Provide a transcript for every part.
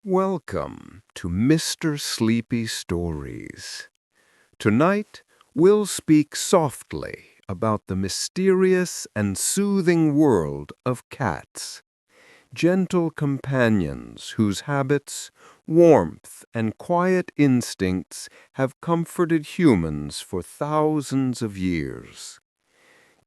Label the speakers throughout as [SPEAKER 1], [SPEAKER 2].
[SPEAKER 1] Welcome to Mr. Sleepy Stories. Tonight, we'll speak softly about the mysterious and soothing world of cats, gentle companions whose habits, warmth, and quiet instincts have comforted humans for thousands of years.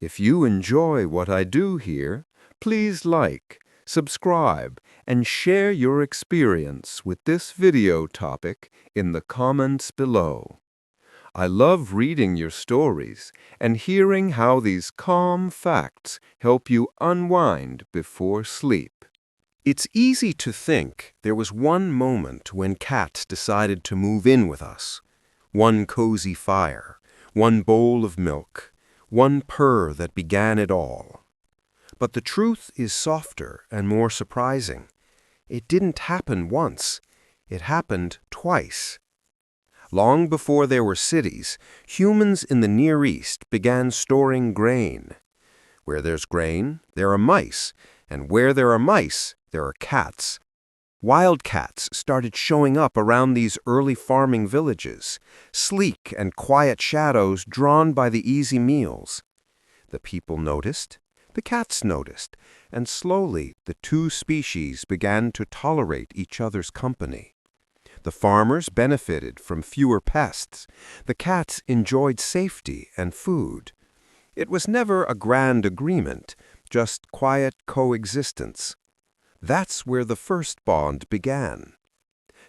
[SPEAKER 1] If you enjoy what I do here, please like, subscribe, and share your experience with this video topic in the comments below. I love reading your stories and hearing how these calm facts help you unwind before sleep. It's easy to think there was one moment when cats decided to move in with us. One cozy fire, one bowl of milk, one purr that began it all. But the truth is softer and more surprising. It didn't happen once. It happened twice. Long before there were cities, humans in the Near East began storing grain. Where there's grain, there are mice, and where there are mice, there are cats. Wild cats started showing up around these early farming villages, sleek and quiet shadows drawn by the easy meals. The people noticed, the cats noticed, and slowly the two species began to tolerate each other's company. The farmers benefited from fewer pests. The cats enjoyed safety and food. It was never a grand agreement, just quiet coexistence. That's where the first bond began.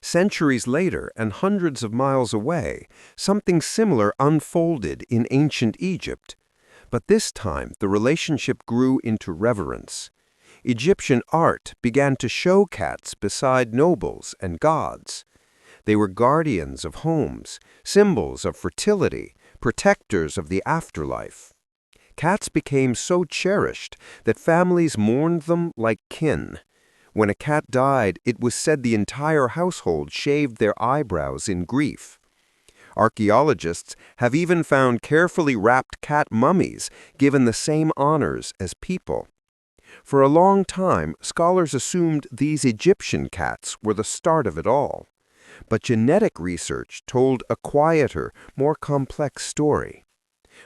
[SPEAKER 1] Centuries later, and hundreds of miles away, something similar unfolded in ancient Egypt. But this time, the relationship grew into reverence. Egyptian art began to show cats beside nobles and gods. They were guardians of homes, symbols of fertility, protectors of the afterlife. Cats became so cherished that families mourned them like kin. When a cat died, it was said the entire household shaved their eyebrows in grief. Archaeologists have even found carefully wrapped cat mummies given the same honors as people. For a long time, scholars assumed these Egyptian cats were the start of it all. But genetic research told a quieter, more complex story.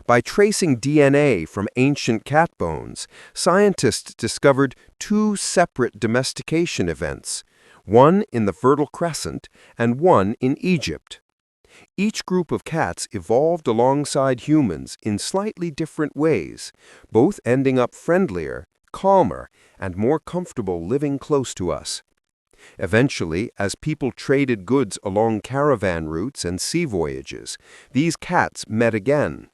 [SPEAKER 1] By tracing DNA from ancient cat bones, scientists discovered two separate domestication events, one in the Fertile Crescent and one in Egypt. Each group of cats evolved alongside humans in slightly different ways, both ending up friendlier, calmer, and more comfortable living close to us. Eventually, as people traded goods along caravan routes and sea voyages, these cats met again.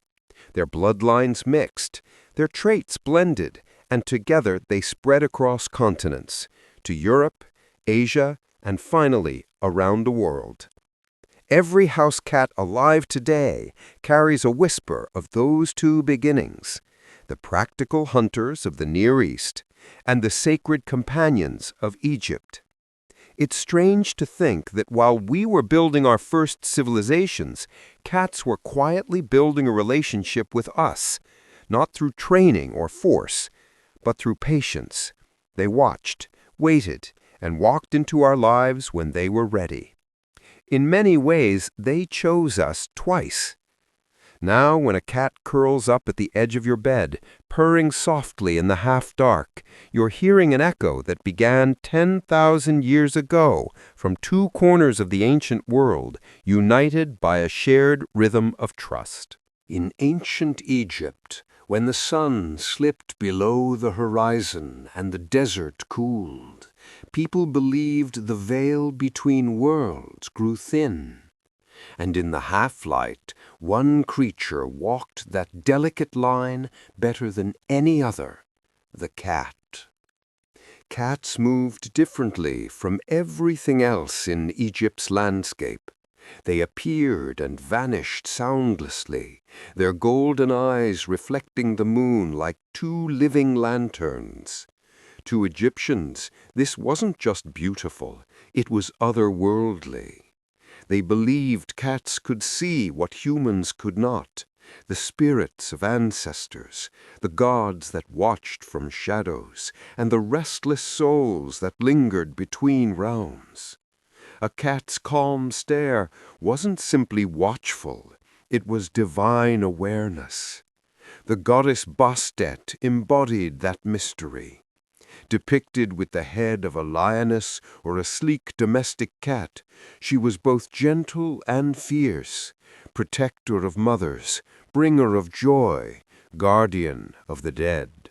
[SPEAKER 1] Their bloodlines mixed, their traits blended, and together they spread across continents, to Europe, Asia, and finally around the world. Every house cat alive today carries a whisper of those two beginnings, the practical hunters of the Near East and the sacred companions of Egypt. It's strange to think that while we were building our first civilizations, cats were quietly building a relationship with us, not through training or force, but through patience. They watched, waited, and walked into our lives when they were ready. In many ways, they chose us twice. Now, when a cat curls up at the edge of your bed, purring softly in the half-dark, you're hearing an echo that began 10,000 years ago from two corners of the ancient world, united by a shared rhythm of trust. In ancient Egypt, when the sun slipped below the horizon and the desert cooled, people believed the veil between worlds grew thin. And in the half-light, one creature walked that delicate line better than any other, the cat. Cats moved differently from everything else in Egypt's landscape. They appeared and vanished soundlessly, their golden eyes reflecting the moon like two living lanterns. To Egyptians, this wasn't just beautiful, it was otherworldly. They believed cats could see what humans could not, the spirits of ancestors, the gods that watched from shadows, and the restless souls that lingered between realms. A cat's calm stare wasn't simply watchful, it was divine awareness. The goddess Bastet embodied that mystery. Depicted with the head of a lioness or a sleek domestic cat, she was both gentle and fierce, protector of mothers, bringer of joy, guardian of the dead.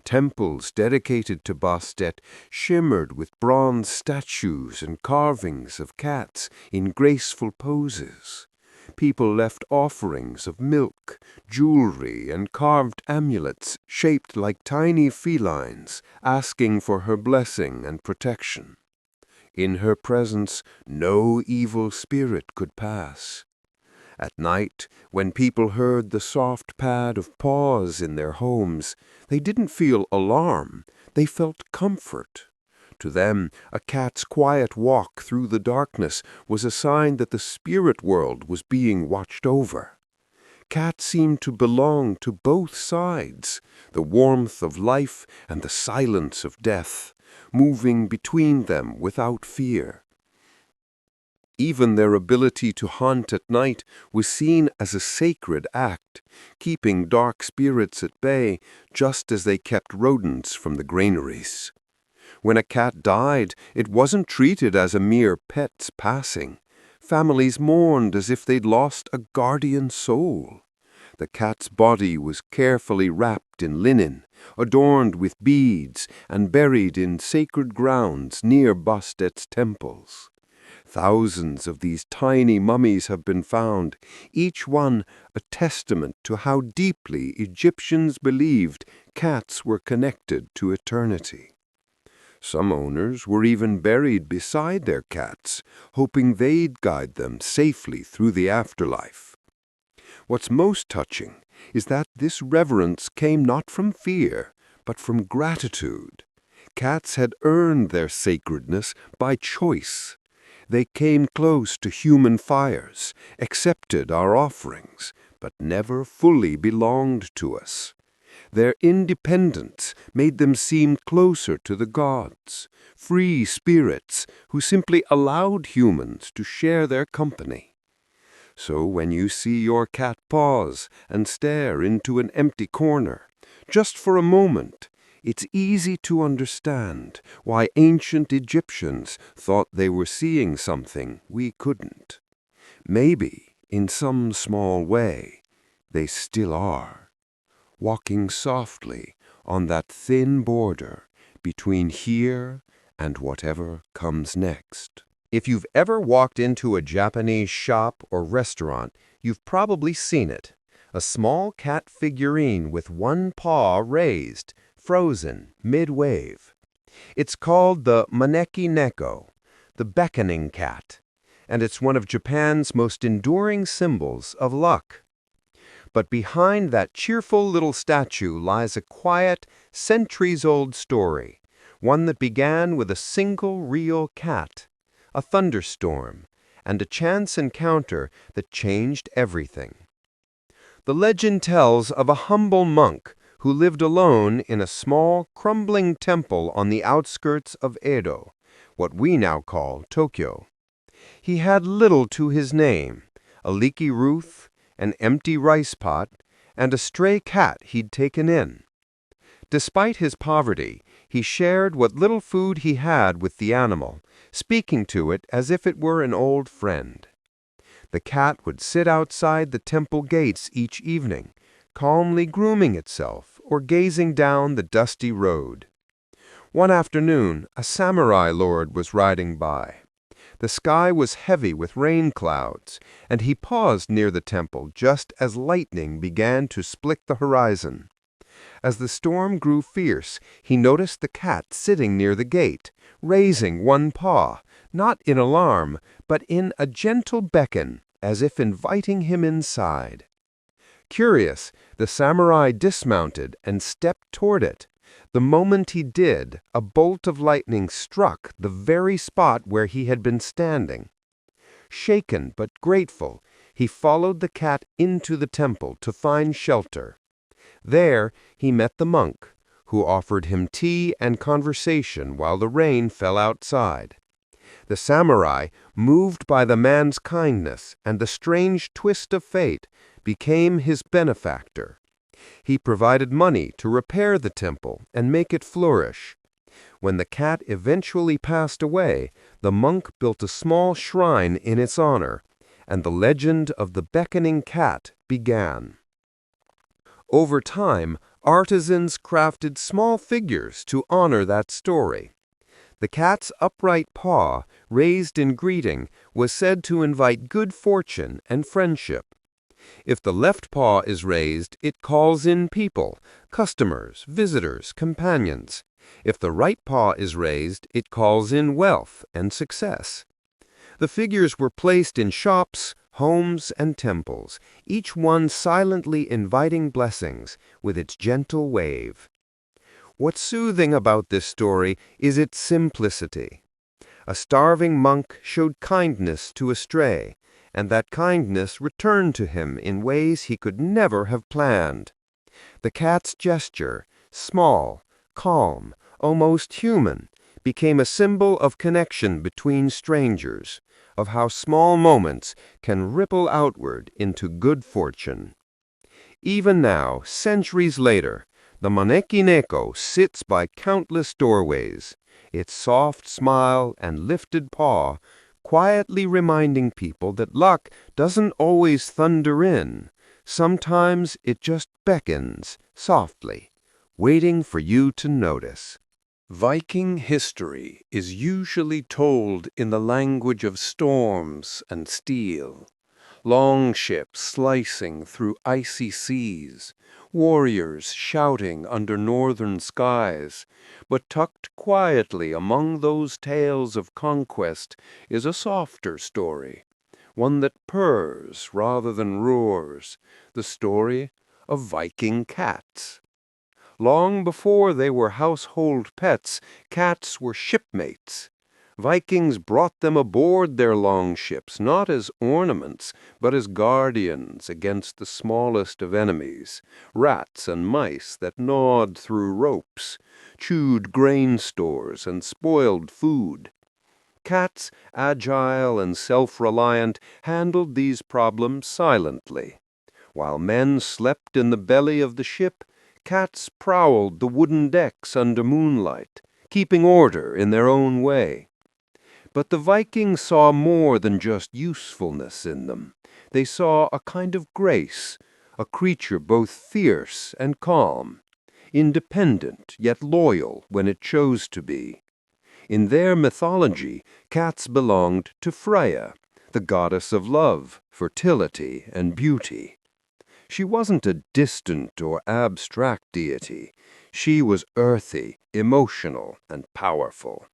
[SPEAKER 1] Temples dedicated to Bastet shimmered with bronze statues and carvings of cats in graceful poses. People left offerings of milk, jewelry, and carved amulets shaped like tiny felines, asking for her blessing and protection. In her presence, no evil spirit could pass. At night, when people heard the soft pad of paws in their homes, they didn't feel alarm, they felt comfort. To them, a cat's quiet walk through the darkness was a sign that the spirit world was being watched over. Cats seemed to belong to both sides, the warmth of life and the silence of death, moving between them without fear. Even their ability to hunt at night was seen as a sacred act, keeping dark spirits at bay just as they kept rodents from the granaries. When a cat died, it wasn't treated as a mere pet's passing. Families mourned as if they'd lost a guardian soul. The cat's body was carefully wrapped in linen, adorned with beads, and buried in sacred grounds near Bastet's temples. Thousands of these tiny mummies have been found, each one a testament to how deeply Egyptians believed cats were connected to eternity. Some owners were even buried beside their cats, hoping they'd guide them safely through the afterlife. What's most touching is that this reverence came not from fear, but from gratitude. Cats had earned their sacredness by choice. They came close to human fires, accepted our offerings, but never fully belonged to us. Their independence made them seem closer to the gods, free spirits who simply allowed humans to share their company. So when you see your cat pause and stare into an empty corner, just for a moment, it's easy to understand why ancient Egyptians thought they were seeing something we couldn't. Maybe, in some small way, they still are, walking softly on that thin border between here and whatever comes next. If you've ever walked into a Japanese shop or restaurant, you've probably seen it. A small cat figurine with one paw raised, frozen mid-wave. It's called the maneki neko, the beckoning cat, and it's one of Japan's most enduring symbols of luck. But behind that cheerful little statue lies a quiet, centuries-old story, one that began with a single real cat, a thunderstorm, and a chance encounter that changed everything. The legend tells of a humble monk who lived alone in a small, crumbling temple on the outskirts of Edo, what we now call Tokyo. He had little to his name, a leaky roof, an empty rice pot, and a stray cat he'd taken in. Despite his poverty, he shared what little food he had with the animal, speaking to it as if it were an old friend. The cat would sit outside the temple gates each evening, calmly grooming itself or gazing down the dusty road. One afternoon, a samurai lord was riding by. The sky was heavy with rain clouds, and he paused near the temple just as lightning began to split the horizon. As the storm grew fierce, he noticed the cat sitting near the gate, raising one paw, not in alarm, but in a gentle beckon, as if inviting him inside. Curious, the samurai dismounted and stepped toward it. The moment he did, a bolt of lightning struck the very spot where he had been standing. Shaken but grateful, he followed the cat into the temple to find shelter. There he met the monk, who offered him tea and conversation while the rain fell outside. The samurai, moved by the man's kindness and the strange twist of fate, became his benefactor. He provided money to repair the temple and make it flourish. When the cat eventually passed away, the monk built a small shrine in its honor, and the legend of the beckoning cat began. Over time, artisans crafted small figures to honor that story. The cat's upright paw, raised in greeting, was said to invite good fortune and friendship. If the left paw is raised, it calls in people, customers, visitors, companions. If the right paw is raised, it calls in wealth and success. The figures were placed in shops, homes, and temples, each one silently inviting blessings with its gentle wave. What's soothing about this story is its simplicity. A starving monk showed kindness to a stray, and that kindness returned to him in ways he could never have planned. The cat's gesture, small, calm, almost human, became a symbol of connection between strangers, of how small moments can ripple outward into good fortune. Even now, centuries later, the maneki neko sits by countless doorways, its soft smile and lifted paw quietly reminding people that luck doesn't always thunder in. Sometimes it just beckons softly, waiting for you to notice. Viking history is usually told in the language of storms and steel. Long ships slicing through icy seas, warriors shouting under northern skies. But tucked quietly among those tales of conquest is a softer story, one that purrs rather than roars, the story of Viking cats. Long before they were household pets, cats were shipmates. Vikings brought them aboard their longships, not as ornaments, but as guardians against the smallest of enemies, rats and mice that gnawed through ropes, chewed grain stores, and spoiled food. Cats, agile and self-reliant, handled these problems silently. While men slept in the belly of the ship, cats prowled the wooden decks under moonlight, keeping order in their own way. But the Vikings saw more than just usefulness in them. They saw a kind of grace, a creature both fierce and calm, independent yet loyal when it chose to be. In their mythology, cats belonged to Freya, the goddess of love, fertility, and beauty. She wasn't a distant or abstract deity. She was earthy, emotional, and powerful.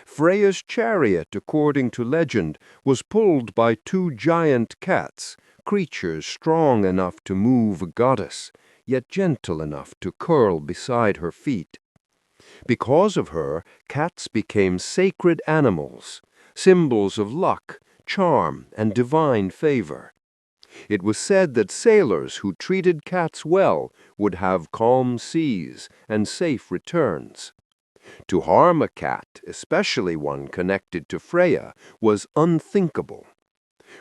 [SPEAKER 1] Freya's chariot, according to legend, was pulled by two giant cats, creatures strong enough to move a goddess, yet gentle enough to curl beside her feet. Because of her, cats became sacred animals, symbols of luck, charm, and divine favor. It was said that sailors who treated cats well would have calm seas and safe returns. To harm a cat, especially one connected to Freya, was unthinkable.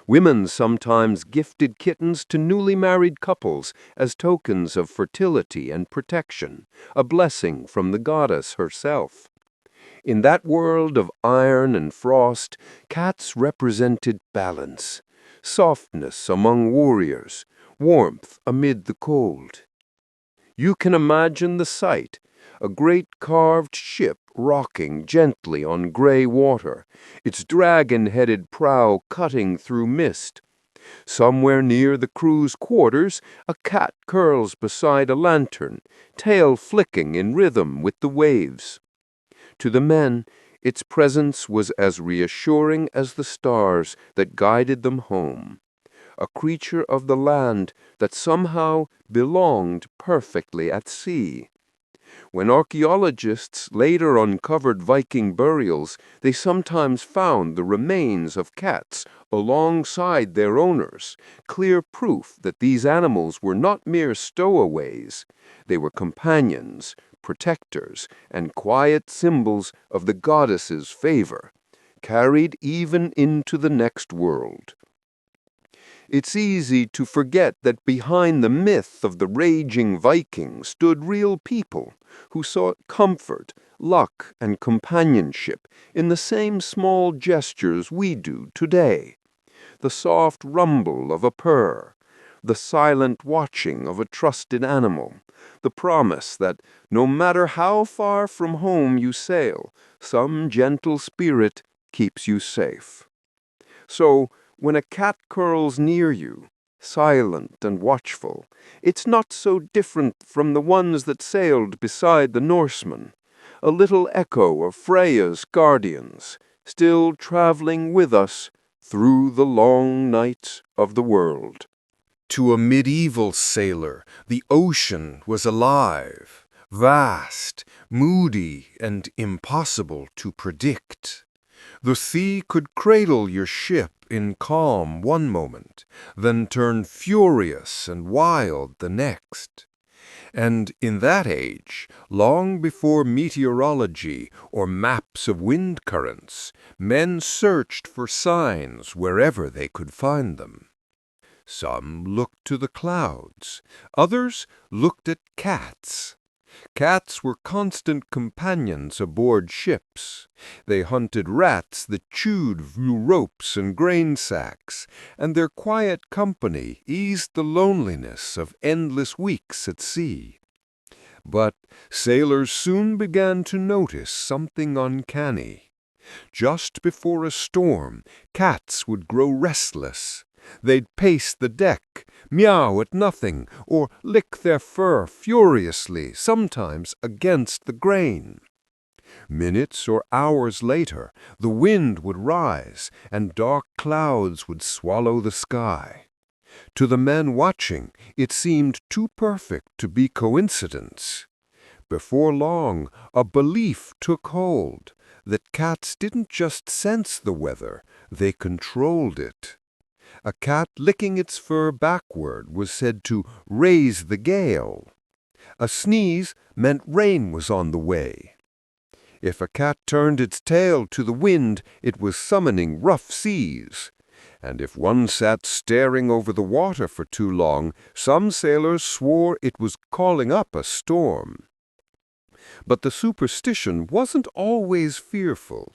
[SPEAKER 1] Women sometimes gifted kittens to newly married couples as tokens of fertility and protection, a blessing from the goddess herself. In that world of iron and frost, cats represented balance, softness among warriors, warmth amid the cold. You can imagine the sight, a great carved ship rocking gently on gray water, its dragon-headed prow cutting through mist. Somewhere near the crew's quarters, a cat curls beside a lantern, tail flicking in rhythm with the waves. To the men, its presence was as reassuring as the stars that guided them home. A creature of the land that somehow belonged perfectly at sea. When archaeologists later uncovered Viking burials, they sometimes found the remains of cats alongside their owners, clear proof that these animals were not mere stowaways. They were companions, protectors, and quiet symbols of the goddess's favor. carried even into the next world. It's easy to forget that behind the myth of the raging Viking stood real people who sought comfort, luck, and companionship in the same small gestures we do today. The soft rumble of a purr, the silent watching of a trusted animal, the promise that no matter how far from home you sail, some gentle spirit keeps you safe. So, when a cat curls near you, silent and watchful, it's not so different from the ones that sailed beside the Norsemen, a little echo of Freya's guardians, still traveling with us through the long nights of the world. To a medieval sailor, the ocean was alive, vast, moody, and impossible to predict. The sea could cradle your ship in calm one moment, then turn furious and wild the next. And in that age, long before meteorology or maps of wind currents, men searched for signs wherever they could find them. Some looked to the clouds, others looked at cats. Cats were constant companions aboard ships. They hunted rats that chewed through ropes and grain sacks, and their quiet company eased the loneliness of endless weeks at sea. But sailors soon began to notice something uncanny. Just before a storm, cats would grow restless. They'd pace the deck, meow at nothing, or lick their fur furiously, sometimes against the grain. Minutes or hours later, the wind would rise, and dark clouds would swallow the sky. To the men watching, it seemed too perfect to be coincidence. Before long, a belief took hold that cats didn't just sense the weather, they controlled it. A cat licking its fur backward was said to raise the gale. A sneeze meant rain was on the way. If a cat turned its tail to the wind, it was summoning rough seas. And if one sat staring over the water for too long, some sailors swore it was calling up a storm. But the superstition wasn't always fearful.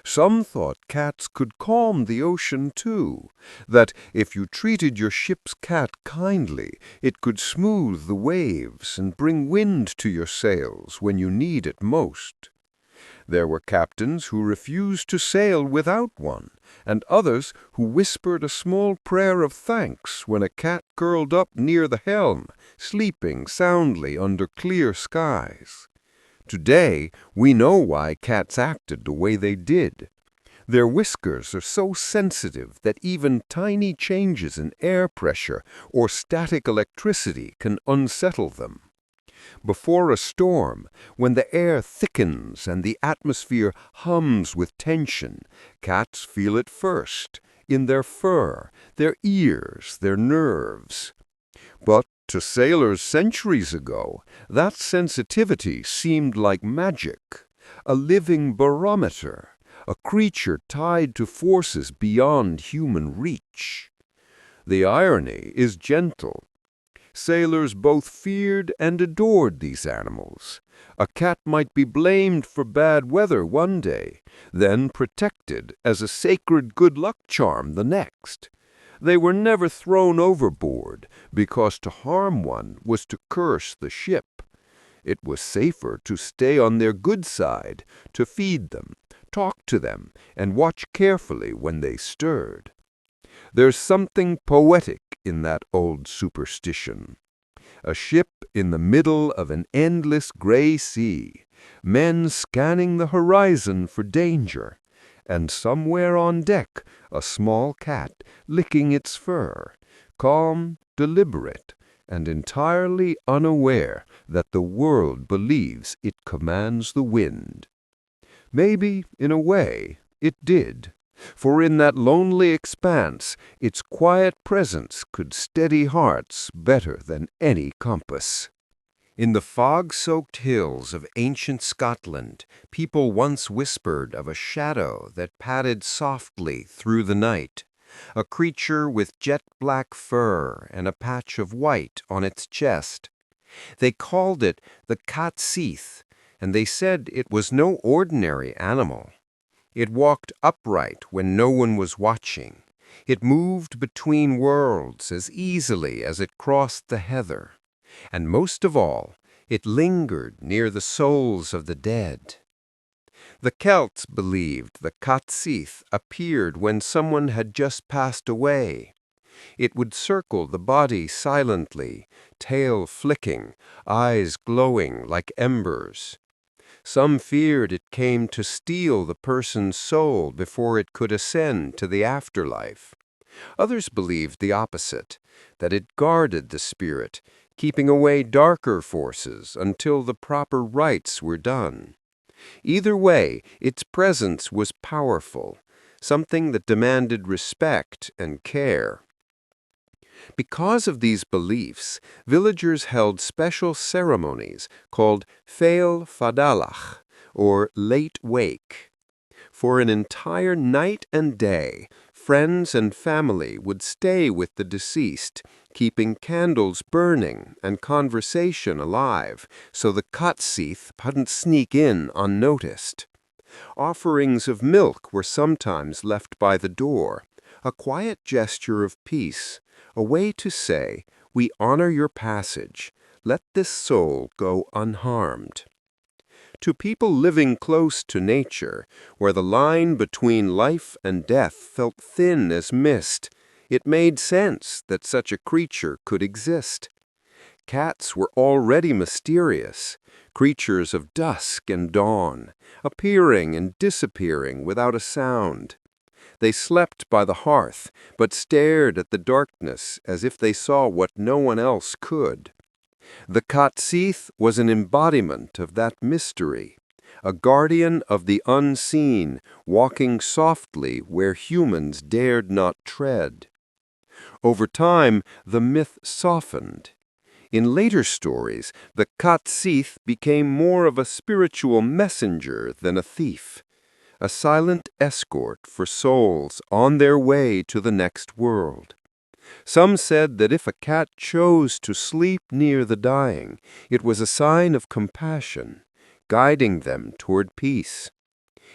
[SPEAKER 1] Some thought cats could calm the ocean too, that if you treated your ship's cat kindly, it could smooth the waves and bring wind to your sails when you need it most. There were captains who refused to sail without one, and others who whispered a small prayer of thanks when a cat curled up near the helm, sleeping soundly under clear skies. Today, we know why cats acted the way they did. Their whiskers are so sensitive that even tiny changes in air pressure or static electricity can unsettle them. Before a storm, when the air thickens and the atmosphere hums with tension, cats feel it first, in their fur, their ears, their nerves. But to sailors centuries ago, that sensitivity seemed like magic, a living barometer, a creature tied to forces beyond human reach. The irony is gentle. Sailors both feared and adored these animals. A cat might be blamed for bad weather one day, then protected as a sacred good luck charm the next. They were never thrown overboard, because to harm one was to curse the ship. It was safer to stay on their good side, to feed them, talk to them, and watch carefully when they stirred. There's something poetic in that old superstition. A ship in the middle of an endless gray sea, men scanning the horizon for danger, and somewhere on deck a small cat licking its fur, calm, deliberate, and entirely unaware that the world believes it commands the wind. Maybe, in a way, it did. For in that lonely expanse, its quiet presence could steady hearts better than any compass. In the fog-soaked hills of ancient Scotland, people once whispered of a shadow that padded softly through the night, a creature with jet-black fur and a patch of white on its chest. They called it the cat Seath, and they said it was no ordinary animal. It walked upright when no one was watching. It moved between worlds as easily as it crossed the heather. And most of all, it lingered near the souls of the dead. The Celts believed the cat Seath appeared when someone had just passed away. It would circle the body silently, tail flicking, eyes glowing like embers. Some feared it came to steal the person's soul before it could ascend to the afterlife. Others believed the opposite, that it guarded the spirit, keeping away darker forces until the proper rites were done. Either way, its presence was powerful, something that demanded respect and care. Because of these beliefs, villagers held special ceremonies called Féil Fadalach, or late wake. For an entire night and day, friends and family would stay with the deceased, keeping candles burning and conversation alive, so the cat Seath couldn't sneak in unnoticed. Offerings of milk were sometimes left by the door, a quiet gesture of peace, a way to say, "We honor your passage. Let this soul go unharmed." To people living close to nature, where the line between life and death felt thin as mist, it made sense that such a creature could exist. Cats were already mysterious, creatures of dusk and dawn, appearing and disappearing without a sound. They slept by the hearth, but stared at the darkness as if they saw what no one else could. The cat Seath was an embodiment of that mystery, a guardian of the unseen, walking softly where humans dared not tread. Over time, the myth softened. In later stories, the cat Seath became more of a spiritual messenger than a thief, a silent escort for souls on their way to the next world. Some said that if a cat chose to sleep near the dying, it was a sign of compassion, guiding them toward peace.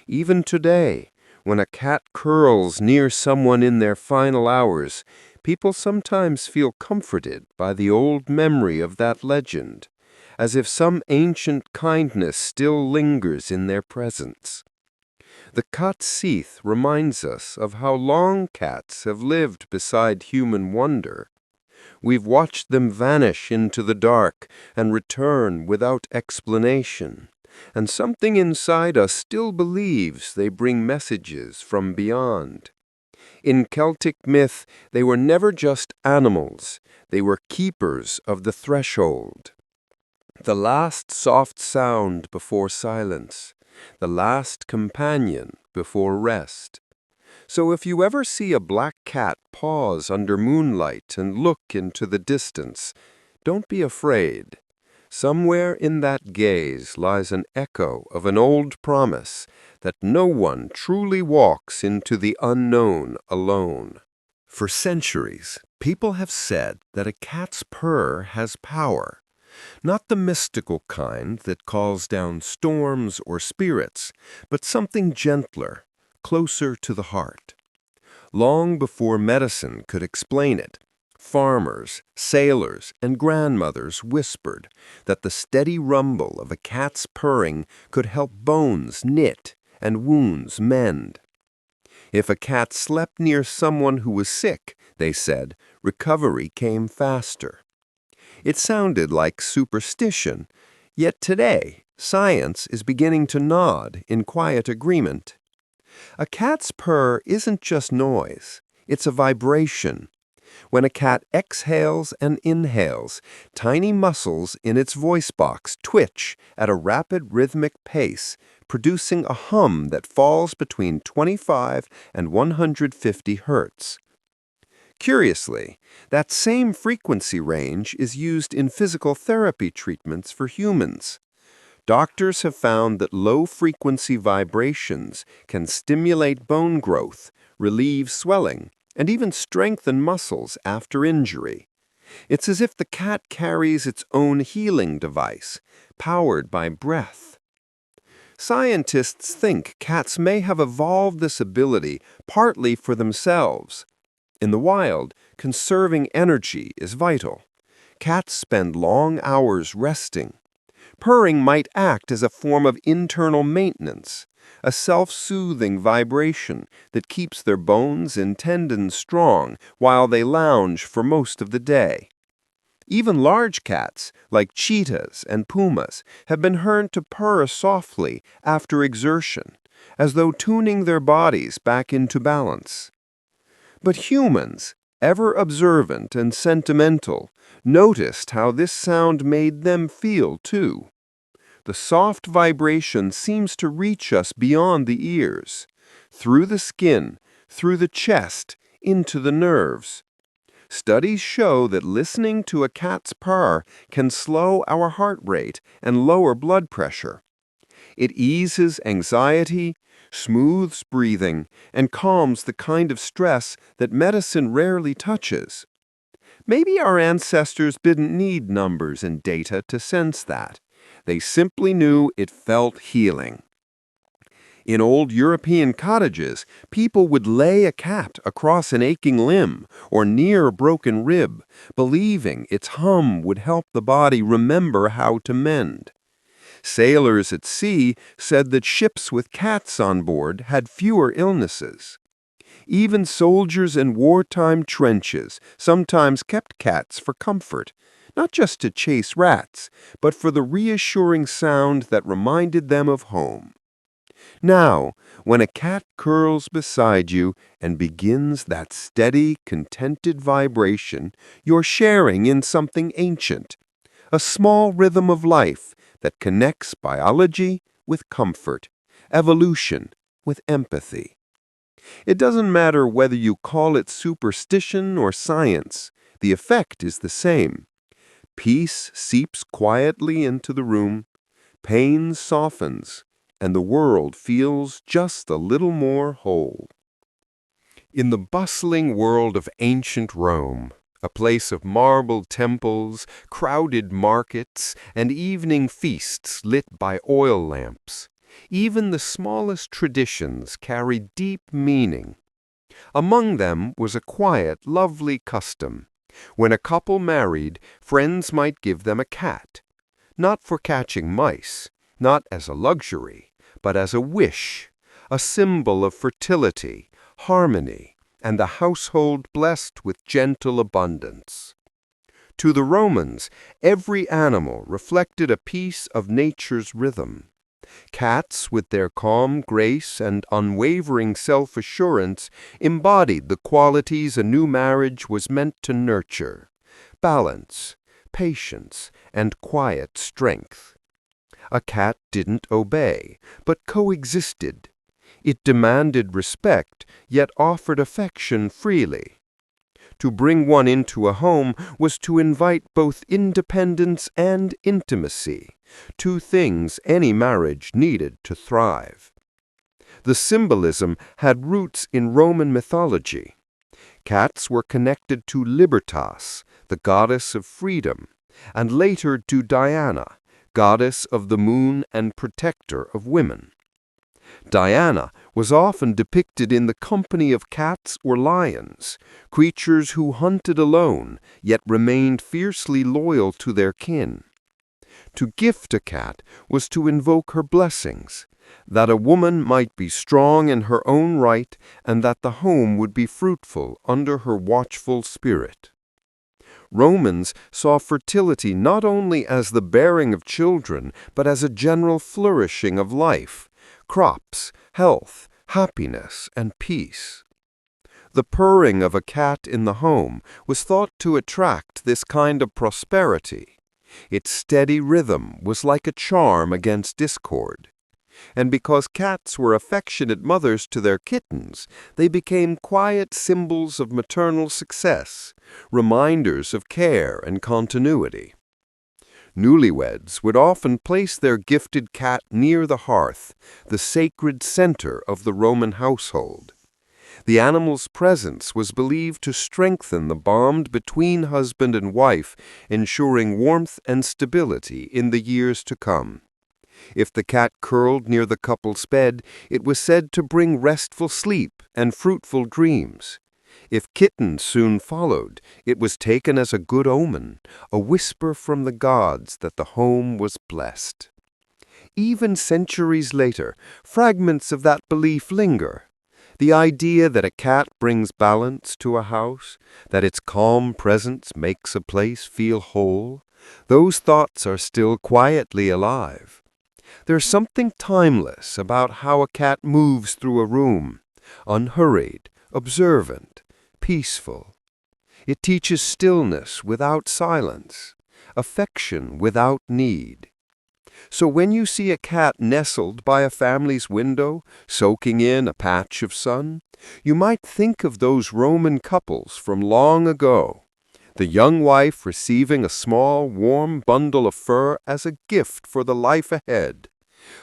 [SPEAKER 1] Even today, when a cat curls near someone in their final hours, people sometimes feel comforted by the old memory of that legend, as if some ancient kindness still lingers in their presence. The cat Seath reminds us of how long cats have lived beside human wonder. We've watched them vanish into the dark and return without explanation, and something inside us still believes they bring messages from beyond. In Celtic myth, they were never just animals, they were keepers of the threshold. The last soft sound before silence, the last companion before rest. So if you ever see a black cat pause under moonlight and look into the distance, don't be afraid. Somewhere in that gaze lies an echo of an old promise that no one truly walks into the unknown alone. For centuries, people have said that a cat's purr has power. Not the mystical kind that calls down storms or spirits, but something gentler, closer to the heart. Long before medicine could explain it, farmers, sailors, and grandmothers whispered that the steady rumble of a cat's purring could help bones knit and wounds mend. If a cat slept near someone who was sick, they said, recovery came faster. It sounded like superstition, yet today, science is beginning to nod in quiet agreement. A cat's purr isn't just noise, it's a vibration. When a cat exhales and inhales, tiny muscles in its voice box twitch at a rapid rhythmic pace, producing a hum that falls between 25 and 150 hertz. Curiously, that same frequency range is used in physical therapy treatments for humans. Doctors have found that low-frequency vibrations can stimulate bone growth, relieve swelling, and even strengthen muscles after injury. It's as if the cat carries its own healing device, powered by breath. Scientists think cats may have evolved this ability partly for themselves. In the wild, conserving energy is vital. Cats spend long hours resting. Purring might act as a form of internal maintenance, a self-soothing vibration that keeps their bones and tendons strong while they lounge for most of the day. Even large cats, like cheetahs and pumas, have been heard to purr softly after exertion, as though tuning their bodies back into balance. But humans, ever observant and sentimental, noticed how this sound made them feel too. The soft vibration seems to reach us beyond the ears, through the skin, through the chest, into the nerves. Studies show that listening to a cat's purr can slow our heart rate and lower blood pressure. It eases anxiety, smooths breathing, and calms the kind of stress that medicine rarely touches. Maybe our ancestors didn't need numbers and data to sense that. They simply knew it felt healing. In old European cottages, people would lay a cat across an aching limb or near a broken rib, believing its hum would help the body remember how to mend. Sailors at sea said that ships with cats on board had fewer illnesses. Even soldiers in wartime trenches sometimes kept cats for comfort, not just to chase rats, but for the reassuring sound that reminded them of home. Now, when a cat curls beside you and begins that steady, contented vibration, you're sharing in something ancient, a small rhythm of life that connects biology with comfort, evolution with empathy. It doesn't matter whether you call it superstition or science, the effect is the same. Peace seeps quietly into the room, pain softens, and the world feels just a little more whole. In the bustling world of ancient Rome, a place of marble temples, crowded markets, and evening feasts lit by oil lamps, even the smallest traditions carried deep meaning. Among them was a quiet, lovely custom. When a couple married, friends might give them a cat, not for catching mice, not as a luxury, but as a wish, a symbol of fertility, harmony, and the household blessed with gentle abundance. To the Romans, every animal reflected a piece of nature's rhythm. Cats, with their calm grace and unwavering self-assurance, embodied the qualities a new marriage was meant to nurture: balance, patience, and quiet strength. A cat didn't obey, but coexisted. It demanded respect, yet offered affection freely. To bring one into a home was to invite both independence and intimacy, two things any marriage needed to thrive. The symbolism had roots in Roman mythology. Cats were connected to Libertas, the goddess of freedom, and later to Diana, goddess of the moon and protector of women. Diana was often depicted in the company of cats or lions, creatures who hunted alone yet remained fiercely loyal to their kin. To gift a cat was to invoke her blessings, that a woman might be strong in her own right and that the home would be fruitful under her watchful spirit. Romans saw fertility not only as the bearing of children, but as a general flourishing of life, crops, health, happiness, and peace. The purring of a cat in the home was thought to attract this kind of prosperity. Its steady rhythm was like a charm against discord. And because cats were affectionate mothers to their kittens, they became quiet symbols of maternal success, reminders of care and continuity. Newlyweds would often place their gifted cat near the hearth, the sacred center of the Roman household. The animal's presence was believed to strengthen the bond between husband and wife, ensuring warmth and stability in the years to come. If the cat curled near the couple's bed, it was said to bring restful sleep and fruitful dreams. If kittens soon followed, it was taken as a good omen, a whisper from the gods that the home was blessed. Even centuries later, fragments of that belief linger. The idea that a cat brings balance to a house, that its calm presence makes a place feel whole, those thoughts are still quietly alive. There's something timeless about how a cat moves through a room, unhurried, observant, peaceful. It teaches stillness without silence, affection without need. So when you see a cat nestled by a family's window, soaking in a patch of sun, you might think of those Roman couples from long ago, the young wife receiving a small, warm bundle of fur as a gift for the life ahead,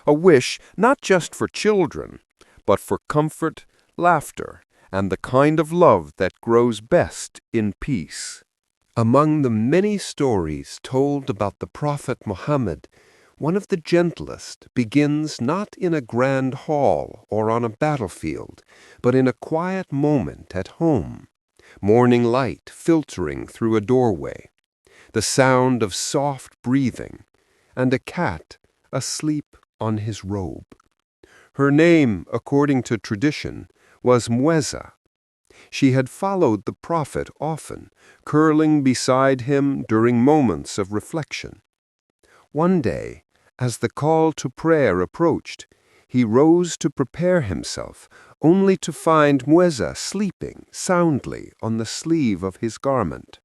[SPEAKER 1] a wish not just for children, but for comfort, laughter, and the kind of love that grows best in peace. Among the many stories told about the Prophet Muhammad, one of the gentlest begins not in a grand hall or on a battlefield, but in a quiet moment at home, morning light filtering through a doorway, the sound of soft breathing, and a cat asleep on his robe. Her name, according to tradition, was Mueza. She had followed the Prophet often, curling beside him during moments of reflection. One day, as the call to prayer approached, he rose to prepare himself, only to find Mueza sleeping soundly on the sleeve of his garment.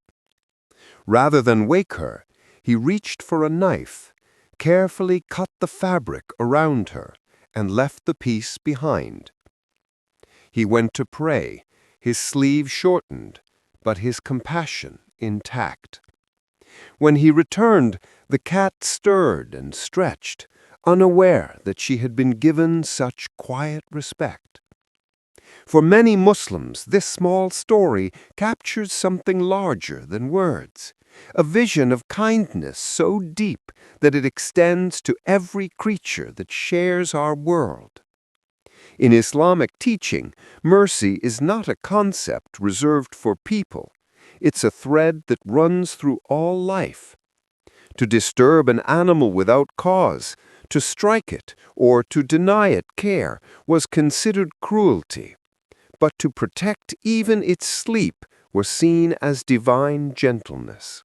[SPEAKER 1] Rather than wake her, he reached for a knife, carefully cut the fabric around her, and left the piece behind. He went to pray, his sleeve shortened, but his compassion intact. When he returned, the cat stirred and stretched, unaware that she had been given such quiet respect. For many Muslims, this small story captures something larger than words, a vision of kindness so deep that it extends to every creature that shares our world. In Islamic teaching, mercy is not a concept reserved for people. It's a thread that runs through all life. To disturb an animal without cause, to strike it, or to deny it care was considered cruelty. But to protect even its sleep was seen as divine gentleness.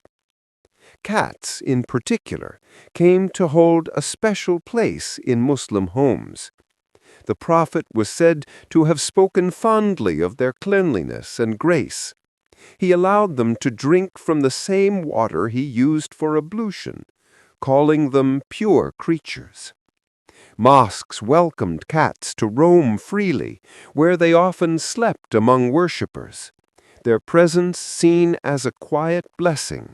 [SPEAKER 1] Cats, in particular, came to hold a special place in Muslim homes. The Prophet was said to have spoken fondly of their cleanliness and grace. He allowed them to drink from the same water he used for ablution, calling them pure creatures. Mosques welcomed cats to roam freely, where they often slept among worshippers, their presence seen as a quiet blessing.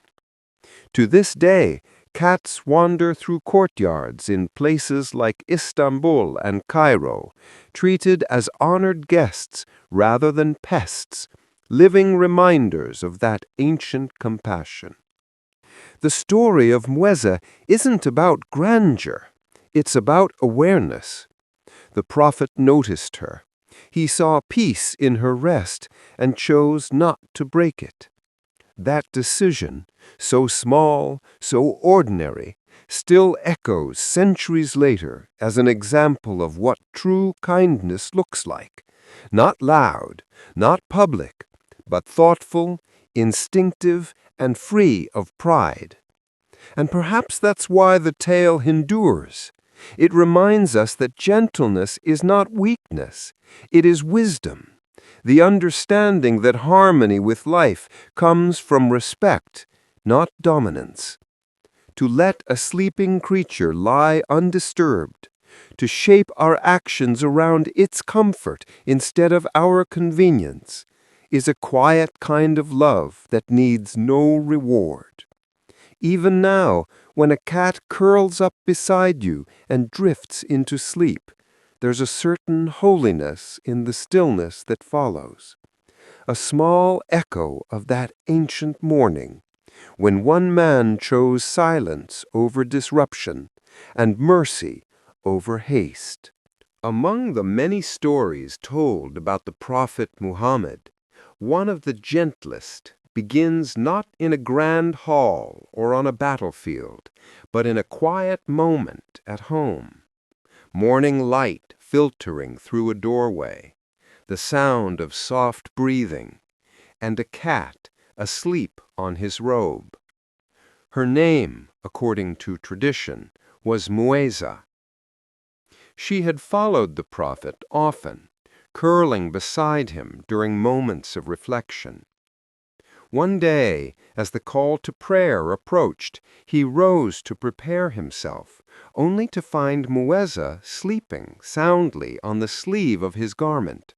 [SPEAKER 1] To this day, cats wander through courtyards in places like Istanbul and Cairo, treated as honored guests rather than pests, living reminders of that ancient compassion. The story of Mueza isn't about grandeur, it's about awareness. The Prophet noticed her. He saw peace in her rest and chose not to break it. That decision, so small, so ordinary, still echoes centuries later as an example of what true kindness looks like. Not loud, not public, but thoughtful, instinctive, and free of pride. And perhaps that's why the tale endures. It reminds us that gentleness is not weakness, it is wisdom. The understanding that harmony with life comes from respect, not dominance. To let a sleeping creature lie undisturbed, To shape our actions around its comfort instead of our convenience is a quiet kind of love that needs no reward. Even now, when a cat curls up beside you and drifts into sleep, there's a certain holiness in the stillness that follows, a small echo of that ancient morning when one man chose silence over disruption and mercy over haste. Among the many stories told about the Prophet Muhammad, one of the gentlest begins not in a grand hall or on a battlefield, but in a quiet moment at home. Morning light filtering through a doorway, the sound of soft breathing, and a cat asleep on his robe. Her name, according to tradition, was Mueza. She had followed the Prophet often, curling beside him during moments of reflection. One day, as the call to prayer approached, he rose to prepare himself, only to find Mueza sleeping soundly on the sleeve of his garment.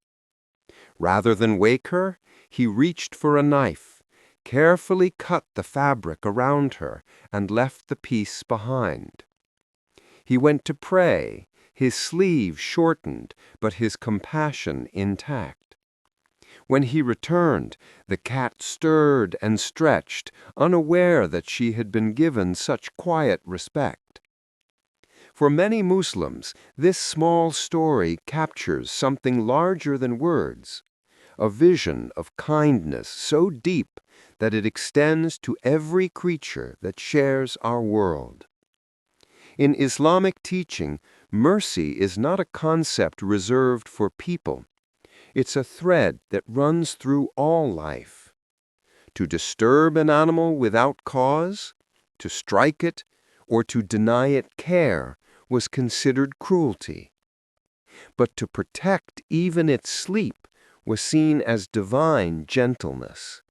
[SPEAKER 1] Rather than wake her, he reached for a knife, carefully cut the fabric around her, and left the piece behind. He went to pray, his sleeve shortened, but his compassion intact. When he returned, the cat stirred and stretched, unaware that she had been given such quiet respect. For many Muslims, this small story captures something larger than words, a vision of kindness so deep that it extends to every creature that shares our world. In Islamic teaching, mercy is not a concept reserved for people. It's a thread that runs through all life. To disturb an animal without cause, to strike it, or to deny it care was considered cruelty. But to protect even its sleep was seen as divine gentleness.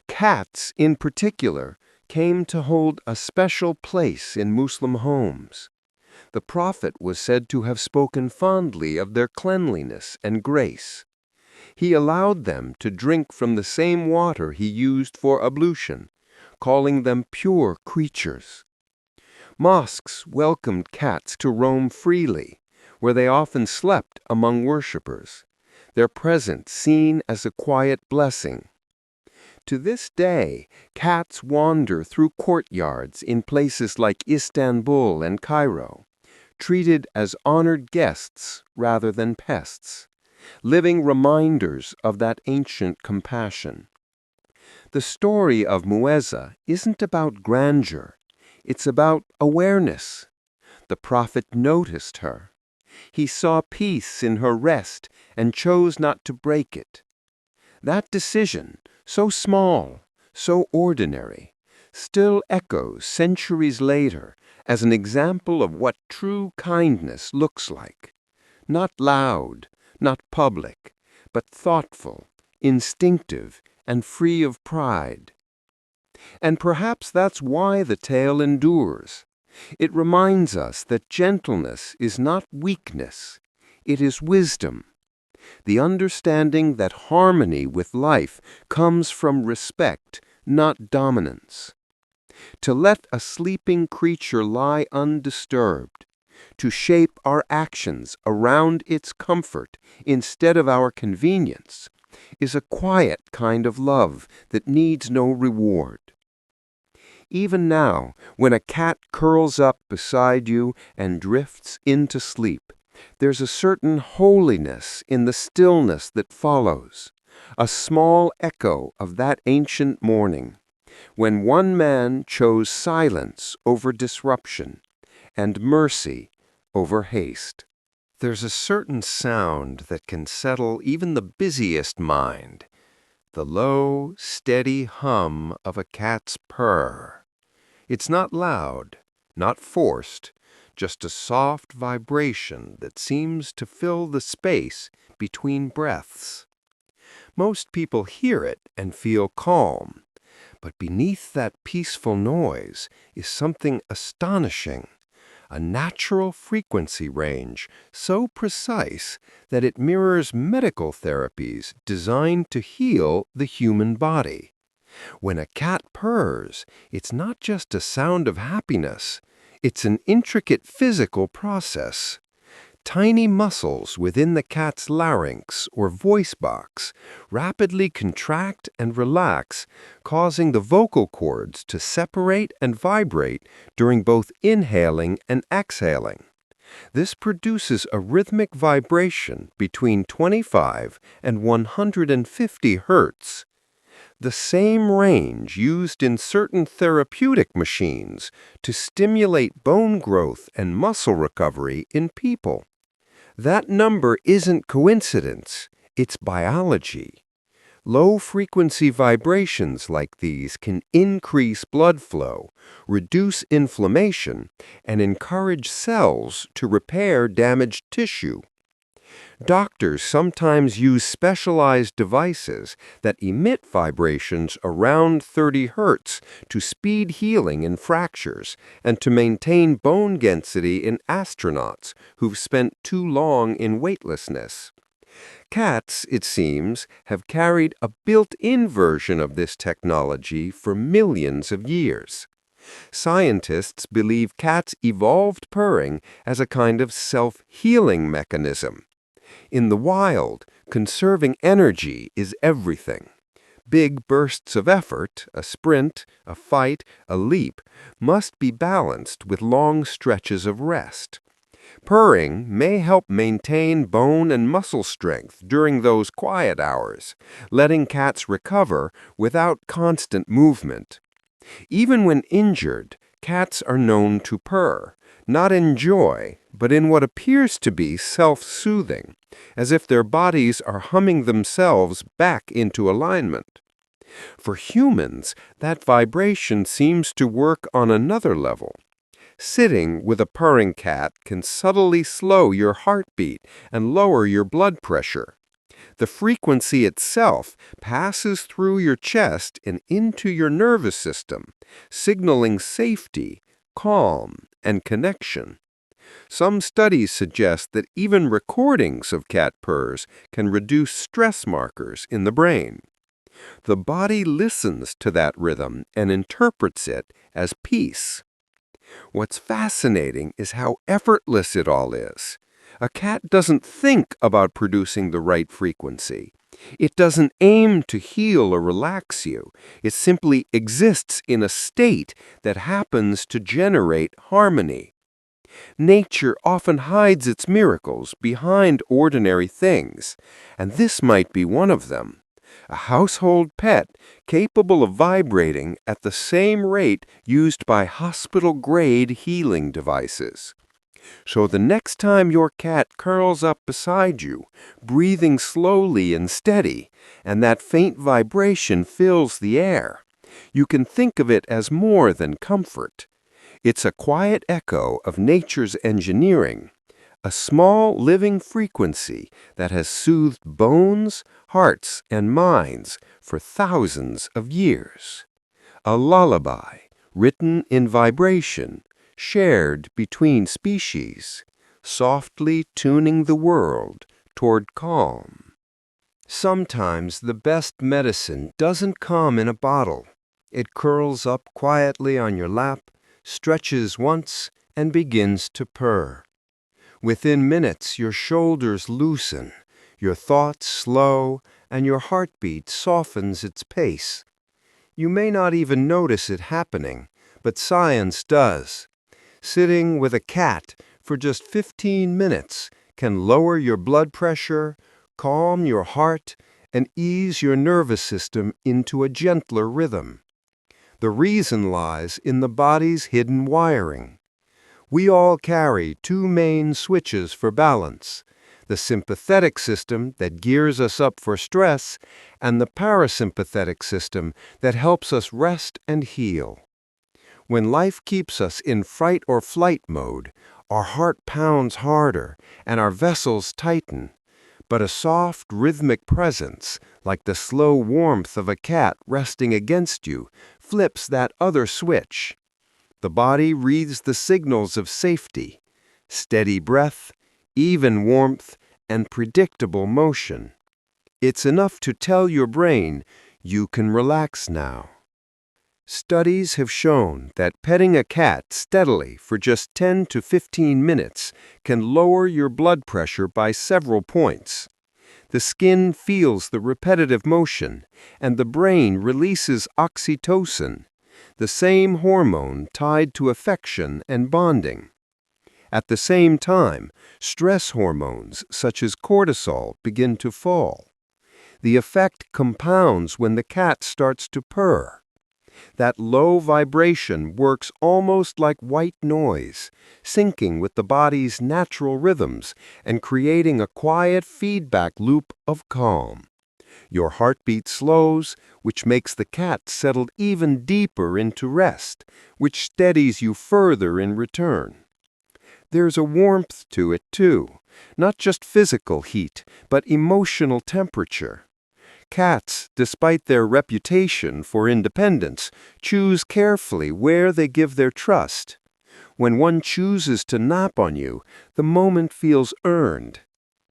[SPEAKER 1] Cats, in particular, came to hold a special place in Muslim homes. The Prophet was said to have spoken fondly of their cleanliness and grace. He allowed them to drink from the same water he used for ablution, calling them pure creatures. Mosques welcomed cats to roam freely, where they often slept among worshippers, their presence seen as a quiet blessing. To this day, cats wander through courtyards in places like Istanbul and Cairo, treated as honored guests rather than pests, living reminders of that ancient compassion. The story of Mueza isn't about grandeur, it's about awareness. The Prophet noticed her. He saw peace in her rest and chose not to break it. That decision, so small, so ordinary, still echoes centuries later as an example of what true kindness looks like. Not loud, not public, but thoughtful, instinctive, and free of pride. And perhaps that's why the tale endures. It reminds us that gentleness is not weakness, it is wisdom. The understanding that harmony with life comes from respect, not dominance. To let a sleeping creature lie undisturbed, to shape our actions around its comfort instead of our convenience, is a quiet kind of love that needs no reward. Even now, when a cat curls up beside you and drifts into sleep, there's a certain holiness in the stillness that follows, a small echo of that ancient morning, when one man chose silence over disruption and mercy over haste. There's a certain sound that can settle even the busiest mind, the low, steady hum of a cat's purr. It's not loud, not forced, just a soft vibration that seems to fill the space between breaths. Most people hear it and feel calm, but beneath that peaceful noise is something astonishing, a natural frequency range so precise that it mirrors medical therapies designed to heal the human body. When a cat purrs, it's not just a sound of happiness, it's an intricate physical process. Tiny muscles within the cat's larynx or voice box rapidly contract and relax, causing the vocal cords to separate and vibrate during both inhaling and exhaling. This produces a rhythmic vibration between 25 and 150 hertz, the same range used in certain therapeutic machines to stimulate bone growth and muscle recovery in people. That number isn't coincidence, it's biology. Low-frequency vibrations like these can increase blood flow, reduce inflammation, and encourage cells to repair damaged tissue. Doctors sometimes use specialized devices that emit vibrations around 30 hertz to speed healing in fractures and to maintain bone density in astronauts who've spent too long in weightlessness. Cats, it seems, have carried a built-in version of this technology for millions of years. Scientists believe cats evolved purring as a kind of self-healing mechanism. In the wild, conserving energy is everything. Big bursts of effort, a sprint, a fight, a leap, must be balanced with long stretches of rest. Purring may help maintain bone and muscle strength during those quiet hours, letting cats recover without constant movement. Even when injured, cats are known to purr, not in joy, but in what appears to be self-soothing, as if their bodies are humming themselves back into alignment. For humans, that vibration seems to work on another level. Sitting with a purring cat can subtly slow your heartbeat and lower your blood pressure. The frequency itself passes through your chest and into your nervous system, signaling safety, calm, and connection. Some studies suggest that even recordings of cat purrs can reduce stress markers in the brain. The body listens to that rhythm and interprets it as peace. What's fascinating is how effortless it all is. A cat doesn't think about producing the right frequency. It doesn't aim to heal or relax you. It simply exists in a state that happens to generate harmony. Nature often hides its miracles behind ordinary things, and this might be one of them. A household pet capable of vibrating at the same rate used by hospital-grade healing devices. So the next time your cat curls up beside you, breathing slowly and steady, and that faint vibration fills the air, you can think of it as more than comfort. It's a quiet echo of nature's engineering, a small living frequency that has soothed bones, hearts, and minds for thousands of years. A lullaby, written in vibration, shared between species, softly tuning the world toward calm. Sometimes the best medicine doesn't come in a bottle. It curls up quietly on your lap, stretches once, and begins to purr. Within minutes, your shoulders loosen, your thoughts slow, and your heartbeat softens its pace. You may not even notice it happening, but science does. Sitting with a cat for just 15 minutes can lower your blood pressure, calm your heart, and ease your nervous system into a gentler rhythm. The reason lies in the body's hidden wiring. We all carry two main switches for balance: the sympathetic system that gears us up for stress, and the parasympathetic system that helps us rest and heal. When life keeps us in fight or flight mode, our heart pounds harder and our vessels tighten. But a soft, rhythmic presence, like the slow warmth of a cat resting against you, flips that other switch. The body reads the signals of safety: steady breath, even warmth, and predictable motion. It's enough to tell your brain, you can relax now. Studies have shown that petting a cat steadily for just 10 to 15 minutes can lower your blood pressure by several points. The skin feels the repetitive motion, and the brain releases oxytocin, the same hormone tied to affection and bonding. At the same time, stress hormones such as cortisol begin to fall. The effect compounds when the cat starts to purr. That low vibration works almost like white noise, syncing with the body's natural rhythms and creating a quiet feedback loop of calm. Your heartbeat slows, which makes the cat settle even deeper into rest, which steadies you further in return. There's a warmth to it, too, not just physical heat, but emotional temperature. Cats, despite their reputation for independence, choose carefully where they give their trust. When one chooses to nap on you, the moment feels earned.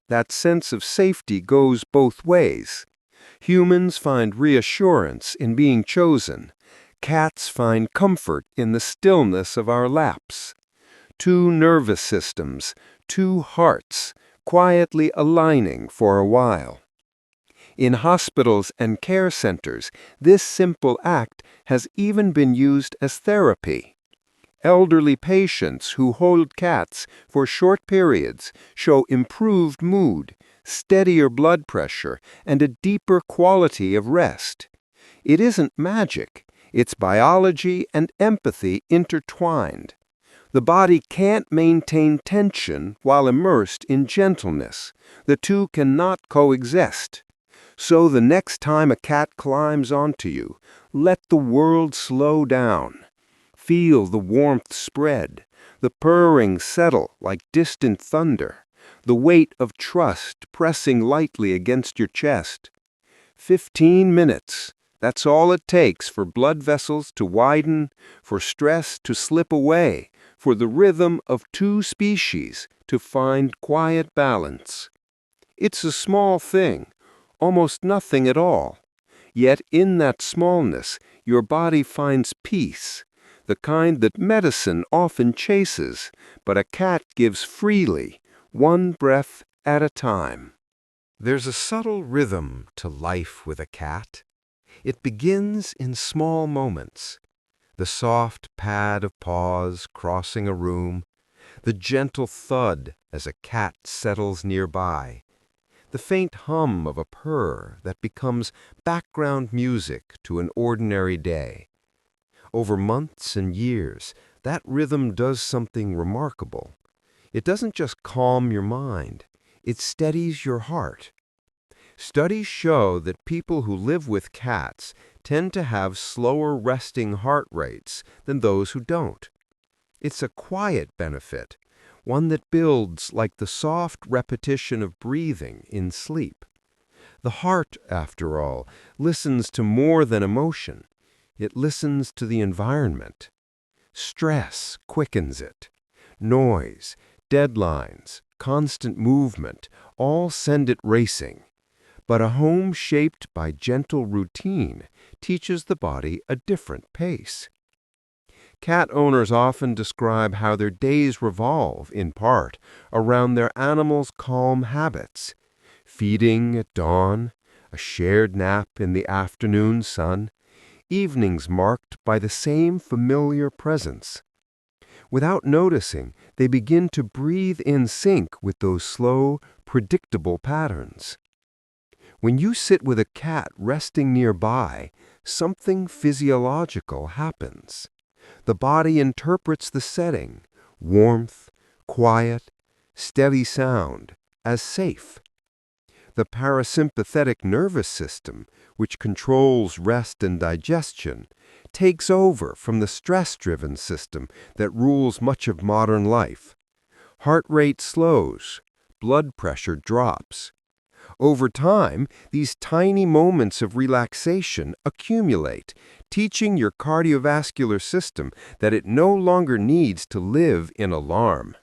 [SPEAKER 1] That sense of safety goes both ways. Humans find reassurance in being chosen. Cats find comfort in the stillness of our laps. Two nervous systems, two hearts, quietly aligning for a while. In hospitals and care centers, this simple act has even been used as therapy. Elderly patients who hold cats for short periods show improved mood, steadier blood pressure, and a deeper quality of rest. It isn't magic, it's biology and empathy intertwined. The body can't maintain tension while immersed in gentleness. The two cannot coexist. So the next time a cat climbs onto you, let the world slow down. Feel the warmth spread, the purring settle like distant thunder, the weight of trust pressing lightly against your chest. 15 minutes, that's all it takes for blood vessels to widen, for stress to slip away, for the rhythm of two species to find quiet balance. It's a small thing, almost nothing at all. Yet in that smallness, your body finds peace, the kind that medicine often chases, but a cat gives freely, one breath at a time. There's a subtle rhythm to life with a cat. It begins in small moments. The soft pad of paws crossing a room, the gentle thud as a cat settles nearby, the faint hum of a purr that becomes background music to an ordinary day. Over months and years, that rhythm does something remarkable. It doesn't just calm your mind, it steadies your heart. Studies show that people who live with cats tend to have slower resting heart rates than those who don't. It's a quiet benefit, one that builds like the soft repetition of breathing in sleep. The heart, after all, listens to more than emotion. It listens to the environment. Stress quickens it. Noise, deadlines, constant movement, all send it racing. But a home shaped by gentle routine teaches the body a different pace. Cat owners often describe how their days revolve, in part, around their animals' calm habits. Feeding at dawn, a shared nap in the afternoon sun, evenings marked by the same familiar presence. Without noticing, they begin to breathe in sync with those slow, predictable patterns. When you sit with a cat resting nearby, something physiological happens. The body interprets the setting, warmth, quiet, steady sound, as safe. The parasympathetic nervous system, which controls rest and digestion, takes over from the stress-driven system that rules much of modern life. Heart rate slows, blood pressure drops. Over time, these tiny moments of relaxation accumulate, teaching your cardiovascular system that it no longer needs to live in alarm.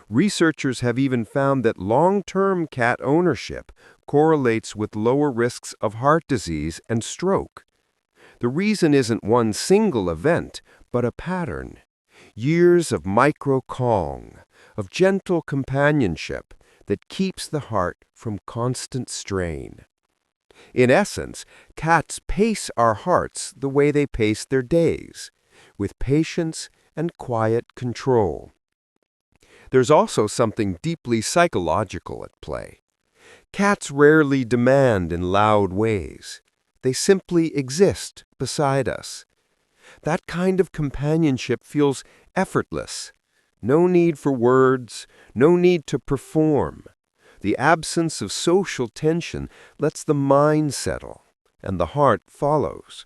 [SPEAKER 1] Researchers have even found that long-term cat ownership correlates with lower risks of heart disease and stroke. The reason isn't one single event, but a pattern. Years of micro-calm, of gentle companionship that keeps the heart from constant strain. In essence, cats pace our hearts the way they pace their days, with patience and quiet control. There's also something deeply psychological at play. Cats rarely demand in loud ways. They simply exist beside us. That kind of companionship feels effortless. No need for words, no need to perform. The absence of social tension lets the mind settle, and the heart follows.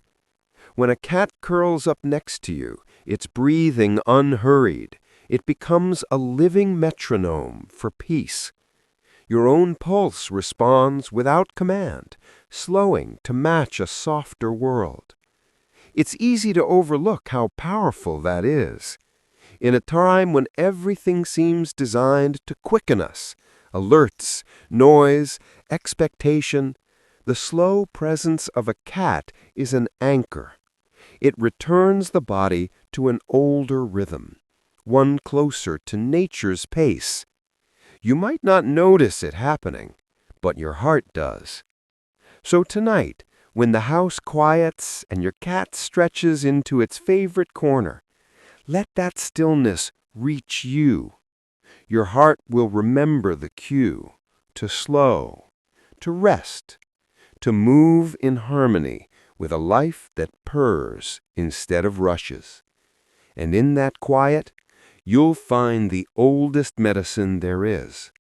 [SPEAKER 1] When a cat curls up next to you, its breathing unhurried, it becomes a living metronome for peace. Your own pulse responds without command, slowing to match a softer world. It's easy to overlook how powerful that is. In a time when everything seems designed to quicken us, alerts, noise, expectation, the slow presence of a cat is an anchor. It returns the body to an older rhythm, one closer to nature's pace. You might not notice it happening, but your heart does. So tonight, when the house quiets and your cat stretches into its favorite corner, let that stillness reach you. Your heart will remember the cue to slow, to rest, to move in harmony with a life that purrs instead of rushes. And in that quiet, you'll find the oldest medicine there is,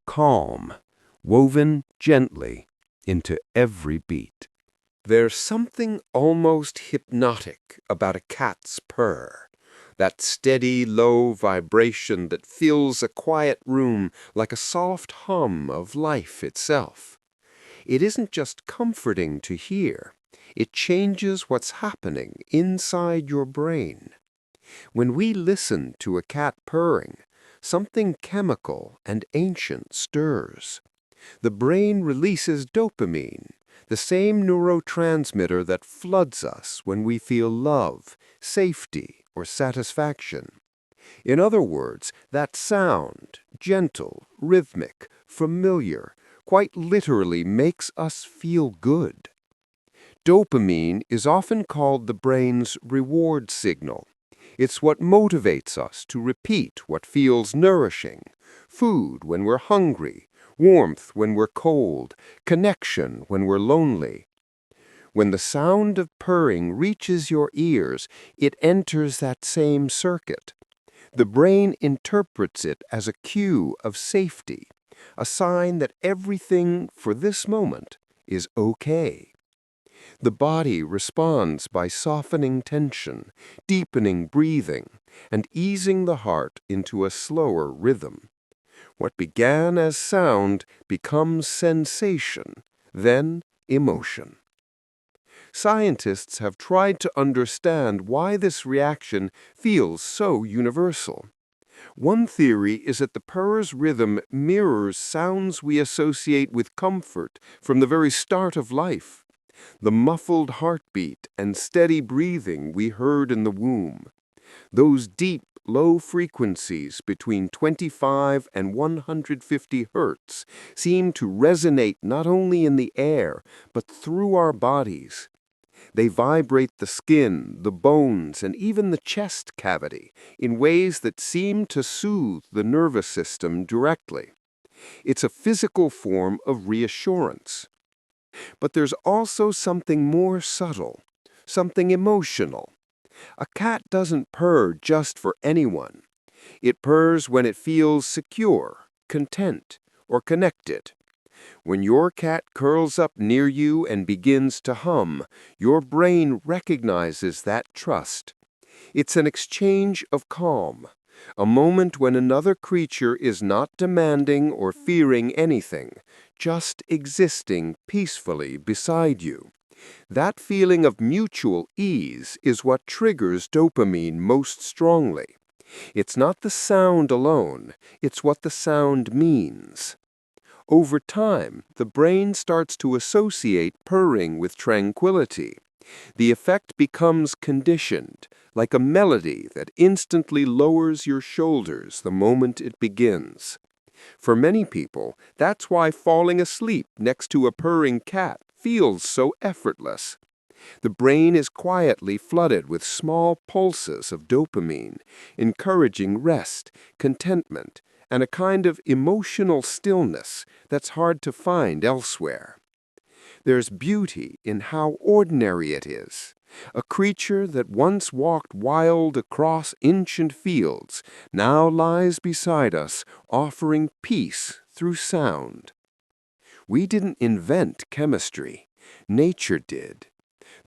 [SPEAKER 1] calm, woven gently into every beat. There's something almost hypnotic about a cat's purr, that steady, low vibration that fills a quiet room like a soft hum of life itself. It isn't just comforting to hear, it changes what's happening inside your brain. When we listen to a cat purring, something chemical and ancient stirs. The brain releases dopamine, the same neurotransmitter that floods us when we feel love, safety, or satisfaction. In other words, that sound, gentle, rhythmic, familiar, quite literally makes us feel good. Dopamine is often called the brain's reward signal. It's what motivates us to repeat what feels nourishing: food when we're hungry, warmth when we're cold, connection when we're lonely. When the sound of purring reaches your ears, it enters that same circuit. The brain interprets it as a cue of safety, a sign that everything for this moment is okay. The body responds by softening tension, deepening breathing, and easing the heart into a slower rhythm. What began as sound becomes sensation, then emotion. Scientists have tried to understand why this reaction feels so universal. One theory is that the purr's rhythm mirrors sounds we associate with comfort from the very start of life. The muffled heartbeat and steady breathing we heard in the womb. Those deep, low frequencies between 25 and 150 hertz seem to resonate not only in the air, but through our bodies. They vibrate the skin, the bones, and even the chest cavity in ways that seem to soothe the nervous system directly. It's a physical form of reassurance. But there's also something more subtle, something emotional. A cat doesn't purr just for anyone. It purrs when it feels secure, content, or connected. When your cat curls up near you and begins to hum, your brain recognizes that trust. It's an exchange of calm, a moment when another creature is not demanding or fearing anything, just existing peacefully beside you. That feeling of mutual ease is what triggers dopamine most strongly. It's not the sound alone, it's what the sound means. Over time, the brain starts to associate purring with tranquility. The effect becomes conditioned, like a melody that instantly lowers your shoulders the moment it begins. For many people, that's why falling asleep next to a purring cat feels so effortless. The brain is quietly flooded with small pulses of dopamine, encouraging rest, contentment, and a kind of emotional stillness that's hard to find elsewhere. There's beauty in how ordinary it is. A creature that once walked wild across ancient fields now lies beside us, offering peace through sound. We didn't invent chemistry. Nature did.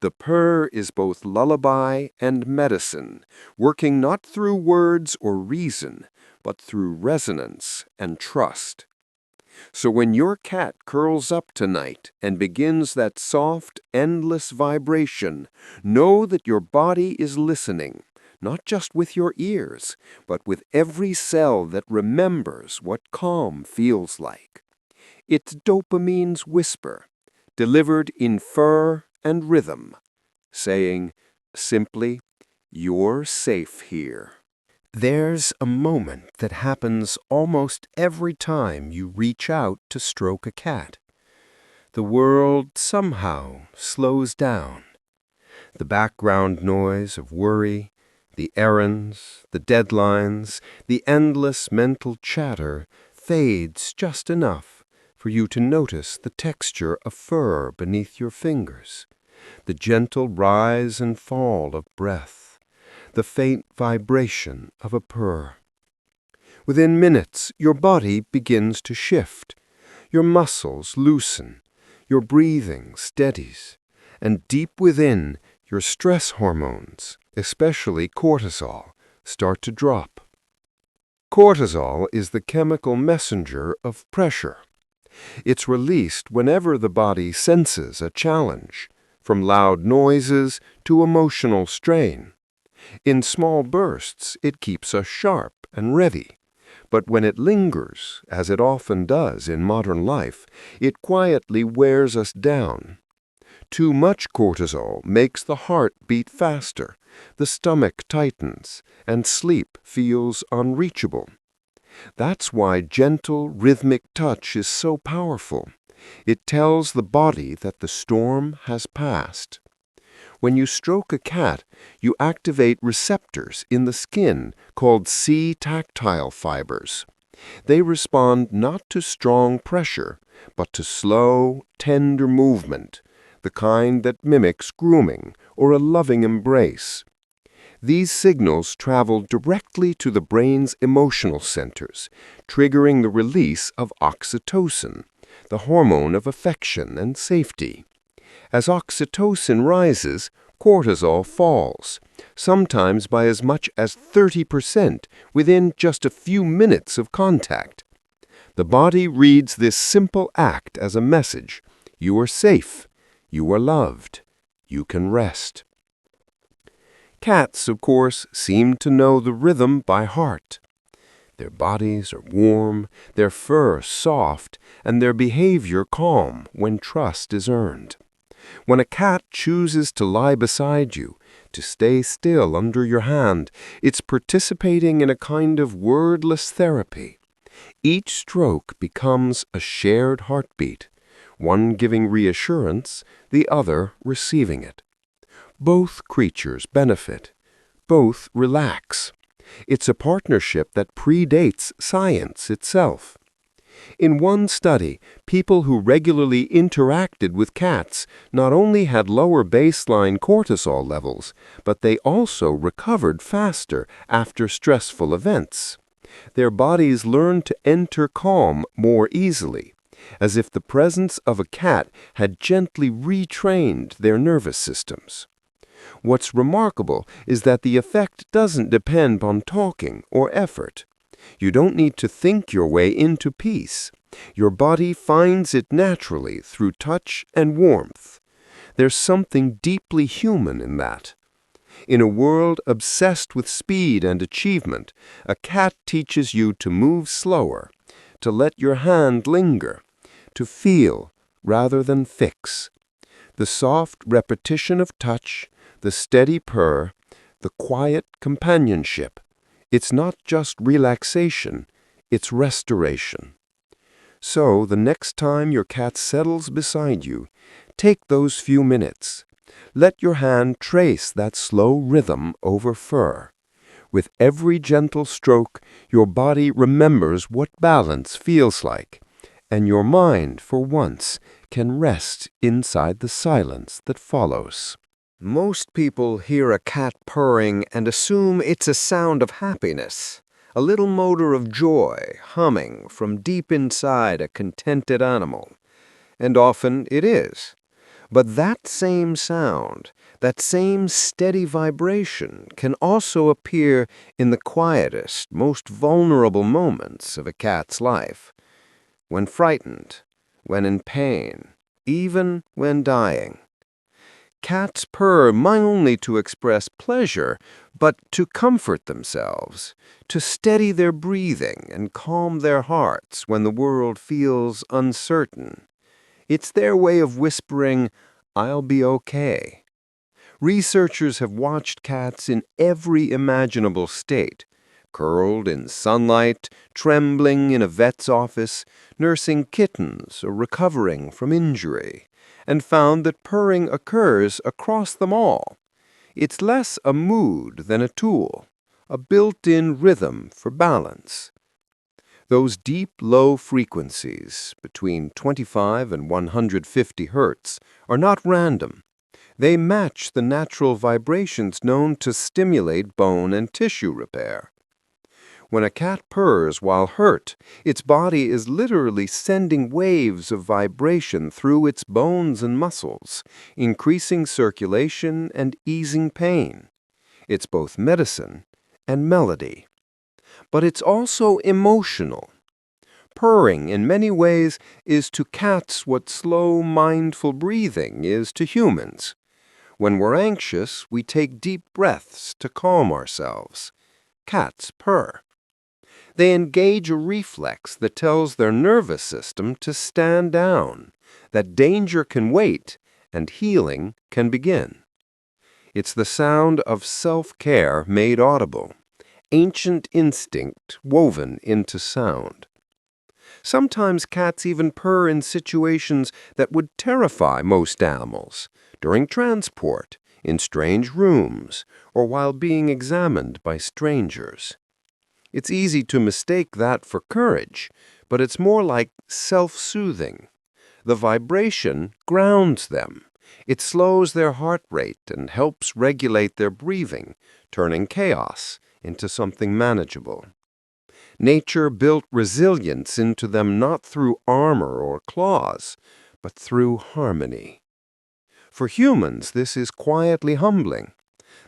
[SPEAKER 1] The purr is both lullaby and medicine, working not through words or reason, but through resonance and trust. So when your cat curls up tonight and begins that soft, endless vibration, know that your body is listening, not just with your ears, but with every cell that remembers what calm feels like. It's dopamine's whisper, delivered in fur and rhythm, saying simply, "You're safe here." There's a moment that happens almost every time you reach out to stroke a cat. The world somehow slows down. The background noise of worry, the errands, the deadlines, the endless mental chatter fades just enough for you to notice the texture of fur beneath your fingers, the gentle rise and fall of breath, the faint vibration of a purr. Within minutes, your body begins to shift. Your muscles loosen, your breathing steadies, and deep within, your stress hormones, especially cortisol, start to drop. Cortisol is the chemical messenger of pressure. It's released whenever the body senses a challenge, from loud noises to emotional strain. In small bursts, it keeps us sharp and ready. But when it lingers, as it often does in modern life, it quietly wears us down. Too much cortisol makes the heart beat faster, the stomach tightens, and sleep feels unreachable. That's why gentle, rhythmic touch is so powerful. It tells the body that the storm has passed. When you stroke a cat, you activate receptors in the skin called C-tactile fibers. They respond not to strong pressure, but to slow, tender movement, the kind that mimics grooming or a loving embrace. These signals travel directly to the brain's emotional centers, triggering the release of oxytocin, the hormone of affection and safety. As oxytocin rises, cortisol falls, sometimes by as much as 30% within just a few minutes of contact. The body reads this simple act as a message: you are safe, you are loved, you can rest. Cats, of course, seem to know the rhythm by heart. Their bodies are warm, their fur soft, and their behavior calm when trust is earned. When a cat chooses to lie beside you, to stay still under your hand, it's participating in a kind of wordless therapy. Each stroke becomes a shared heartbeat, one giving reassurance, the other receiving it. Both creatures benefit. Both relax. It's a partnership that predates science itself. In one study, people who regularly interacted with cats not only had lower baseline cortisol levels, but they also recovered faster after stressful events. Their bodies learned to enter calm more easily, as if the presence of a cat had gently retrained their nervous systems. What's remarkable is that the effect doesn't depend on talking or effort. You don't need to think your way into peace. Your body finds it naturally through touch and warmth. There's something deeply human in that. In a world obsessed with speed and achievement, a cat teaches you to move slower, to let your hand linger, to feel rather than fix. The soft repetition of touch, the steady purr, the quiet companionship. It's not just relaxation, it's restoration. So, the next time your cat settles beside you, take those few minutes. Let your hand trace that slow rhythm over fur. With every gentle stroke, your body remembers what balance feels like, and your mind, for once, can rest inside the silence that follows. Most people hear a cat purring and assume it's a sound of happiness, a little motor of joy humming from deep inside a contented animal. And often it is. But that same sound, that same steady vibration can also appear in the quietest, most vulnerable moments of a cat's life. When frightened, when in pain, even when dying. Cats purr not only to express pleasure, but to comfort themselves, to steady their breathing and calm their hearts when the world feels uncertain. It's their way of whispering, "I'll be okay." Researchers have watched cats in every imaginable state, curled in sunlight, trembling in a vet's office, nursing kittens or recovering from injury, and found that purring occurs across them all. It's less a mood than a tool, a built-in rhythm for balance. Those deep, low frequencies, between 25 and 150 hertz, are not random. They match the natural vibrations known to stimulate bone and tissue repair. When a cat purrs while hurt, its body is literally sending waves of vibration through its bones and muscles, increasing circulation and easing pain. It's both medicine and melody. But it's also emotional. Purring, in many ways, is to cats what slow, mindful breathing is to humans. When we're anxious, we take deep breaths to calm ourselves. Cats purr. They engage a reflex that tells their nervous system to stand down, that danger can wait and healing can begin. It's the sound of self-care made audible, ancient instinct woven into sound. Sometimes cats even purr in situations that would terrify most animals, during transport, in strange rooms, or while being examined by strangers. It's easy to mistake that for courage, but it's more like self-soothing. The vibration grounds them. It slows their heart rate and helps regulate their breathing, turning chaos into something manageable. Nature built resilience into them not through armor or claws, but through harmony. For humans, this is quietly humbling.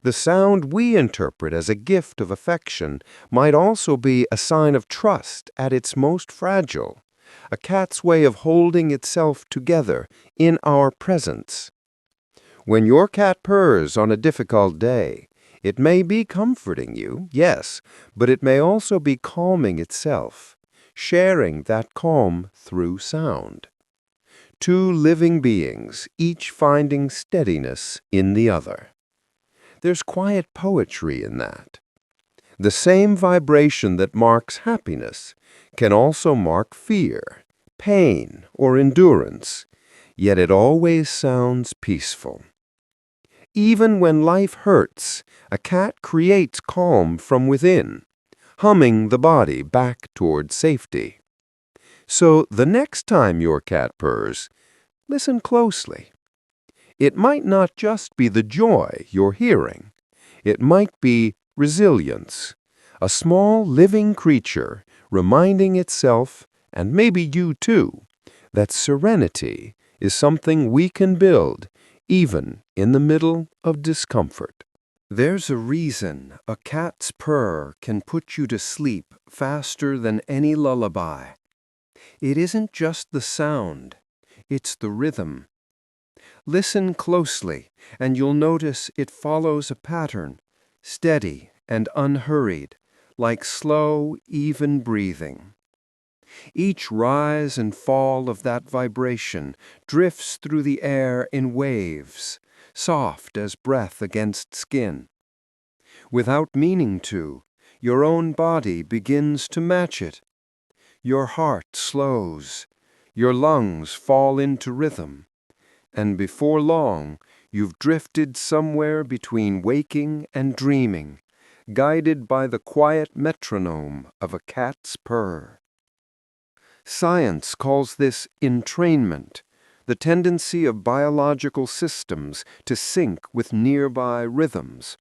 [SPEAKER 1] The sound we interpret as a gift of affection might also be a sign of trust at its most fragile, a cat's way of holding itself together in our presence. When your cat purrs on a difficult day, it may be comforting you, yes, but it may also be calming itself, sharing that calm through sound. Two living beings, each finding steadiness in the other. There's quiet poetry in that. The same vibration that marks happiness can also mark fear, pain, or endurance, yet it always sounds peaceful. Even when life hurts, a cat creates calm from within, humming the body back toward safety. So the next time your cat purrs, listen closely. It might not just be the joy you're hearing. It might be resilience, a small living creature reminding itself, and maybe you too, that serenity is something we can build even in the middle of discomfort. There's a reason a cat's purr can put you to sleep faster than any lullaby. It isn't just the sound, it's the rhythm. Listen closely, and you'll notice it follows a pattern, steady and unhurried, like slow, even breathing. Each rise and fall of that vibration drifts through the air in waves, soft as breath against skin. Without meaning to, your own body begins to match it. Your heart slows, your lungs fall into rhythm, and before long, you've drifted somewhere between waking and dreaming, guided by the quiet metronome of a cat's purr. Science calls this entrainment, the tendency of biological systems to sync with nearby rhythms.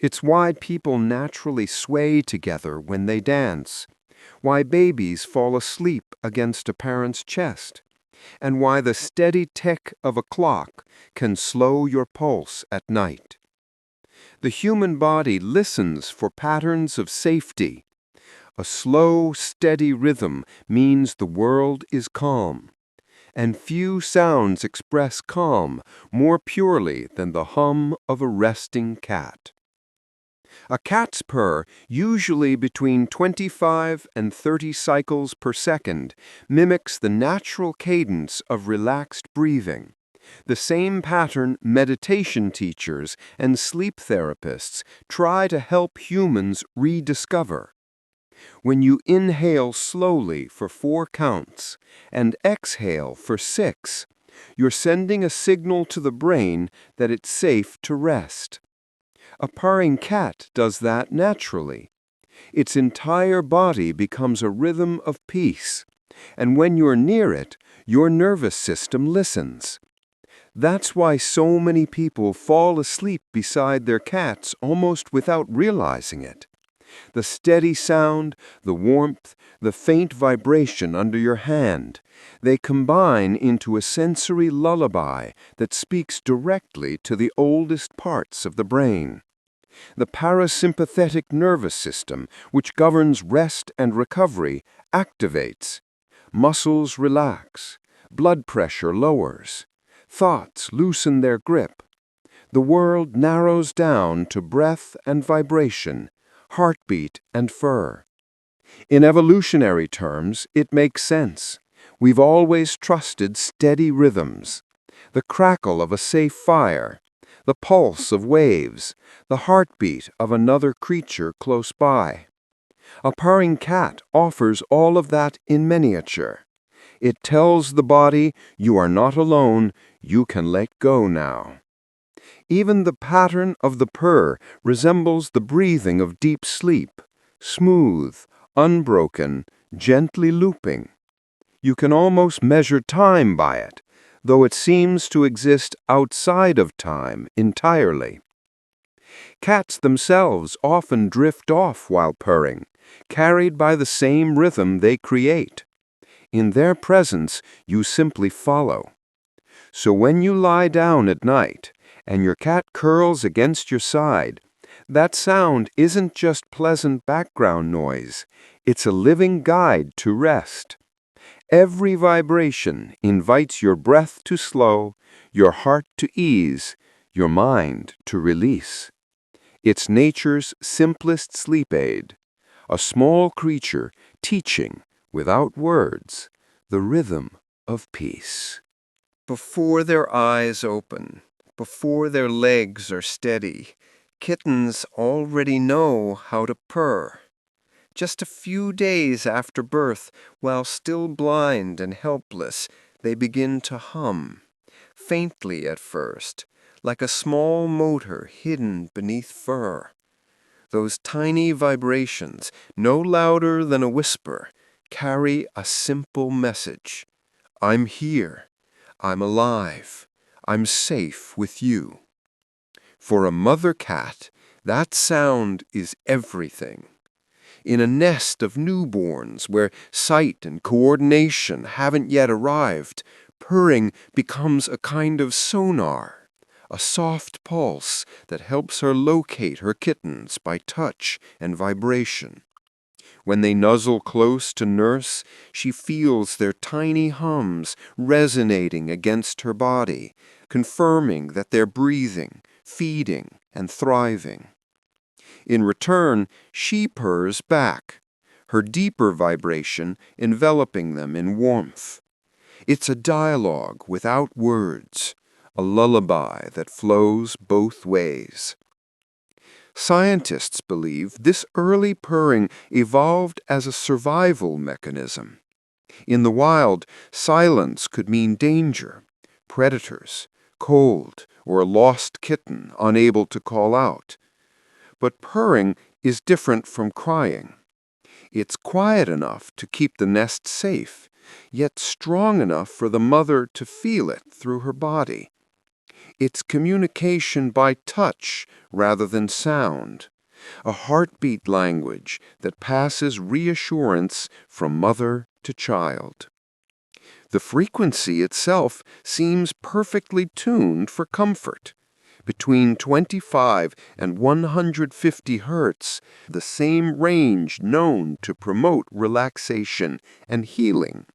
[SPEAKER 1] It's why people naturally sway together when they dance, why babies fall asleep against a parent's chest, and why the steady tick of a clock can slow your pulse at night. The human body listens for patterns of safety. A slow, steady rhythm means the world is calm, and few sounds express calm more purely than the hum of a resting cat. A cat's purr, usually between 25 and 30 cycles per second, mimics the natural cadence of relaxed breathing, the same pattern meditation teachers and sleep therapists try to help humans rediscover. When you inhale slowly for 4 counts and exhale for 6, you're sending a signal to the brain that it's safe to rest. A purring cat does that naturally. Its entire body becomes a rhythm of peace, and when you're near it, your nervous system listens. That's why so many people fall asleep beside their cats almost without realizing it. The steady sound, the warmth, the faint vibration under your hand, they combine into a sensory lullaby that speaks directly to the oldest parts of the brain. The parasympathetic nervous system, which governs rest and recovery, activates. Muscles relax. Blood pressure lowers. Thoughts loosen their grip. The world narrows down to breath and vibration, heartbeat and fur. In evolutionary terms, it makes sense. We've always trusted steady rhythms. The crackle of a safe fire, the pulse of waves, the heartbeat of another creature close by. A purring cat offers all of that in miniature. It tells the body, you are not alone, you can let go now. Even the pattern of the purr resembles the breathing of deep sleep, smooth, unbroken, gently looping. You can almost measure time by it, though it seems to exist outside of time entirely. Cats themselves often drift off while purring, carried by the same rhythm they create. In their presence, you simply follow. So when you lie down at night and your cat curls against your side, that sound isn't just pleasant background noise, it's a living guide to rest. Every vibration invites your breath to slow, your heart to ease, your mind to release. It's nature's simplest sleep aid, a small creature teaching, without words, the rhythm of peace. Before their eyes open, before their legs are steady, kittens already know how to purr. Just a few days after birth, while still blind and helpless, they begin to hum, faintly at first, like a small motor hidden beneath fur. Those tiny vibrations, no louder than a whisper, carry a simple message. I'm here. I'm alive. I'm safe with you. For a mother cat, that sound is everything. In a nest of newborns where sight and coordination haven't yet arrived, purring becomes a kind of sonar, a soft pulse that helps her locate her kittens by touch and vibration. When they nuzzle close to nurse, she feels their tiny hums resonating against her body, confirming that they're breathing, feeding, and thriving. In return, she purrs back, her deeper vibration enveloping them in warmth. It's a dialogue without words, a lullaby that flows both ways. Scientists believe this early purring evolved as a survival mechanism. In the wild, silence could mean danger, predators, cold, or a lost kitten unable to call out. But purring is different from crying. It's quiet enough to keep the nest safe, yet strong enough for the mother to feel it through her body. It's communication by touch rather than sound, a heartbeat language that passes reassurance from mother to child. The frequency itself seems perfectly tuned for comfort. Between 25 and 150 hertz, the same range known to promote relaxation and healing.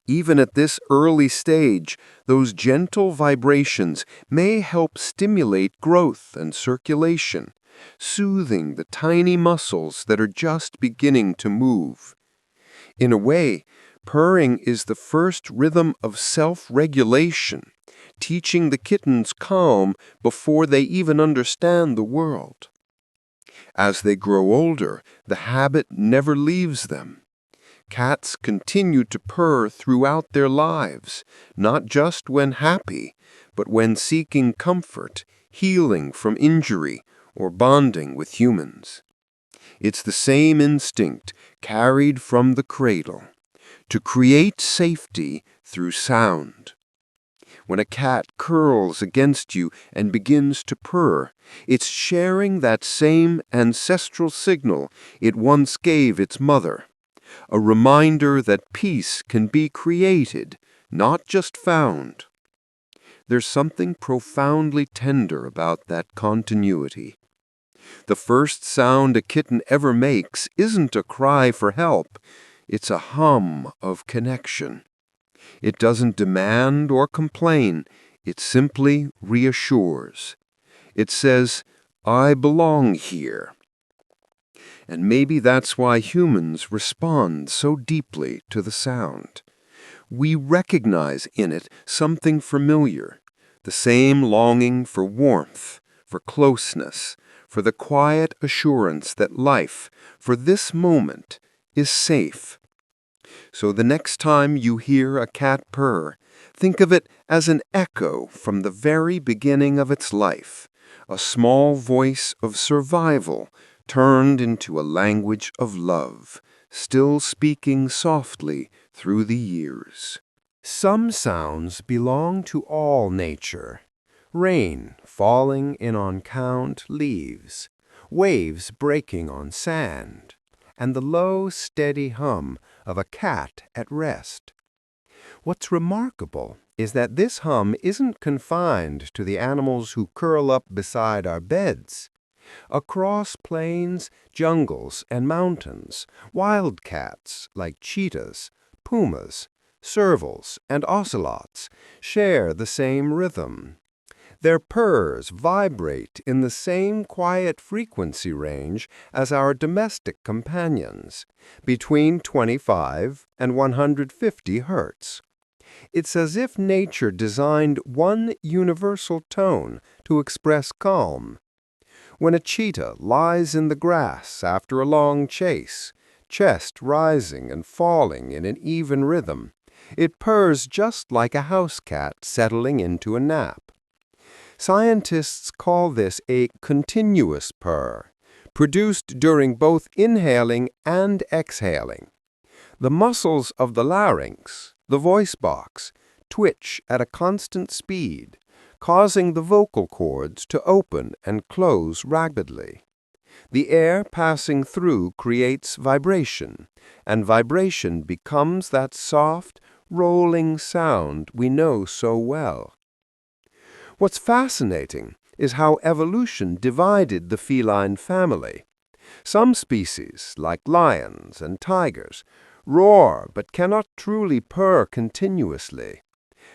[SPEAKER 1] Even at this early stage, those gentle vibrations may help stimulate growth and circulation, soothing the tiny muscles that are just beginning to move. In a way, purring is the first rhythm of self-regulation, teaching the kittens calm before they even understand the world. As they grow older, the habit never leaves them. Cats continue to purr throughout their lives, not just when happy, but when seeking comfort, healing from injury, or bonding with humans. It's the same instinct carried from the cradle, to create safety through sound. When a cat curls against you and begins to purr, it's sharing that same ancestral signal it once gave its mother. A reminder that peace can be created, not just found. There's something profoundly tender about that continuity. The first sound a kitten ever makes isn't a cry for help, it's a hum of connection. It doesn't demand or complain, it simply reassures. It says, "I belong here." And maybe that's why humans respond so deeply to the sound. We recognize in it something familiar, the same longing for warmth, for closeness, for the quiet assurance that life, for this moment, is safe. So the next time you hear a cat purr, think of it as an echo from the very beginning of its life, a small voice of survival, turned into a language of love, still speaking softly through the years. Some sounds belong to all nature. Rain falling in on count leaves, waves breaking on sand, and the low, steady hum of a cat at rest. What's remarkable is that this hum isn't confined to the animals who curl up beside our beds. Across plains, jungles, and mountains, wildcats like cheetahs, pumas, servals, and ocelots share the same rhythm. Their purrs vibrate in the same quiet frequency range as our domestic companions, between 25 and 150 hertz. It's as if nature designed one universal tone to express calm. When a cheetah lies in the grass after a long chase, chest rising and falling in an even rhythm, it purrs just like a house cat settling into a nap. Scientists call this a continuous purr, produced during both inhaling and exhaling. The muscles of the larynx, the voice box, twitch at a constant speed, causing the vocal cords to open and close rapidly. The air passing through creates vibration, and vibration becomes that soft, rolling sound we know so well. What's fascinating is how evolution divided the feline family. Some species, like lions and tigers, roar but cannot truly purr continuously.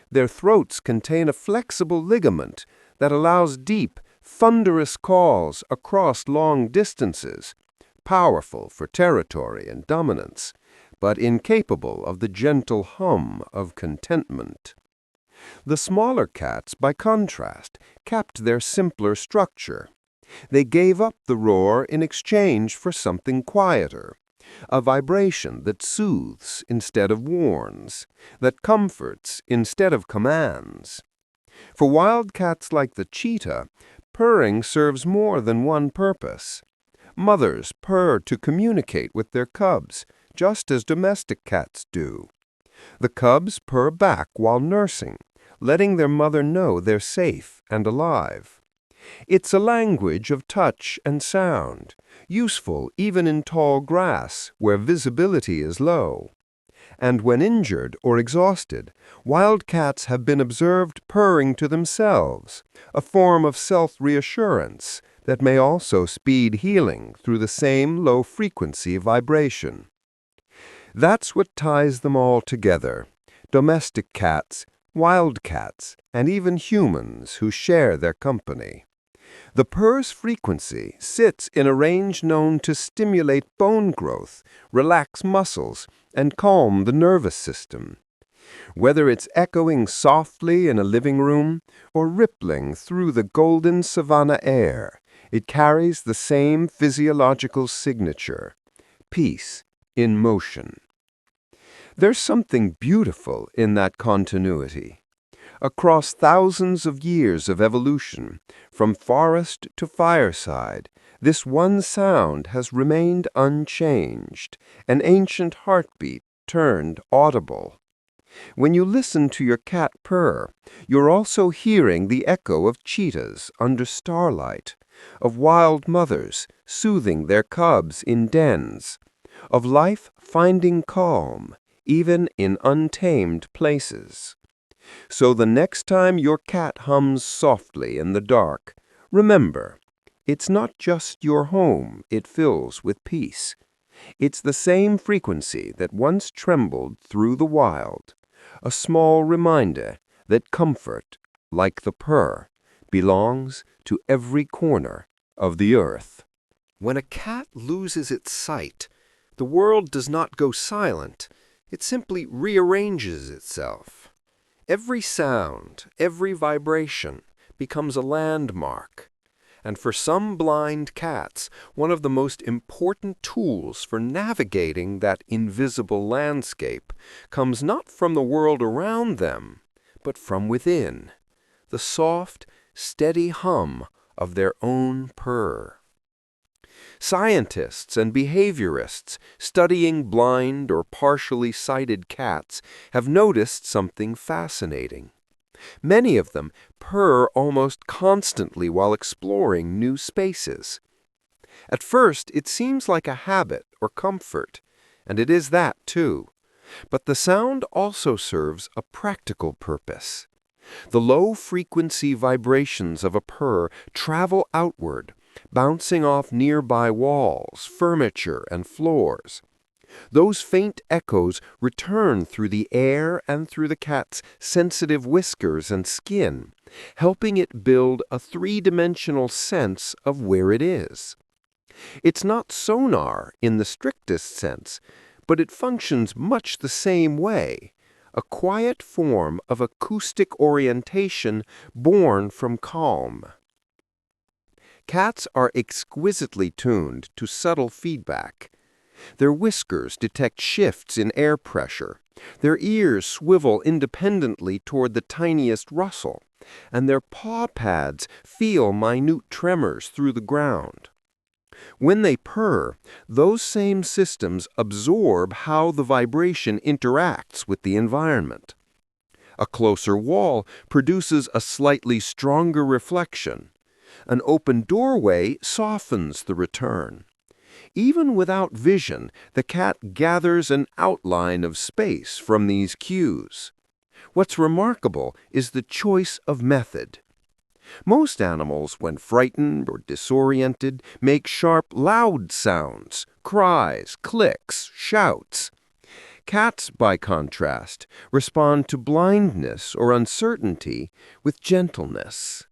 [SPEAKER 1] Their throats contain a flexible ligament that allows deep, thunderous calls across long distances, powerful for territory and dominance, but incapable of the gentle hum of contentment. The smaller cats, by contrast, kept their simpler structure. They gave up the roar in exchange for something quieter, a vibration that soothes instead of warns, that comforts instead of commands. For wild cats like the cheetah, purring serves more than one purpose. Mothers purr to communicate with their cubs, just as domestic cats do. The cubs purr back while nursing, letting their mother know they're safe and alive. It's a language of touch and sound, useful even in tall grass where visibility is low. And when injured or exhausted, wild cats have been observed purring to themselves, a form of self-reassurance that may also speed healing through the same low-frequency vibration. That's what ties them all together: domestic cats, wild cats, and even humans who share their company. The purr's frequency sits in a range known to stimulate bone growth, relax muscles, and calm the nervous system. Whether it's echoing softly in a living room or rippling through the golden savanna air, it carries the same physiological signature: peace in motion. There's something beautiful in that continuity. Across thousands of years of evolution, from forest to fireside, this one sound has remained unchanged, an ancient heartbeat turned audible. When you listen to your cat purr, you're also hearing the echo of cheetahs under starlight, of wild mothers soothing their cubs in dens, of life finding calm even in untamed places. So the next time your cat hums softly in the dark, remember, it's not just your home it fills with peace. It's the same frequency that once trembled through the wild, a small reminder that comfort, like the purr, belongs to every corner of the earth. When a cat loses its sight, the world does not go silent. It simply rearranges itself. Every sound, every vibration becomes a landmark. And for some blind cats, one of the most important tools for navigating that invisible landscape comes not from the world around them, but from within, the soft, steady hum of their own purr. Scientists and behaviorists studying blind or partially sighted cats have noticed something fascinating. Many of them purr almost constantly while exploring new spaces. At first, it seems like a habit or comfort, and it is that too. But the sound also serves a practical purpose. The low-frequency vibrations of a purr travel outward, bouncing off nearby walls, furniture, and floors. Those faint echoes return through the air and through the cat's sensitive whiskers and skin, helping it build a three-dimensional sense of where it is. It's not sonar in the strictest sense, but it functions much the same way, a quiet form of acoustic orientation born from calm. Cats are exquisitely tuned to subtle feedback. Their whiskers detect shifts in air pressure, their ears swivel independently toward the tiniest rustle, and their paw pads feel minute tremors through the ground. When they purr, those same systems absorb how the vibration interacts with the environment. A closer wall produces a slightly stronger reflection. An open doorway softens the return. Even without vision, the cat gathers an outline of space from these cues. What's remarkable is the choice of method. Most animals, when frightened or disoriented, make sharp, loud sounds, cries, clicks, shouts. Cats, by contrast, respond to blindness or uncertainty with gentleness.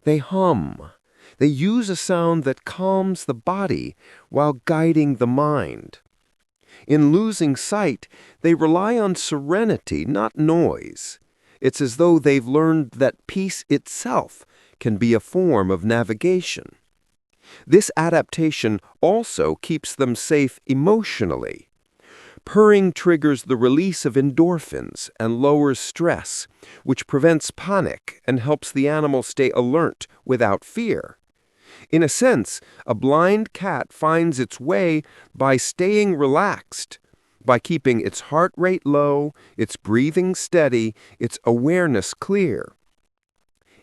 [SPEAKER 1] They hum. They use a sound that calms the body while guiding the mind. In losing sight, they rely on serenity, not noise. It's as though they've learned that peace itself can be a form of navigation. This adaptation also keeps them safe emotionally. Purring triggers the release of endorphins and lowers stress, which prevents panic and helps the animal stay alert without fear. In a sense, a blind cat finds its way by staying relaxed, by keeping its heart rate low, its breathing steady, its awareness clear.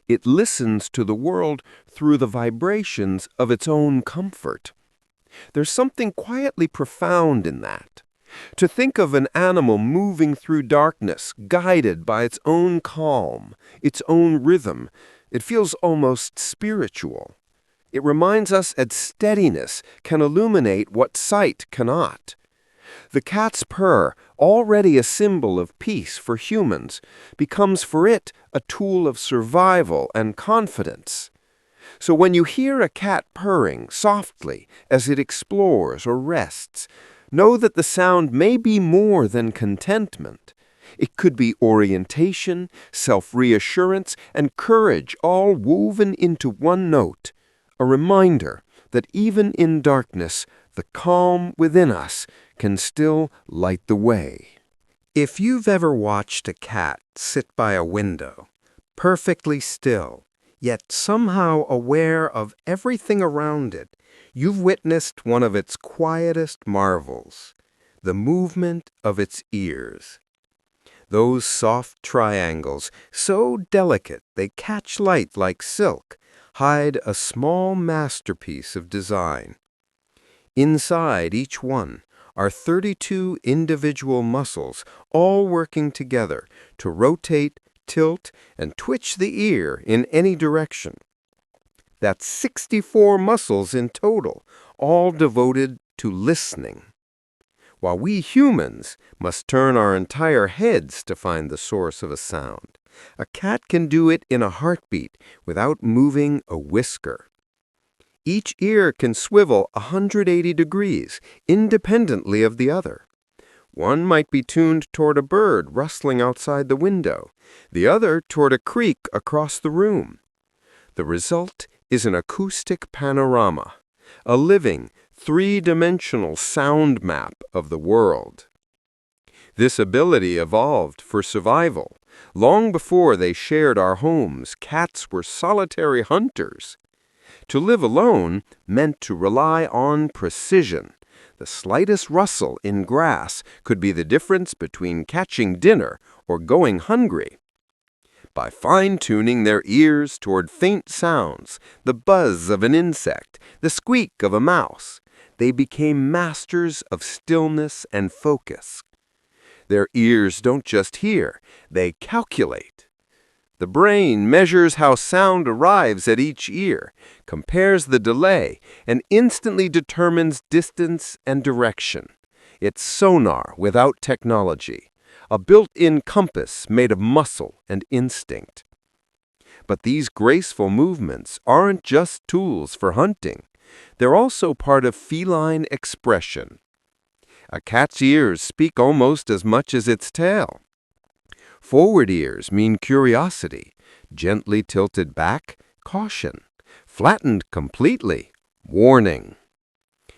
[SPEAKER 1] It listens to the world through the vibrations of its own comfort. There's something quietly profound in that. To think of an animal moving through darkness, guided by its own calm, its own rhythm, it feels almost spiritual. It reminds us that steadiness can illuminate what sight cannot. The cat's purr, already a symbol of peace for humans, becomes for it a tool of survival and confidence. So when you hear a cat purring softly as it explores or rests, know that the sound may be more than contentment. It could be orientation, self-reassurance, and courage all woven into one note, a reminder that even in darkness, the calm within us can still light the way. If you've ever watched a cat sit by a window, perfectly still, yet somehow aware of everything around it, you've witnessed one of its quietest marvels, the movement of its ears. Those soft triangles, so delicate they catch light like silk, hide a small masterpiece of design. Inside each one are 32 individual muscles, all working together to rotate, tilt, and twitch the ear in any direction. That's 64 muscles in total, all devoted to listening. While we humans must turn our entire heads to find the source of a sound, a cat can do it in a heartbeat without moving a whisker. Each ear can swivel 180 degrees, independently of the other. One might be tuned toward a bird rustling outside the window, the other toward a creak across the room. The result is an acoustic panorama, a living, three-dimensional sound map of the world. This ability evolved for survival. Long before they shared our homes, cats were solitary hunters. To live alone meant to rely on precision. The slightest rustle in grass could be the difference between catching dinner or going hungry. By fine-tuning their ears toward faint sounds, the buzz of an insect, the squeak of a mouse, they became masters of stillness and focus. Their ears don't just hear, they calculate. The brain measures how sound arrives at each ear, compares the delay, and instantly determines distance and direction. It's sonar without technology, a built-in compass made of muscle and instinct. But these graceful movements aren't just tools for hunting. They're also part of feline expression. A cat's ears speak almost as much as its tail. Forward ears mean curiosity, gently tilted back, caution, flattened completely, warning.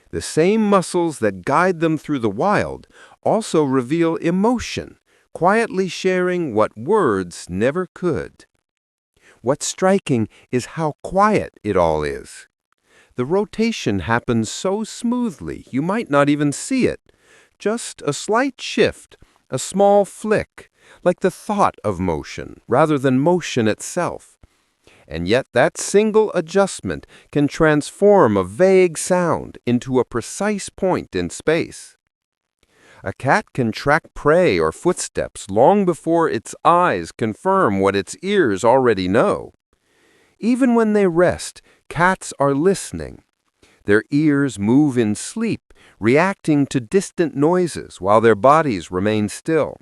[SPEAKER 1] The same muscles that guide them through the wild also reveal emotion, quietly sharing what words never could. What's striking is how quiet it all is. The rotation happens so smoothly you might not even see it. Just a slight shift, a small flick, like the thought of motion rather than motion itself. And yet that single adjustment can transform a vague sound into a precise point in space. A cat can track prey or footsteps long before its eyes confirm what its ears already know. Even when they rest, cats are listening. Their ears move in sleep, reacting to distant noises while their bodies remain still.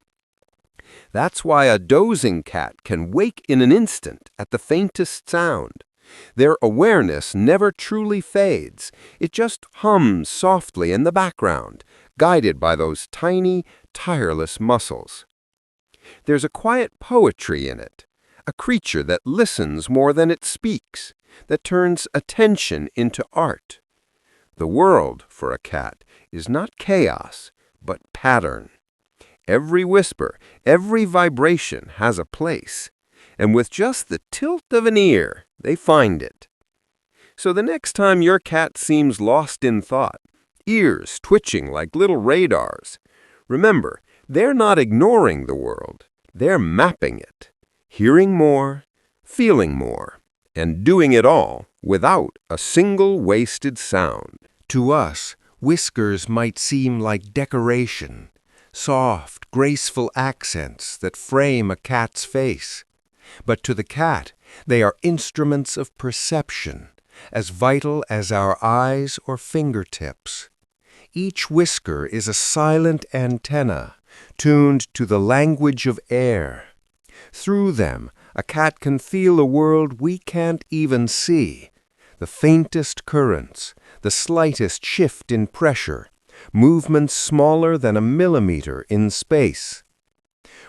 [SPEAKER 1] That's why a dozing cat can wake in an instant at the faintest sound. Their awareness never truly fades. It just hums softly in the background, guided by those tiny, tireless muscles. There's a quiet poetry in it, a creature that listens more than it speaks, that turns attention into art. The world, for a cat, is not chaos, but pattern. Every whisper, every vibration has a place, and with just the tilt of an ear, they find it. So the next time your cat seems lost in thought, ears twitching like little radars, remember, they're not ignoring the world, they're mapping it, hearing more, feeling more, and doing it all without a single wasted sound. To us, whiskers might seem like decoration, soft, graceful accents that frame a cat's face. But to the cat, they are instruments of perception, as vital as our eyes or fingertips. Each whisker is a silent antenna, tuned to the language of air. Through them, a cat can feel a world we can't even see. The faintest currents, the slightest shift in pressure, movements smaller than a millimeter in space.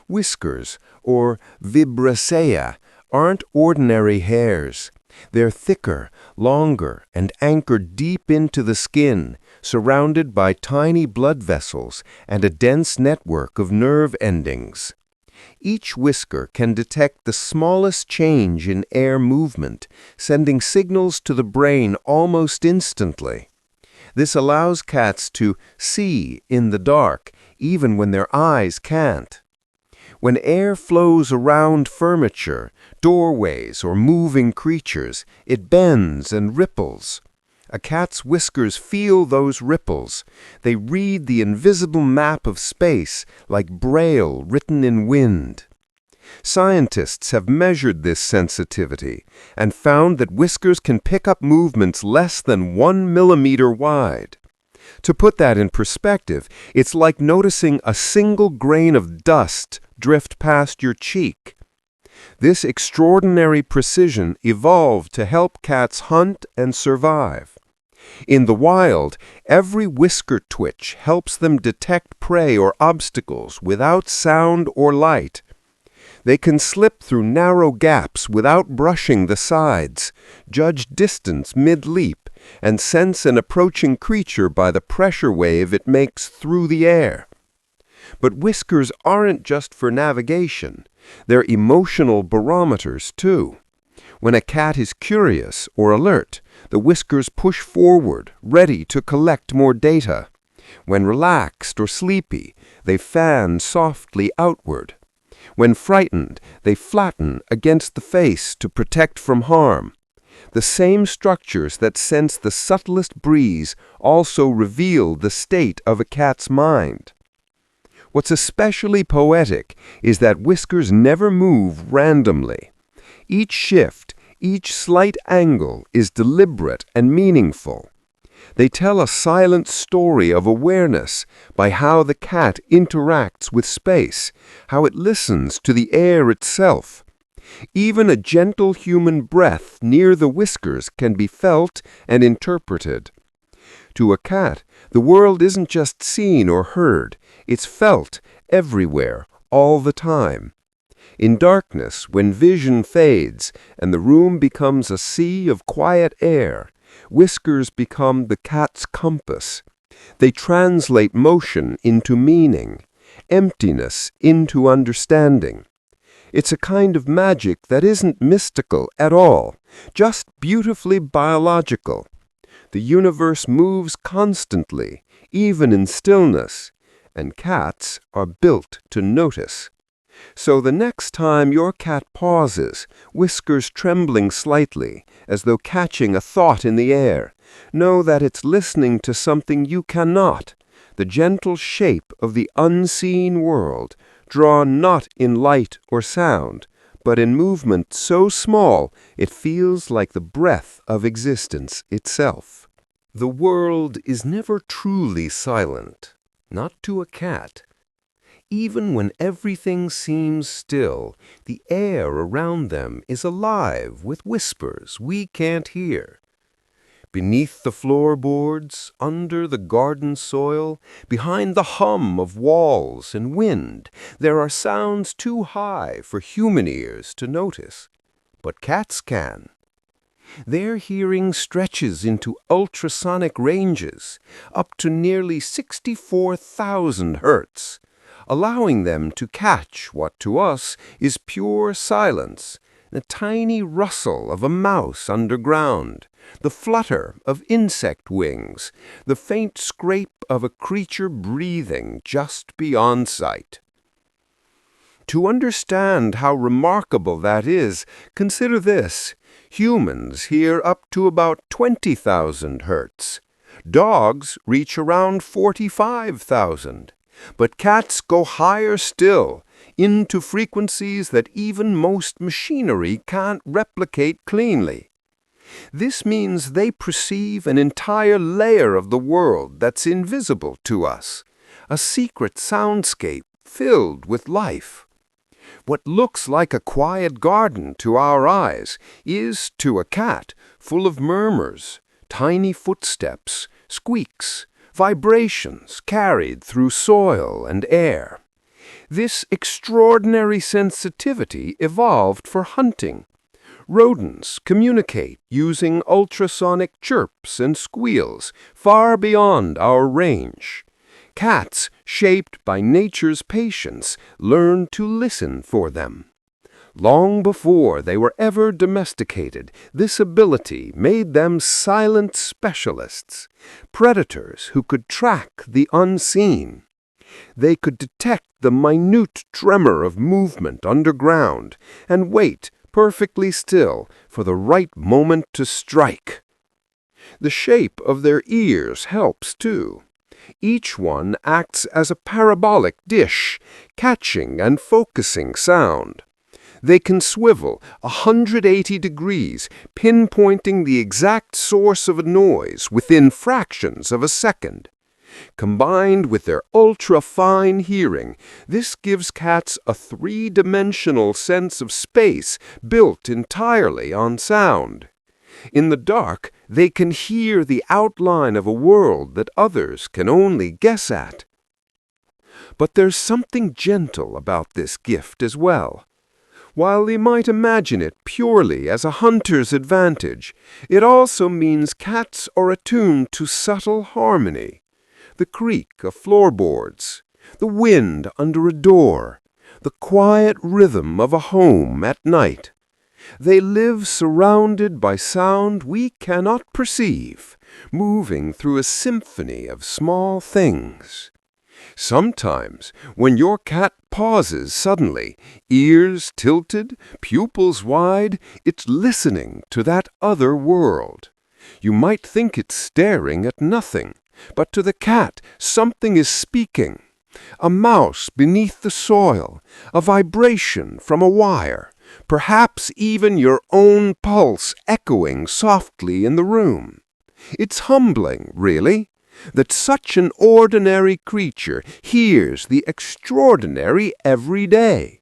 [SPEAKER 1] Whiskers, or vibracea, aren't ordinary hairs. They're thicker, longer, and anchored deep into the skin, surrounded by tiny blood vessels and a dense network of nerve endings. Each whisker can detect the smallest change in air movement, sending signals to the brain almost instantly. This allows cats to see in the dark, even when their eyes can't. When air flows around furniture, doorways, or moving creatures, it bends and ripples. A cat's whiskers feel those ripples. They read the invisible map of space like braille written in wind. Scientists have measured this sensitivity and found that whiskers can pick up movements less than 1 millimeter wide. To put that in perspective, it's like noticing a single grain of dust drift past your cheek. This extraordinary precision evolved to help cats hunt and survive. In the wild, every whisker twitch helps them detect prey or obstacles without sound or light. They can slip through narrow gaps without brushing the sides, judge distance mid-leap, and sense an approaching creature by the pressure wave it makes through the air. But whiskers aren't just for navigation. They're emotional barometers, too. When a cat is curious or alert, the whiskers push forward, ready to collect more data. When relaxed or sleepy, they fan softly outward. When frightened, they flatten against the face to protect from harm. The same structures that sense the subtlest breeze also reveal the state of a cat's mind. What's especially poetic is that whiskers never move randomly. Each shift, each slight angle is deliberate and meaningful. They tell a silent story of awareness by how the cat interacts with space, how it listens to the air itself. Even a gentle human breath near the whiskers can be felt and interpreted. To a cat, the world isn't just seen or heard, it's felt everywhere, all the time. In darkness, when vision fades and the room becomes a sea of quiet air, whiskers become the cat's compass. They translate motion into meaning, emptiness into understanding. It's a kind of magic that isn't mystical at all, just beautifully biological. The universe moves constantly, even in stillness, and cats are built to notice. So the next time your cat pauses, whiskers trembling slightly, as though catching a thought in the air, know that it's listening to something you cannot, the gentle shape of the unseen world, drawn not in light or sound, but in movement so small it feels like the breath of existence itself. The world is never truly silent, not to a cat. Even when everything seems still, the air around them is alive with whispers we can't hear. Beneath the floorboards, under the garden soil, behind the hum of walls and wind, there are sounds too high for human ears to notice. But cats can. Their hearing stretches into ultrasonic ranges, up to nearly 64,000 hertz, allowing them to catch what to us is pure silence, the tiny rustle of a mouse underground, the flutter of insect wings, the faint scrape of a creature breathing just beyond sight. To understand how remarkable that is, consider this. Humans hear up to about 20,000 hertz. Dogs reach around 45,000. But cats go higher still, into frequencies that even most machinery can't replicate cleanly. This means they perceive an entire layer of the world that's invisible to us, a secret soundscape filled with life. What looks like a quiet garden to our eyes is, to a cat, full of murmurs, tiny footsteps, squeaks, vibrations carried through soil and air. This extraordinary sensitivity evolved for hunting. Rodents communicate using ultrasonic chirps and squeals far beyond our range. Cats, shaped by nature's patience, learn to listen for them. Long before they were ever domesticated, this ability made them silent specialists, predators who could track the unseen. They could detect the minute tremor of movement underground and wait perfectly still for the right moment to strike. The shape of their ears helps too. Each one acts as a parabolic dish, catching and focusing sound. They can swivel 180 degrees, pinpointing the exact source of a noise within fractions of a second. Combined with their ultra-fine hearing, this gives cats a three-dimensional sense of space built entirely on sound. In the dark, they can hear the outline of a world that others can only guess at. But there's something gentle about this gift as well. While they might imagine it purely as a hunter's advantage, it also means cats are attuned to subtle harmony. The creak of floorboards, the wind under a door, the quiet rhythm of a home at night. They live surrounded by sound we cannot perceive, moving through a symphony of small things. Sometimes, when your cat pauses suddenly, ears tilted, pupils wide, it's listening to that other world. You might think it's staring at nothing, but to the cat something is speaking. A mouse beneath the soil, a vibration from a wire, perhaps even your own pulse echoing softly in the room. It's humbling, really, that such an ordinary creature hears the extraordinary every day.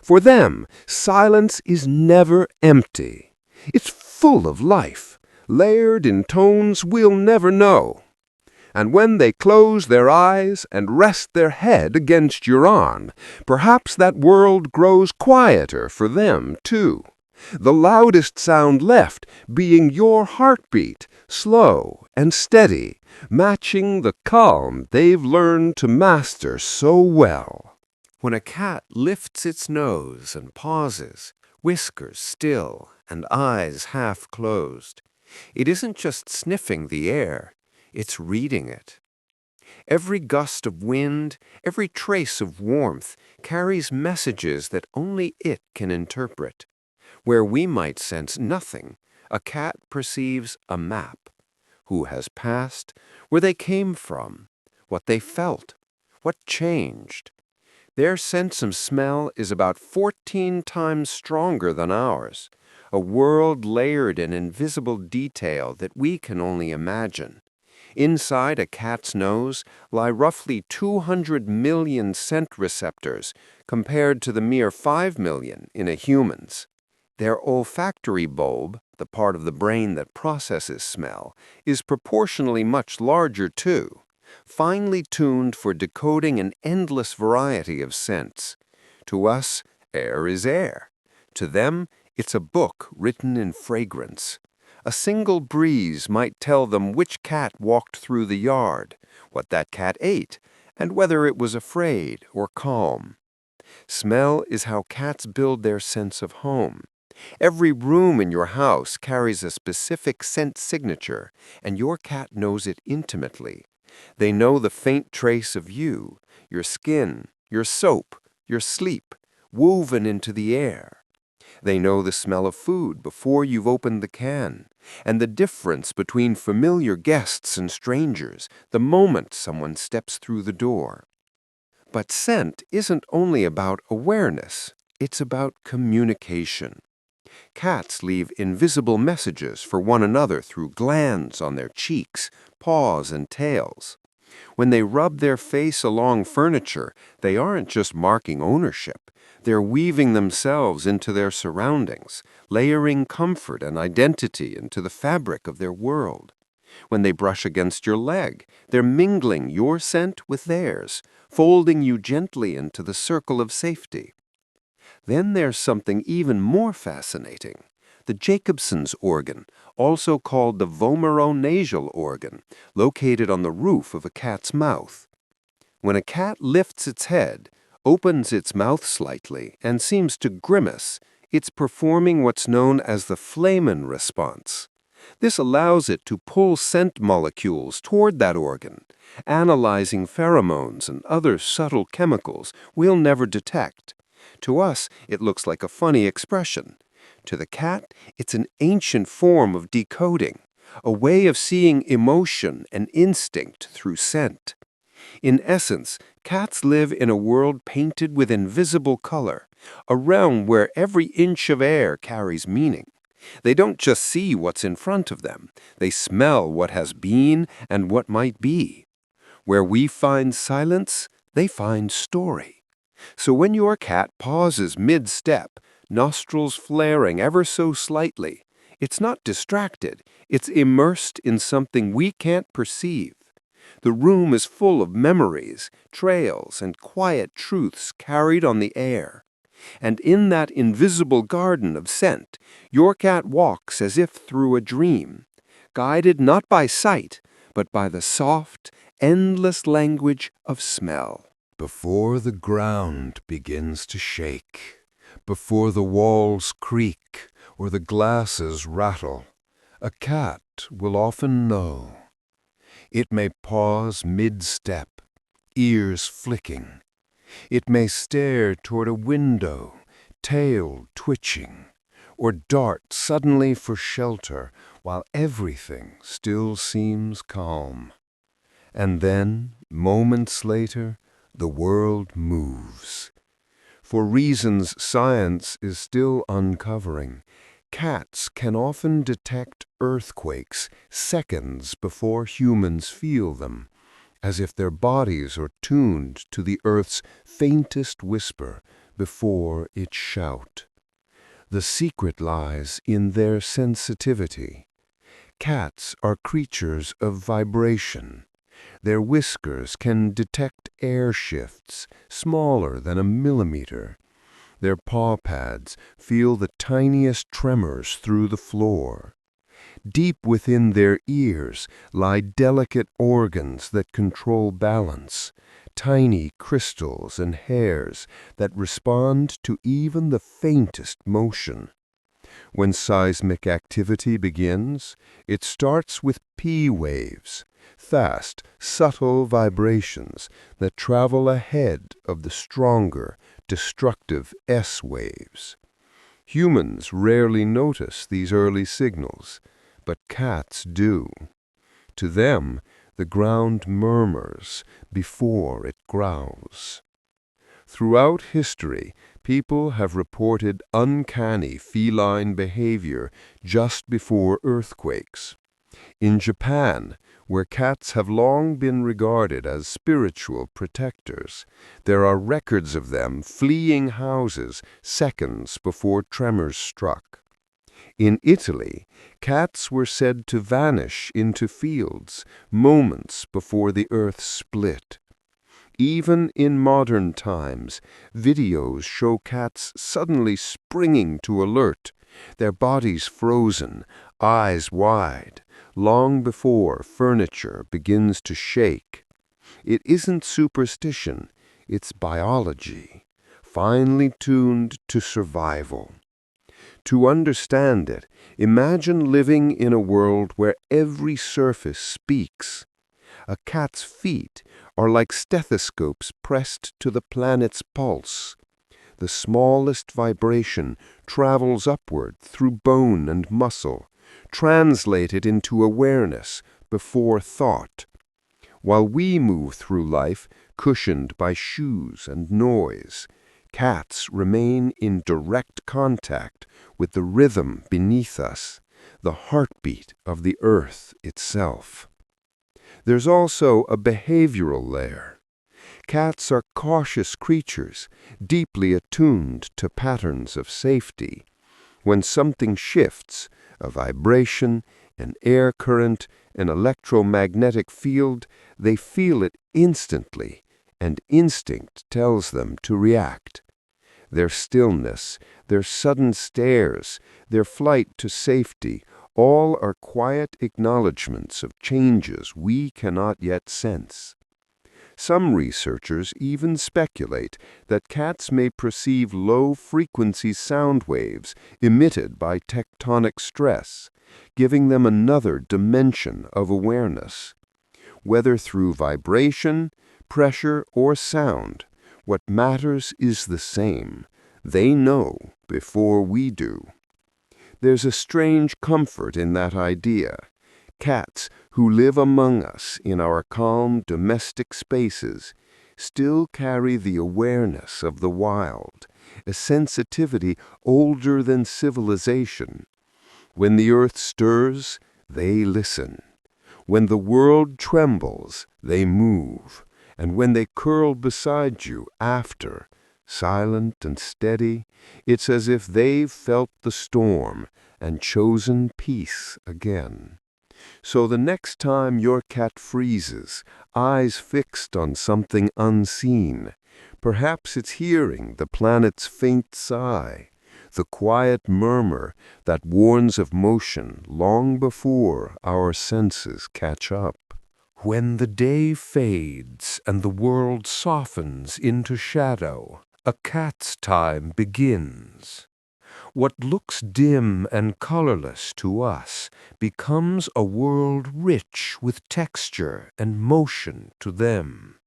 [SPEAKER 1] For them, silence is never empty. It's full of life, layered in tones we'll never know. And when they close their eyes and rest their head against your arm, perhaps that world grows quieter for them, too. The loudest sound left being your heartbeat, slow and steady, matching the calm they've learned to master so well. When a cat lifts its nose and pauses, whiskers still and eyes half closed, it isn't just sniffing the air, it's reading it. Every gust of wind, every trace of warmth carries messages that only it can interpret. Where we might sense nothing, a cat perceives a map. Who has passed, where they came from, what they felt, what changed. Their sense of smell is about 14 times stronger than ours, a world layered in invisible detail that we can only imagine. Inside a cat's nose lie roughly 200 million scent receptors compared to the mere 5 million in a human's. Their olfactory bulb, the part of the brain that processes smell, is proportionally much larger too, finely tuned for decoding an endless variety of scents. To us, air is air. To them, it's a book written in fragrance. A single breeze might tell them which cat walked through the yard, what that cat ate, and whether it was afraid or calm. Smell is how cats build their sense of home. Every room in your house carries a specific scent signature, and your cat knows it intimately. They know the faint trace of you, your skin, your soap, your sleep, woven into the air. They know the smell of food before you've opened the can, and the difference between familiar guests and strangers the moment someone steps through the door. But scent isn't only about awareness, it's about communication. Cats leave invisible messages for one another through glands on their cheeks, paws, and tails. When they rub their face along furniture, they aren't just marking ownership. They're weaving themselves into their surroundings, layering comfort and identity into the fabric of their world. When they brush against your leg, they're mingling your scent with theirs, folding you gently into the circle of safety. Then there's something even more fascinating. The Jacobson's organ, also called the vomeronasal organ, located on the roof of a cat's mouth. When a cat lifts its head, opens its mouth slightly, and seems to grimace, it's performing what's known as the Flamen response. This allows it to pull scent molecules toward that organ, analyzing pheromones and other subtle chemicals we'll never detect. To us, it looks like a funny expression. To the cat, it's an ancient form of decoding, a way of seeing emotion and instinct through scent. In essence, cats live in a world painted with invisible color, a realm where every inch of air carries meaning. They don't just see what's in front of them, they smell what has been and what might be. Where we find silence, they find story. So when your cat pauses mid-step, nostrils flaring ever so slightly, it's not distracted, it's immersed in something we can't perceive. The room is full of memories, trails, and quiet truths carried on the air. And in that invisible garden of scent, your cat walks as if through a dream, guided not by sight, but by the soft, endless language of smell.
[SPEAKER 2] Before the ground begins to shake, before the walls creak or the glasses rattle, a cat will often know. It may pause mid-step, ears flicking. It may stare toward a window, tail twitching, or dart suddenly for shelter while everything still seems calm. And then, moments later, the world moves. For reasons science is still uncovering, cats can often detect earthquakes seconds before humans feel them, as if their bodies are tuned to the earth's faintest whisper before its shout. The secret lies in their sensitivity. Cats are creatures of vibration. Their whiskers can detect air shifts smaller than a millimeter. Their paw pads feel the tiniest tremors through the floor. Deep within their ears lie delicate organs that control balance, tiny crystals and hairs that respond to even the faintest motion. When seismic activity begins, it starts with P waves, fast, subtle vibrations that travel ahead of the stronger, destructive S waves. Humans rarely notice these early signals, but cats do. To them, the ground murmurs before it growls. Throughout history, people have reported uncanny feline behavior just before earthquakes. In Japan, where cats have long been regarded as spiritual protectors, there are records of them fleeing houses seconds before tremors struck. In Italy, cats were said to vanish into fields moments before the earth split. Even in modern times, videos show cats suddenly springing to alert, their bodies frozen, eyes wide, long before furniture begins to shake. It isn't superstition, it's biology, finely tuned to survival. To understand it, imagine living in a world where every surface speaks. A cat's feet are like stethoscopes pressed to the planet's pulse. The smallest vibration travels upward through bone and muscle, translated into awareness before thought. While we move through life cushioned by shoes and noise, cats remain in direct contact with the rhythm beneath us, the heartbeat of the earth itself. There's also a behavioral layer. Cats are cautious creatures, deeply attuned to patterns of safety. When something shifts, a vibration, an air current, an electromagnetic field, they feel it instantly, and instinct tells them to react. Their stillness, their sudden stares, their flight to safety, all are quiet acknowledgments of changes we cannot yet sense. Some researchers even speculate that cats may perceive low-frequency sound waves emitted by tectonic stress, giving them another dimension of awareness. Whether through vibration, pressure, or sound, what matters is the same. They know before we do. There's a strange comfort in that idea. Cats, who live among us in our calm domestic spaces, still carry the awareness of the wild, a sensitivity older than civilization. When the earth stirs, they listen. When the world trembles, they move. And when they curl beside you after, silent and steady, it's as if they've felt the storm and chosen peace again. So the next time your cat freezes, eyes fixed on something unseen, perhaps it's hearing the planet's faint sigh, the quiet murmur that warns of motion long before our senses catch up. When the day fades and the world softens into shadow, a cat's time begins. What looks dim and colorless to us becomes a world rich with texture and motion to them.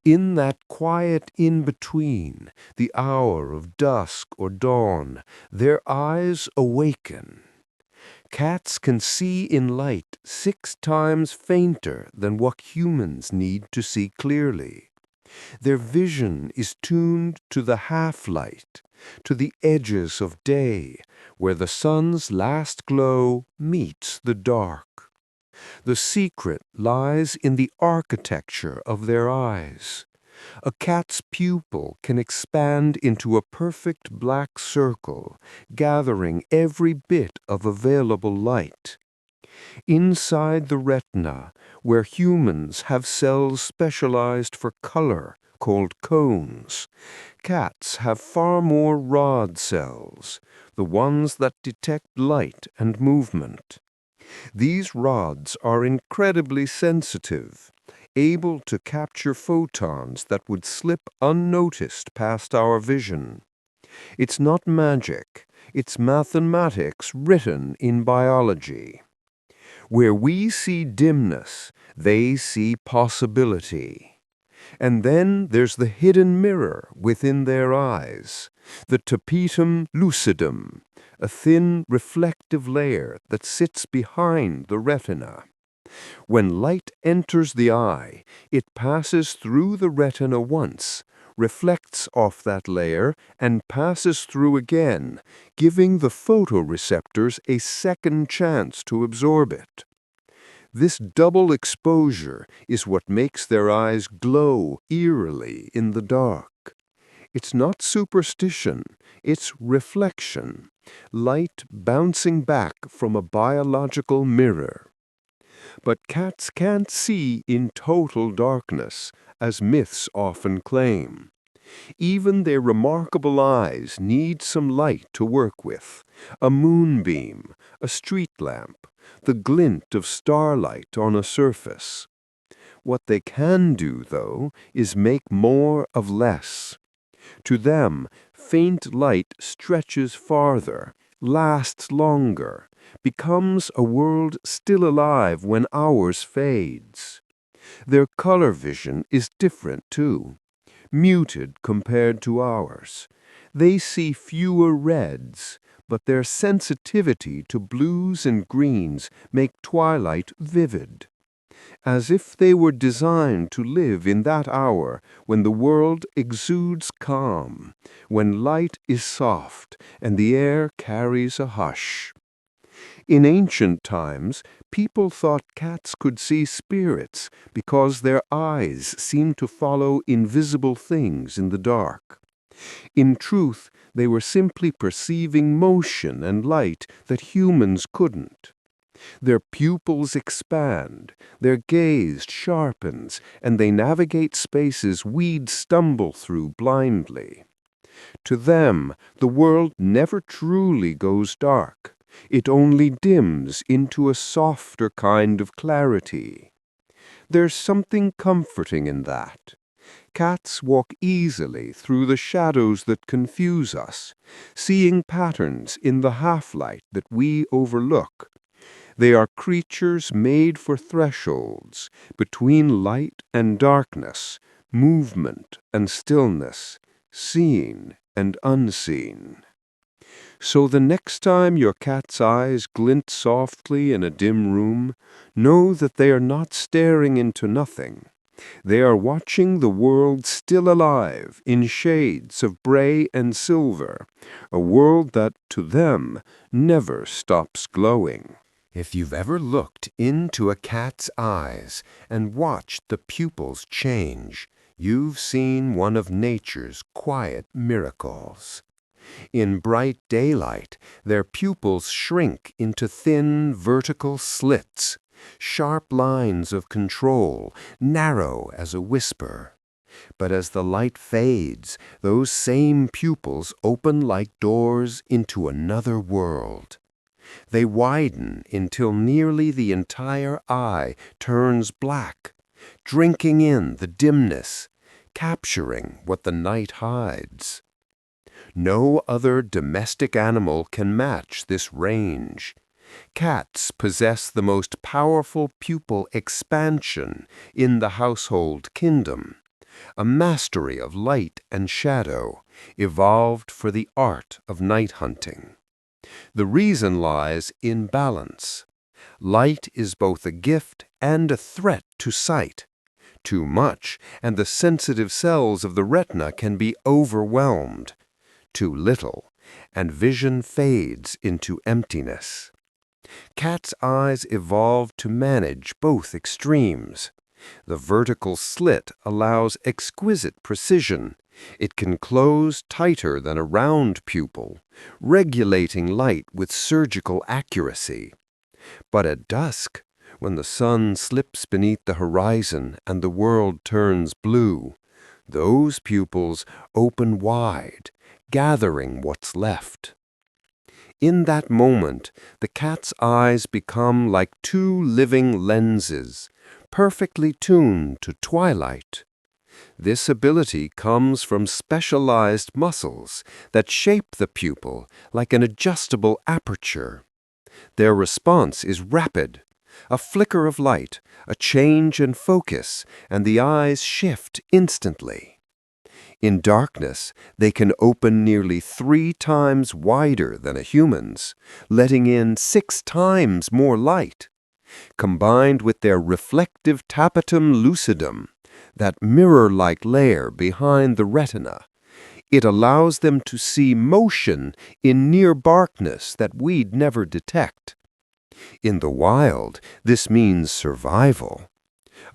[SPEAKER 2] In that quiet in-between, the hour of dusk or dawn, their eyes awaken. Cats can see in light 6 times fainter than what humans need to see clearly. Their vision is tuned to the half-light, to the edges of day, where the sun's last glow meets the dark. The secret lies in the architecture of their eyes. A cat's pupil can expand into a perfect black circle, gathering every bit of available light. Inside the retina, where humans have cells specialized for color, called cones, cats have far more rod cells, the ones that detect light and movement. These rods are incredibly sensitive, able to capture photons that would slip unnoticed past our vision. It's not magic, it's mathematics written in biology. Where we see dimness, they see possibility. And then there's the hidden mirror within their eyes, the tapetum lucidum, a thin reflective layer that sits behind the retina.
[SPEAKER 1] When light enters the eye, it passes through the retina once, reflects off that layer, and passes through again, giving the photoreceptors a second chance to absorb it. This double exposure is what makes their eyes glow eerily in the dark. It's not superstition, it's reflection, light bouncing back from a biological mirror. But cats can't see in total darkness, as myths often claim. Even their remarkable eyes need some light to work with, a moonbeam, a street lamp, the glint of starlight on a surface. What they can do, though, is make more of less. To them, faint light stretches farther, lasts longer, becomes a world still alive when ours fades. Their color vision is different, too, muted compared to ours. They see fewer reds, but their sensitivity to blues and greens make twilight vivid, as if they were designed to live in that hour when the world exudes calm, when light is soft and the air carries a hush. In ancient times, people thought cats could see spirits because their eyes seemed to follow invisible things in the dark. In truth, they were simply perceiving motion and light that humans couldn't. Their pupils expand, their gaze sharpens, and they navigate spaces we'd stumble through blindly. To them, the world never truly goes dark. It only dims into a softer kind of clarity. There's something comforting in that. Cats walk easily through the shadows that confuse us, seeing patterns in the half-light that we overlook. They are creatures made for thresholds, between light and darkness, movement and stillness, seen and unseen. So the next time your cat's eyes glint softly in a dim room, know that they are not staring into nothing. They are watching the world still alive in shades of gray and silver, a world that, to them, never stops glowing.
[SPEAKER 2] If you've ever looked into a cat's eyes and watched the pupils change, you've seen one of nature's quiet miracles. In bright daylight, their pupils shrink into thin vertical slits, sharp lines of control, narrow as a whisper. But as the light fades, those same pupils open like doors into another world. They widen until nearly the entire eye turns black, drinking in the dimness, capturing what the night hides. No other domestic animal can match this range. Cats possess the most powerful pupil expansion in the household kingdom, a mastery of light and shadow, evolved for the art of night hunting. The reason lies in balance. Light is both a gift and a threat to sight. Too much, and the sensitive cells of the retina can be overwhelmed. Too little, and vision fades into emptiness. Cats' eyes evolved to manage both extremes. The vertical slit allows exquisite precision. It can close tighter than a round pupil, regulating light with surgical accuracy. But at dusk, when the sun slips beneath the horizon and the world turns blue, those pupils open wide, gathering what's left. In that moment, the cat's eyes become like two living lenses, perfectly tuned to twilight. This ability comes from specialized muscles that shape the pupil like an adjustable aperture. Their response is rapid. A flicker of light, a change in focus, and the eyes shift instantly. In darkness, they can open nearly 3 times wider than a human's, letting in 6 times more light.
[SPEAKER 1] Combined with their reflective tapetum lucidum, that mirror-like layer behind the retina, it allows them to see motion in near darkness that we'd never detect. In the wild, this means survival.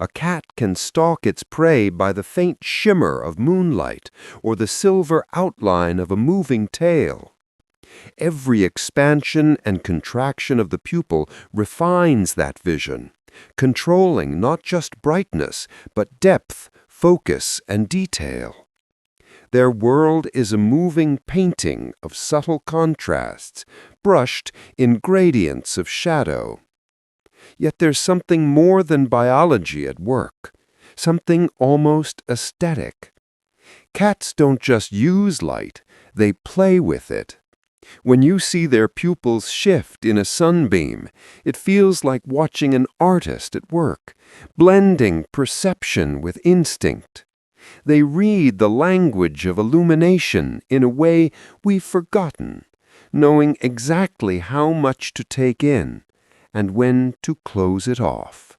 [SPEAKER 1] A cat can stalk its prey by the faint shimmer of moonlight or the silver outline of a moving tail. Every expansion and contraction of the pupil refines that vision, controlling not just brightness, but depth, focus, and detail. Their world is a moving painting of subtle contrasts, brushed in gradients of shadow. Yet there's something more than biology at work, something almost aesthetic. Cats don't just use light, they play with it. When you see their pupils shift in a sunbeam, it feels like watching an artist at work, blending perception with instinct. They read the language of illumination in a way we've forgotten, knowing exactly how much to take in and when to close it off.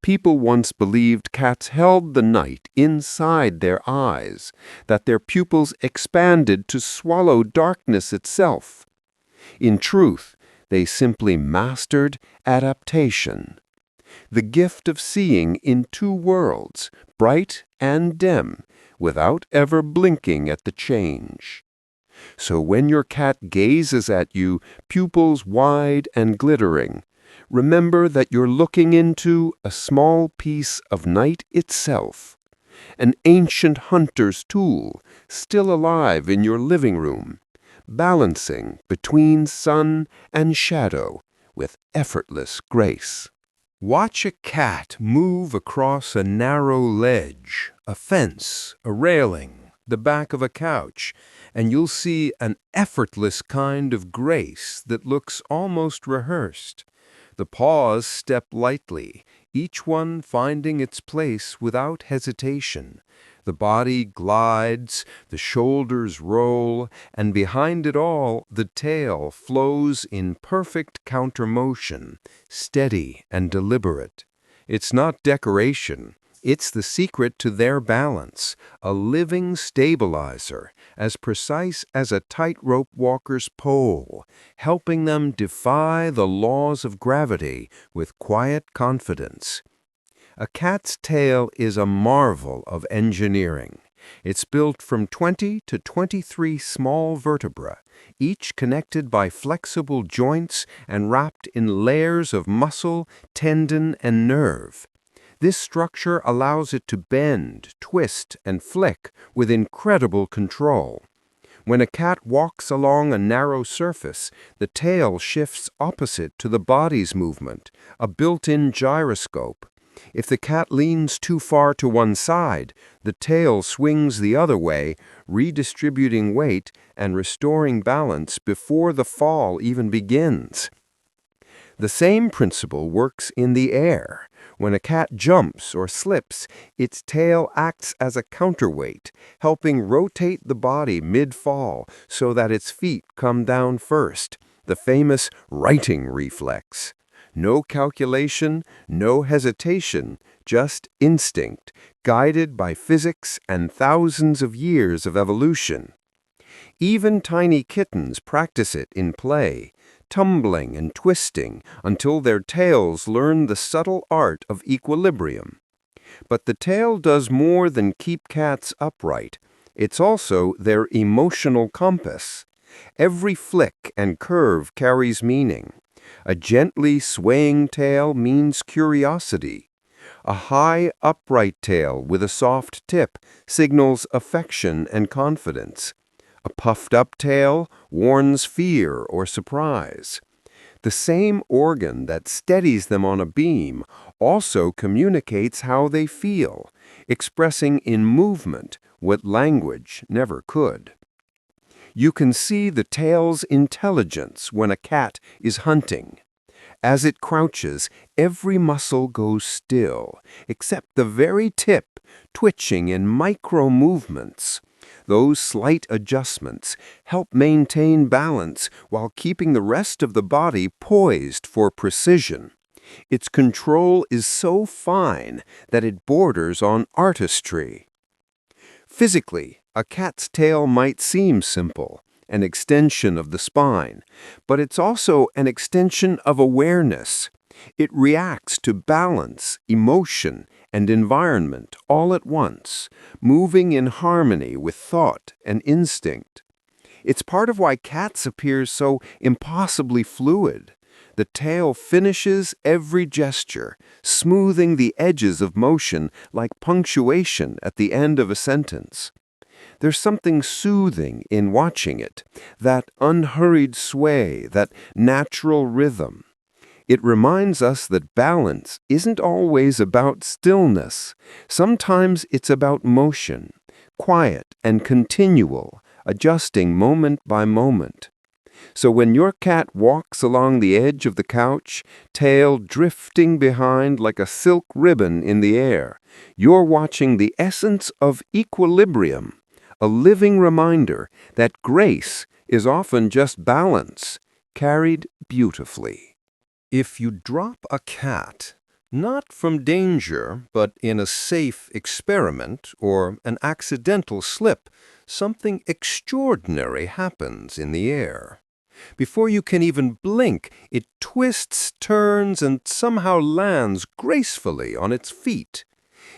[SPEAKER 1] People once believed cats held the night inside their eyes, that their pupils expanded to swallow darkness itself. In truth, they simply mastered adaptation, the gift of seeing in two worlds, bright and dim, without ever blinking at the change. So when your cat gazes at you, pupils wide and glittering, remember that you're looking into a small piece of night itself, an ancient hunter's tool still alive in your living room, balancing between sun and shadow with effortless grace. Watch a cat move across a narrow ledge, a fence, a railing, the back of a couch, and you'll see an effortless kind of grace that looks almost rehearsed. The paws step lightly, each one finding its place without hesitation. The body glides, the shoulders roll, and behind it all, the tail flows in perfect counter-motion, steady and deliberate. It's not decoration. It's the secret to their balance, a living stabilizer, as precise as a tightrope walker's pole, helping them defy the laws of gravity with quiet confidence. A cat's tail is a marvel of engineering. It's built from 20 to 23 small vertebrae, each connected by flexible joints and wrapped in layers of muscle, tendon, and nerve. This structure allows it to bend, twist, and flick with incredible control. When a cat walks along a narrow surface, the tail shifts opposite to the body's movement, a built-in gyroscope. If the cat leans too far to one side, the tail swings the other way, redistributing weight and restoring balance before the fall even begins. The same principle works in the air. When a cat jumps or slips, its tail acts as a counterweight, helping rotate the body mid-fall so that its feet come down first, the famous righting reflex. No calculation, no hesitation, just instinct, guided by physics and thousands of years of evolution. Even tiny kittens practice it in play, tumbling and twisting until their tails learn the subtle art of equilibrium. But the tail does more than keep cats upright. It's also their emotional compass. Every flick and curve carries meaning. A gently swaying tail means curiosity. A high, upright tail with a soft tip signals affection and confidence. A puffed-up tail warns fear or surprise. The same organ that steadies them on a beam also communicates how they feel, expressing in movement what language never could. You can see the tail's intelligence when a cat is hunting. As it crouches, every muscle goes still, except the very tip, twitching in micro-movements. Those slight adjustments help maintain balance while keeping the rest of the body poised for precision. Its control is so fine that it borders on artistry. Physically, a cat's tail might seem simple, an extension of the spine, but it's also an extension of awareness. It reacts to balance, emotion, and environment all at once, moving in harmony with thought and instinct. It's part of why cats appear so impossibly fluid. The tail finishes every gesture, smoothing the edges of motion like punctuation at the end of a sentence. There's something soothing in watching it, that unhurried sway, that natural rhythm. It reminds us that balance isn't always about stillness. Sometimes it's about motion, quiet and continual, adjusting moment by moment. So when your cat walks along the edge of the couch, tail drifting behind like a silk ribbon in the air, you're watching the essence of equilibrium, a living reminder that grace is often just balance, carried beautifully. If you drop a cat, not from danger, but in a safe experiment or an accidental slip, something extraordinary happens in the air. Before you can even blink, it twists, turns, and somehow lands gracefully on its feet.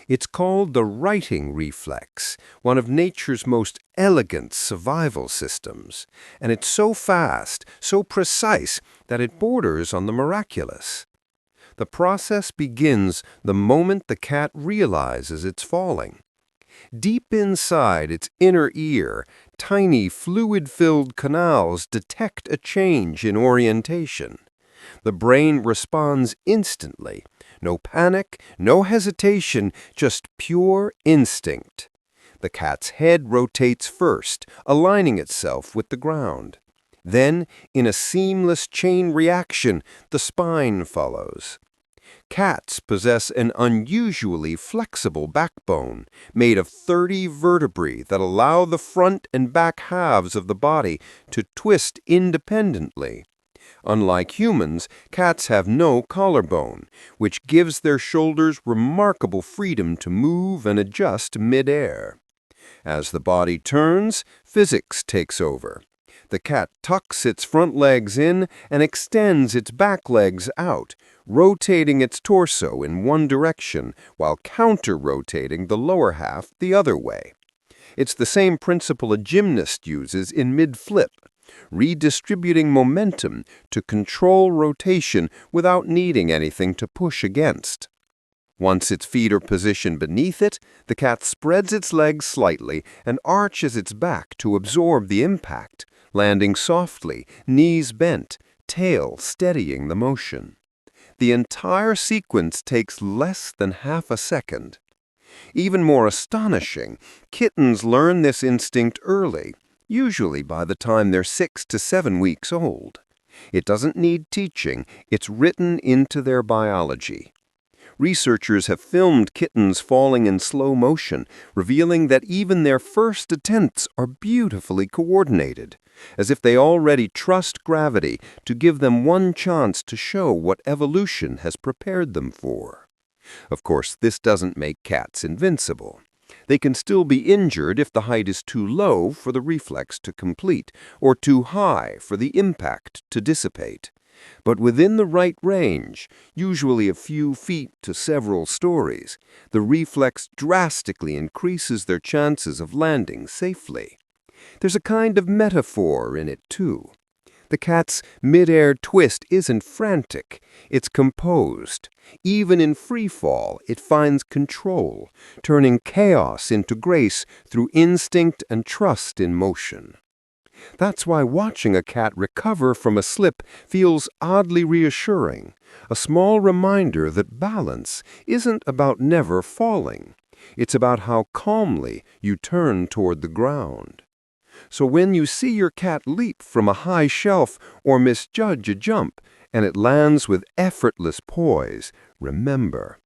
[SPEAKER 1] It's called the righting reflex, one of nature's most elegant survival systems, and it's so fast, so precise, that it borders on the miraculous. The process begins the moment the cat realizes it's falling. Deep inside its inner ear, tiny fluid-filled canals detect a change in orientation. The brain responds instantly. No panic, no hesitation, just pure instinct. The cat's head rotates first, aligning itself with the ground. Then, in a seamless chain reaction, the spine follows. Cats possess an unusually flexible backbone, made of 30 vertebrae that allow the front and back halves of the body to twist independently. Unlike humans, cats have no collarbone, which gives their shoulders remarkable freedom to move and adjust mid-air. As the body turns, physics takes over. The cat tucks its front legs in and extends its back legs out, rotating its torso in one direction while counter-rotating the lower half the other way. It's the same principle a gymnast uses in mid-flip, redistributing momentum to control rotation without needing anything to push against. Once its feet are positioned beneath it, the cat spreads its legs slightly and arches its back to absorb the impact, landing softly, knees bent, tail steadying the motion. The entire sequence takes less than half a second. Even more astonishing, kittens learn this instinct early, usually by the time they're 6 to 7 weeks old. It doesn't need teaching, it's written into their biology. Researchers have filmed kittens falling in slow motion, revealing that even their first attempts are beautifully coordinated, as if they already trust gravity to give them one chance to show what evolution has prepared them for. Of course, this doesn't make cats invincible. They can still be injured if the height is too low for the reflex to complete, or too high for the impact to dissipate. But within the right range, usually a few feet to several stories, the reflex drastically increases their chances of landing safely. There's a kind of metaphor in it, too. The cat's mid-air twist isn't frantic, it's composed. Even in free fall, it finds control, turning chaos into grace through instinct and trust in motion. That's why watching a cat recover from a slip feels oddly reassuring, a small reminder that balance isn't about never falling. It's about how calmly you turn toward the ground. So when you see your cat leap from a high shelf or misjudge a jump, and it lands with effortless poise, remember,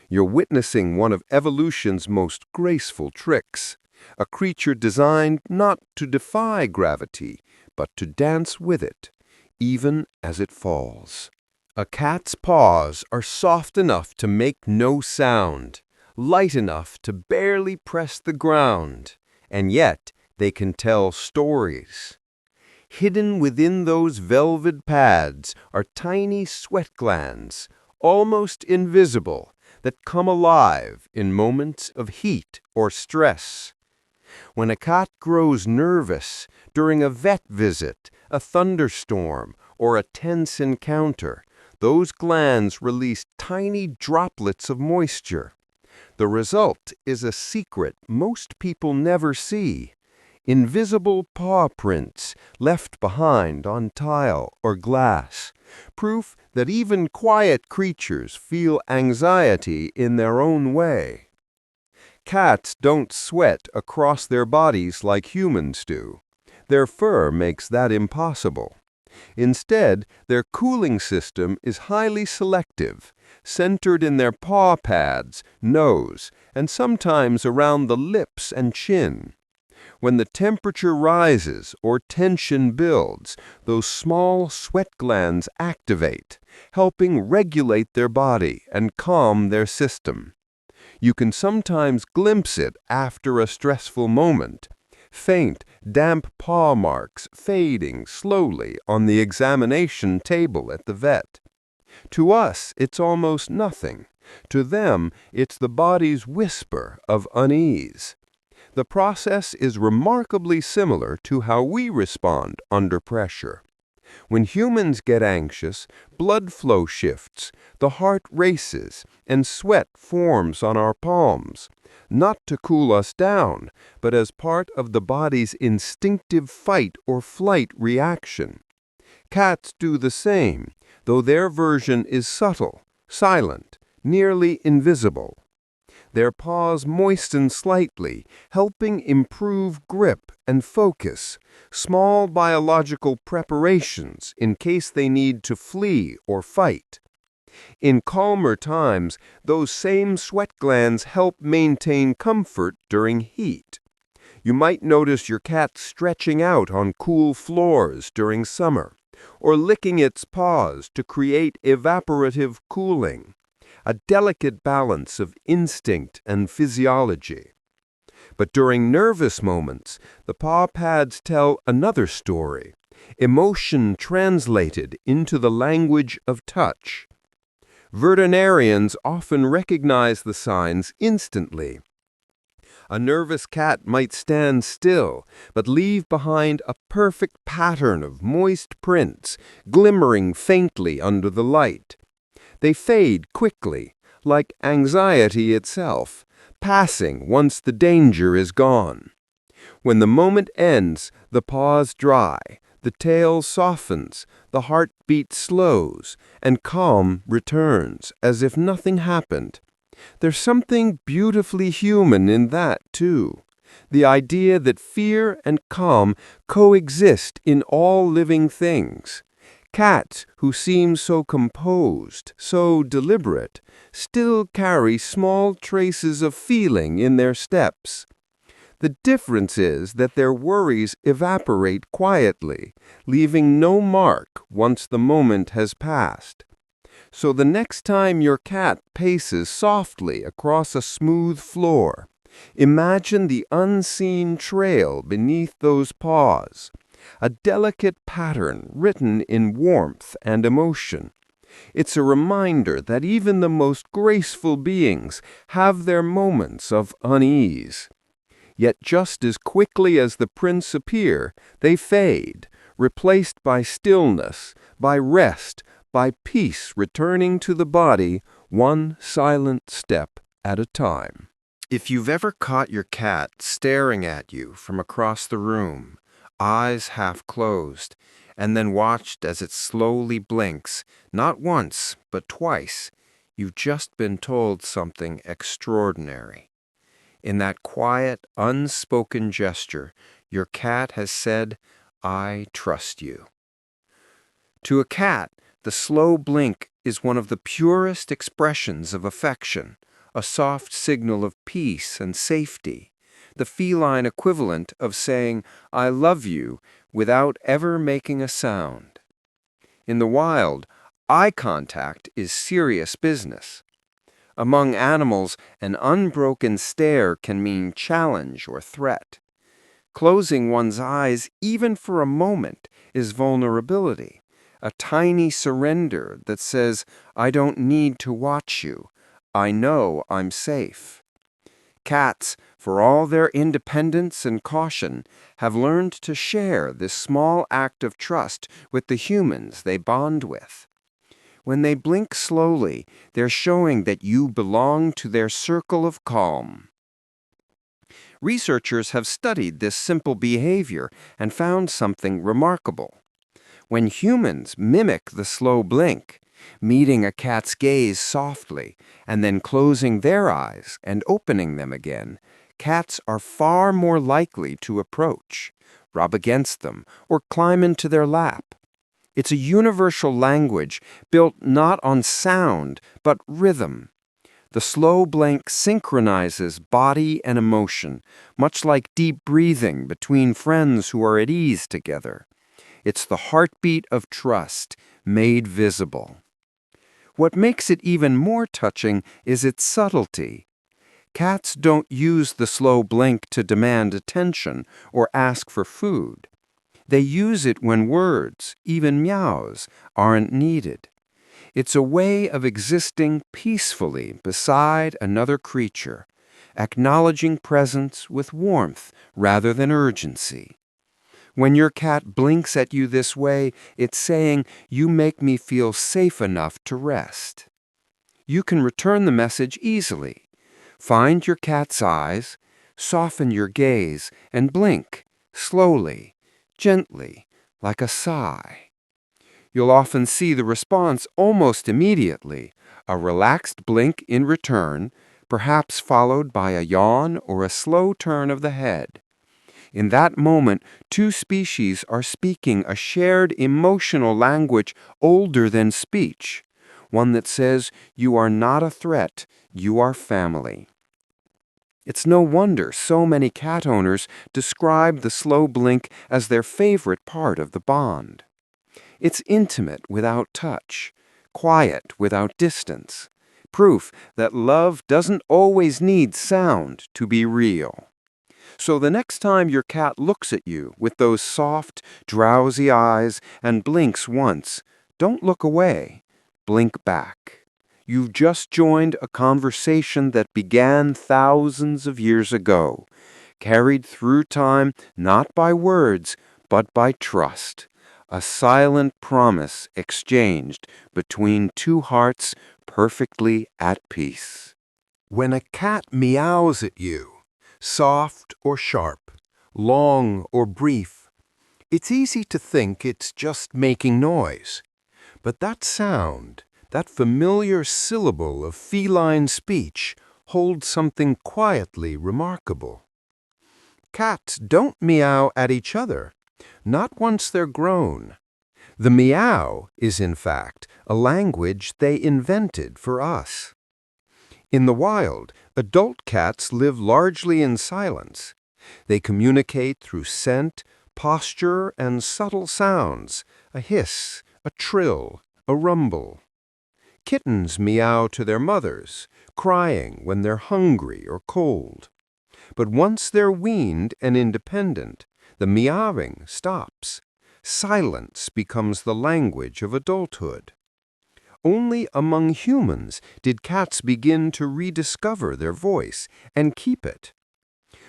[SPEAKER 1] you're witnessing one of evolution's most graceful tricks, a creature designed not to defy gravity, but to dance with it, even as it falls. A cat's paws are soft enough to make no sound, light enough to barely press the ground, and yet they can tell stories. Hidden within those velvet pads are tiny sweat glands, almost invisible, that come alive in moments of heat or stress. When a cat grows nervous during a vet visit, a thunderstorm, or a tense encounter, those glands release tiny droplets of moisture. The result is a secret most people never see. Invisible paw prints left behind on tile or glass, proof that even quiet creatures feel anxiety in their own way. Cats don't sweat across their bodies like humans do. Their fur makes that impossible. Instead, their cooling system is highly selective, centered in their paw pads, nose, and sometimes around the lips and chin. When the temperature rises or tension builds, those small sweat glands activate, helping regulate their body and calm their system. You can sometimes glimpse it after a stressful moment. Faint, damp paw marks fading slowly on the examination table at the vet. To us, it's almost nothing. To them, it's the body's whisper of unease. The process is remarkably similar to how we respond under pressure. When humans get anxious, blood flow shifts, the heart races, and sweat forms on our palms, not to cool us down, but as part of the body's instinctive fight or flight reaction. Cats do the same, though their version is subtle, silent, nearly invisible. Their paws moisten slightly, helping improve grip and focus, small biological preparations in case they need to flee or fight. In calmer times, those same sweat glands help maintain comfort during heat. You might notice your cat stretching out on cool floors during summer, or licking its paws to create evaporative cooling, a delicate balance of instinct and physiology. But during nervous moments, the paw pads tell another story, emotion translated into the language of touch. Veterinarians often recognize the signs instantly. A nervous cat might stand still, but leave behind a perfect pattern of moist prints, glimmering faintly under the light. They fade quickly, like anxiety itself, passing once the danger is gone. When the moment ends, the paws dry, the tail softens, the heartbeat slows, and calm returns, as if nothing happened. There's something beautifully human in that, too. The idea that fear and calm coexist in all living things. Cats, who seem so composed, so deliberate, still carry small traces of feeling in their steps. The difference is that their worries evaporate quietly, leaving no mark once the moment has passed. So the next time your cat paces softly across a smooth floor, imagine the unseen trail beneath those paws, a delicate pattern written in warmth and emotion. It's a reminder that even the most graceful beings have their moments of unease. Yet just as quickly as the prints appear, they fade, replaced by stillness, by rest, by peace returning to the body, one silent step at a time. If you've ever caught your cat staring at you from across the room, eyes half closed, and then watched as it slowly blinks, not once, but twice, you've just been told something extraordinary. In that quiet, unspoken gesture, your cat has said, "I trust you." To a cat, the slow blink is one of the purest expressions of affection, a soft signal of peace and safety, the feline equivalent of saying, "I love you," without ever making a sound. In the wild, Eye contact is serious business. Among animals, an unbroken stare can mean challenge or threat. Closing one's eyes, even for a moment, is vulnerability, a tiny surrender that says, I don't need to watch you. I know I'm safe. Cats, for all their independence and caution, have learned to share this small act of trust with the humans they bond with. When they blink slowly, they're showing that you belong to their circle of calm. Researchers have studied this simple behavior and found something remarkable. When humans mimic the slow blink, meeting a cat's gaze softly and then closing their eyes and opening them again, cats are far more likely to approach, rub against them, or climb into their lap. It's a universal language built not on sound, but rhythm. The slow blink synchronizes body and emotion, much like deep breathing between friends who are at ease together. It's the heartbeat of trust made visible. What makes it even more touching is its subtlety. Cats don't use the slow blink to demand attention or ask for food. They use it when words, even meows, aren't needed. It's a way of existing peacefully beside another creature, acknowledging presence with warmth rather than urgency. When your cat blinks at you this way, it's saying, you make me feel safe enough to rest. You can return the message easily. Find your cat's eyes, soften your gaze, and blink, slowly, gently, like a sigh. You'll often see the response almost immediately, a relaxed blink in return, perhaps followed by a yawn or a slow turn of the head. In that moment, two species are speaking a shared emotional language older than speech, one that says, you are not a threat, you are family. It's no wonder so many cat owners describe the slow blink as their favorite part of the bond. It's intimate without touch, quiet without distance, proof that love doesn't always need sound to be real. So the next time your cat looks at you with those soft, drowsy eyes and blinks once, don't look away. Blink back. You've just joined a conversation that began thousands of years ago, carried through time not by words, but by trust. A silent promise exchanged between two hearts perfectly at peace.
[SPEAKER 2] When a cat meows at you, soft or sharp, long or brief, it's easy to think it's just making noise. But that sound, that familiar syllable of feline speech, holds something quietly remarkable. Cats don't meow at each other, not once they're grown. The meow is, in fact, a language they invented for us. In the wild, adult cats live largely in silence. They communicate through scent, posture, and subtle sounds, a hiss, a trill, a rumble. Kittens meow to their mothers, crying when they're hungry or cold. But once they're weaned and independent, the meowing stops. Silence becomes the language of adulthood. Only among humans did cats begin to rediscover their voice and keep it.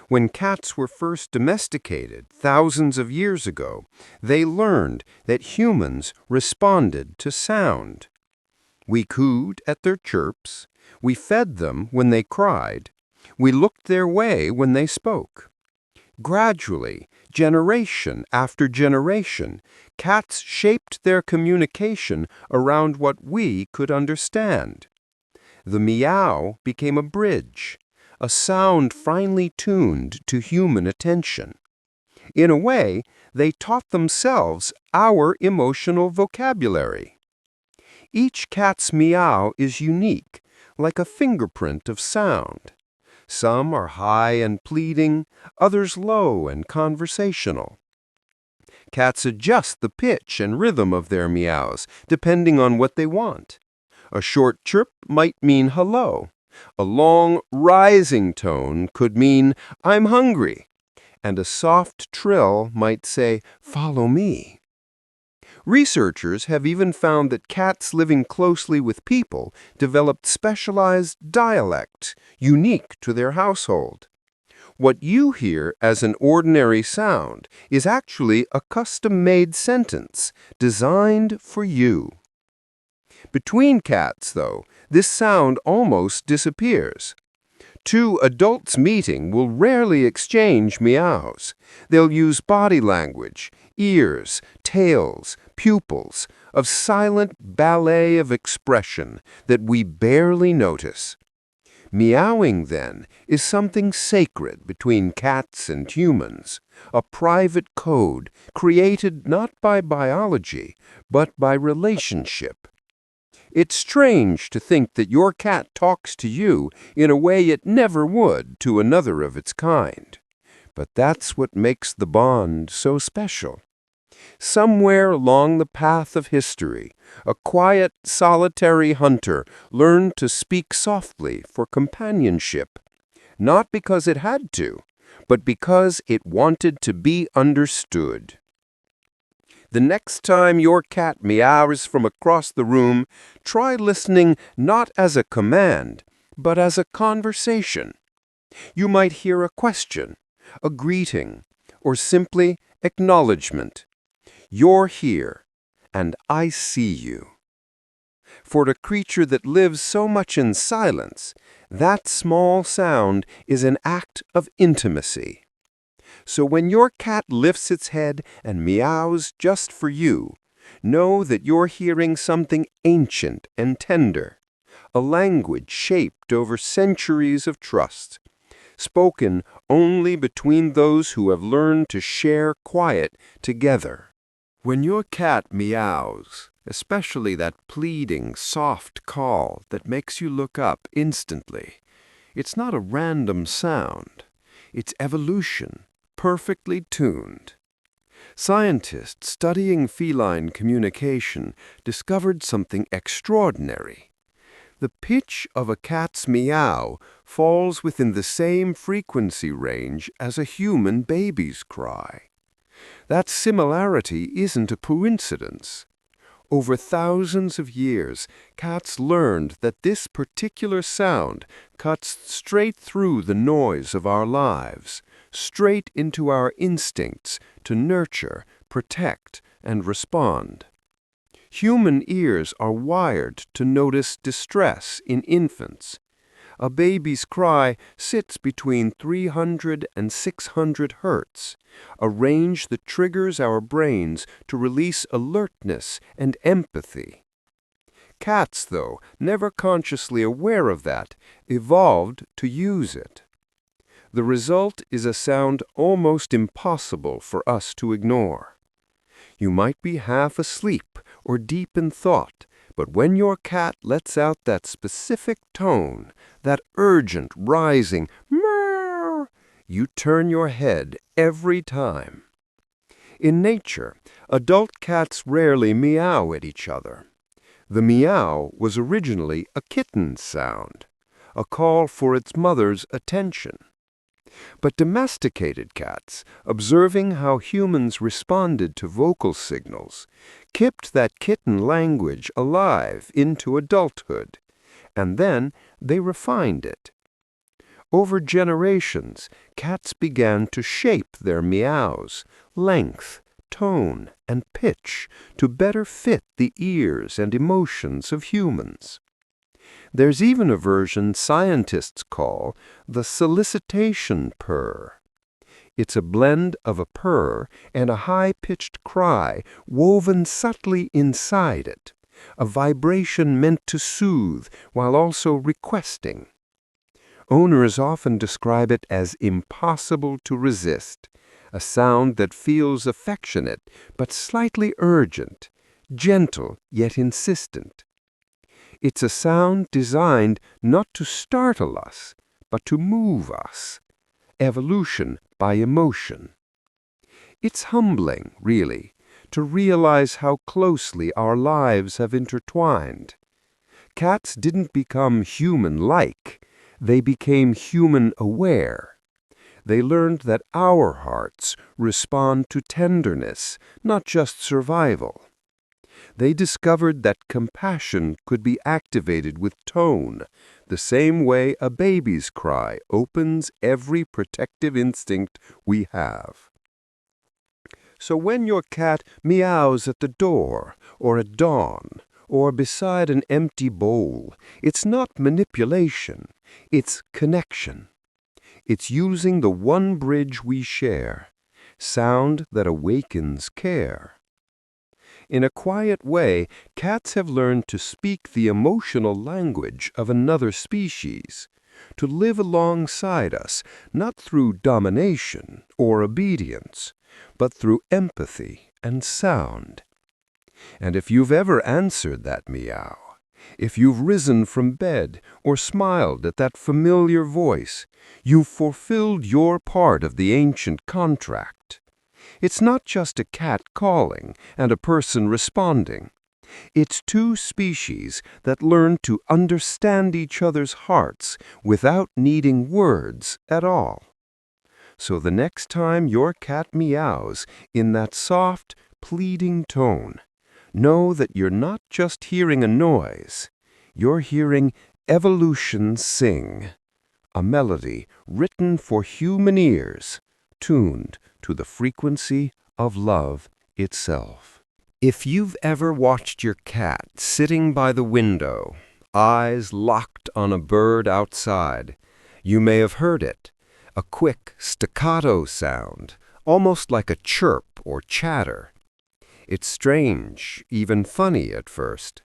[SPEAKER 2] When cats were first domesticated thousands of years ago, they learned that humans responded to sound. We cooed at their chirps, we fed them when they cried, we looked their way when they spoke. Gradually, generation after generation, cats shaped their communication around what we could understand. The meow became a bridge, a sound finely tuned to human attention. In a way, they taught themselves our emotional vocabulary. Each cat's meow is unique, like a fingerprint of sound. Some are high and pleading, others low and conversational.
[SPEAKER 1] Cats adjust the pitch and rhythm of their meows depending on what they want. A short chirp might mean hello. A long, rising tone could mean I'm hungry. And a soft trill might say, follow me. Researchers have even found that cats living closely with people developed specialized dialect unique to their household. What you hear as an ordinary sound is actually a custom-made sentence designed for you. Between cats, though, this sound almost disappears. Two adults meeting will rarely exchange meows. They'll use body language, ears, tails, pupils, of silent ballet of expression that we barely notice. Meowing, then, is something sacred between cats and humans, a private code created not by biology, but by relationship. It's strange to think that your cat talks to you in a way it never would to another of its kind. But that's what makes the bond so special. Somewhere along the path of history, a quiet, solitary hunter learned to speak softly for companionship, not because it had to, but because it wanted to be understood. The next time your cat meows from across the room, try listening not as a command, but as a conversation. You might hear a question, a greeting, or simply acknowledgement. You're here, and I see you. For a creature that lives so much in silence, that small sound is an act of intimacy. So when your cat lifts its head and meows just for you, know that you're hearing something ancient and tender, a language shaped over centuries of trust, spoken only between those who have learned to share quiet together. When your cat meows, especially that pleading, soft call that makes you look up instantly, it's not a random sound. It's evolution, perfectly tuned. Scientists studying feline communication discovered something extraordinary. The pitch of a cat's meow falls within the same frequency range as a human baby's cry. That similarity isn't a coincidence. Over thousands of years, cats learned that this particular sound cuts straight through the noise of our lives, straight into our instincts to nurture, protect, and respond. Human ears are wired to notice distress in infants. A baby's cry sits between 300 and 600 hertz, a range that triggers our brains to release alertness and empathy. Cats, though, never consciously aware of that, evolved to use it. The result is a sound almost impossible for us to ignore. You might be half asleep or deep in thought, but when your cat lets out that specific tone, that urgent, rising meow, you turn your head every time. In nature, adult cats rarely meow at each other. The meow was originally a kitten's sound, a call for its mother's attention. But domesticated cats, observing how humans responded to vocal signals, kept that kitten language alive into adulthood, and then they refined it. Over generations, cats began to shape their meows, length, tone, and pitch to better fit the ears and emotions of humans. There's even a version scientists call the solicitation purr. It's a blend of a purr and a high-pitched cry woven subtly inside it, a vibration meant to soothe while also requesting. Owners often describe it as impossible to resist, a sound that feels affectionate but slightly urgent, gentle yet insistent. It's a sound designed not to startle us, but to move us. Evolution by emotion. It's humbling, really, to realize how closely our lives have intertwined. Cats didn't become human-like, they became human-aware. They learned that our hearts respond to tenderness, not just survival. They discovered that compassion could be activated with tone, the same way a baby's cry opens every protective instinct we have. So when your cat meows at the door, or at dawn, or beside an empty bowl, it's not manipulation, it's connection. It's using the one bridge we share, sound that awakens care. In a quiet way, cats have learned to speak the emotional language of another species, to live alongside us, not through domination or obedience, but through empathy and sound. And if you've ever answered that meow, if you've risen from bed or smiled at that familiar voice, you've fulfilled your part of the ancient contract. It's not just a cat calling and a person responding. It's two species that learn to understand each other's hearts without needing words at all. So the next time your cat meows in that soft, pleading tone, know that you're not just hearing a noise, you're hearing evolution sing, a melody written for human ears, tuned to the frequency of love itself. If you've ever watched your cat sitting by the window, eyes locked on a bird outside, you may have heard it, a quick staccato sound, almost like a chirp or chatter. It's strange, even funny at first.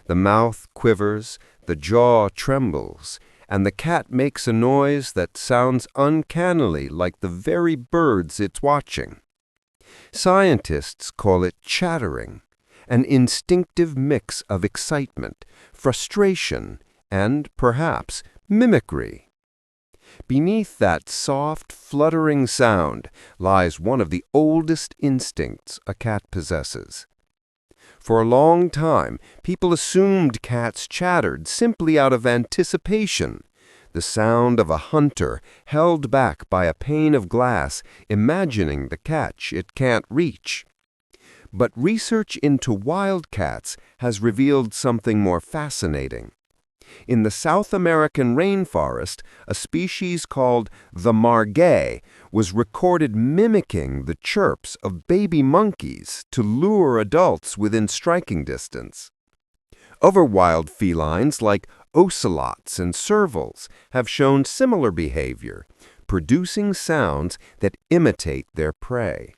[SPEAKER 1] The mouth quivers, the jaw trembles, and the cat makes a noise that sounds uncannily like the very birds it's watching. Scientists call it chattering, an instinctive mix of excitement, frustration, and, perhaps, mimicry. Beneath that soft, fluttering sound lies one of the oldest instincts a cat possesses. For a long time, people assumed cats chattered simply out of anticipation, the sound of a hunter held back by a pane of glass, imagining the catch it can't reach. But research into wild cats has revealed something more fascinating. In the South American rainforest, a species called the margay was recorded mimicking the chirps of baby monkeys to lure adults within striking distance. Other wild felines like ocelots and servals have shown similar behavior, producing sounds that imitate their prey.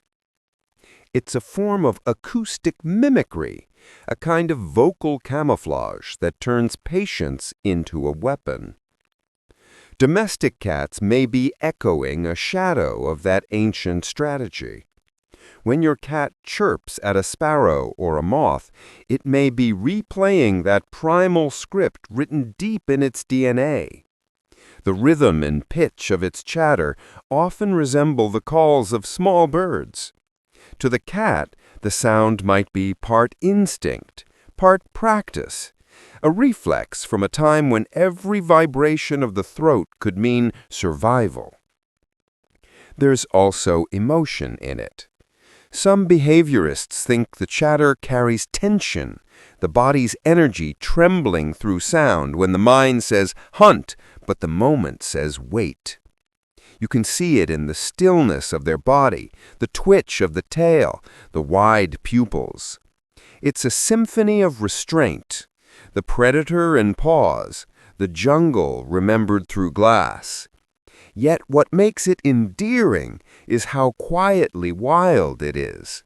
[SPEAKER 1] It's a form of acoustic mimicry, a kind of vocal camouflage that turns patience into a weapon. Domestic cats may be echoing a shadow of that ancient strategy. When your cat chirps at a sparrow or a moth, it may be replaying that primal script written deep in its DNA. The rhythm and pitch of its chatter often resemble the calls of small birds. To the cat, the sound might be part instinct, part practice, a reflex from a time when every vibration of the throat could mean survival. There's also emotion in it. Some behaviorists think the chatter carries tension, the body's energy trembling through sound when the mind says hunt, but the moment says wait. You can see it in the stillness of their body, the twitch of the tail, the wide pupils. It's a symphony of restraint, the predator in pause, the jungle remembered through glass. Yet what makes it endearing is how quietly wild it is.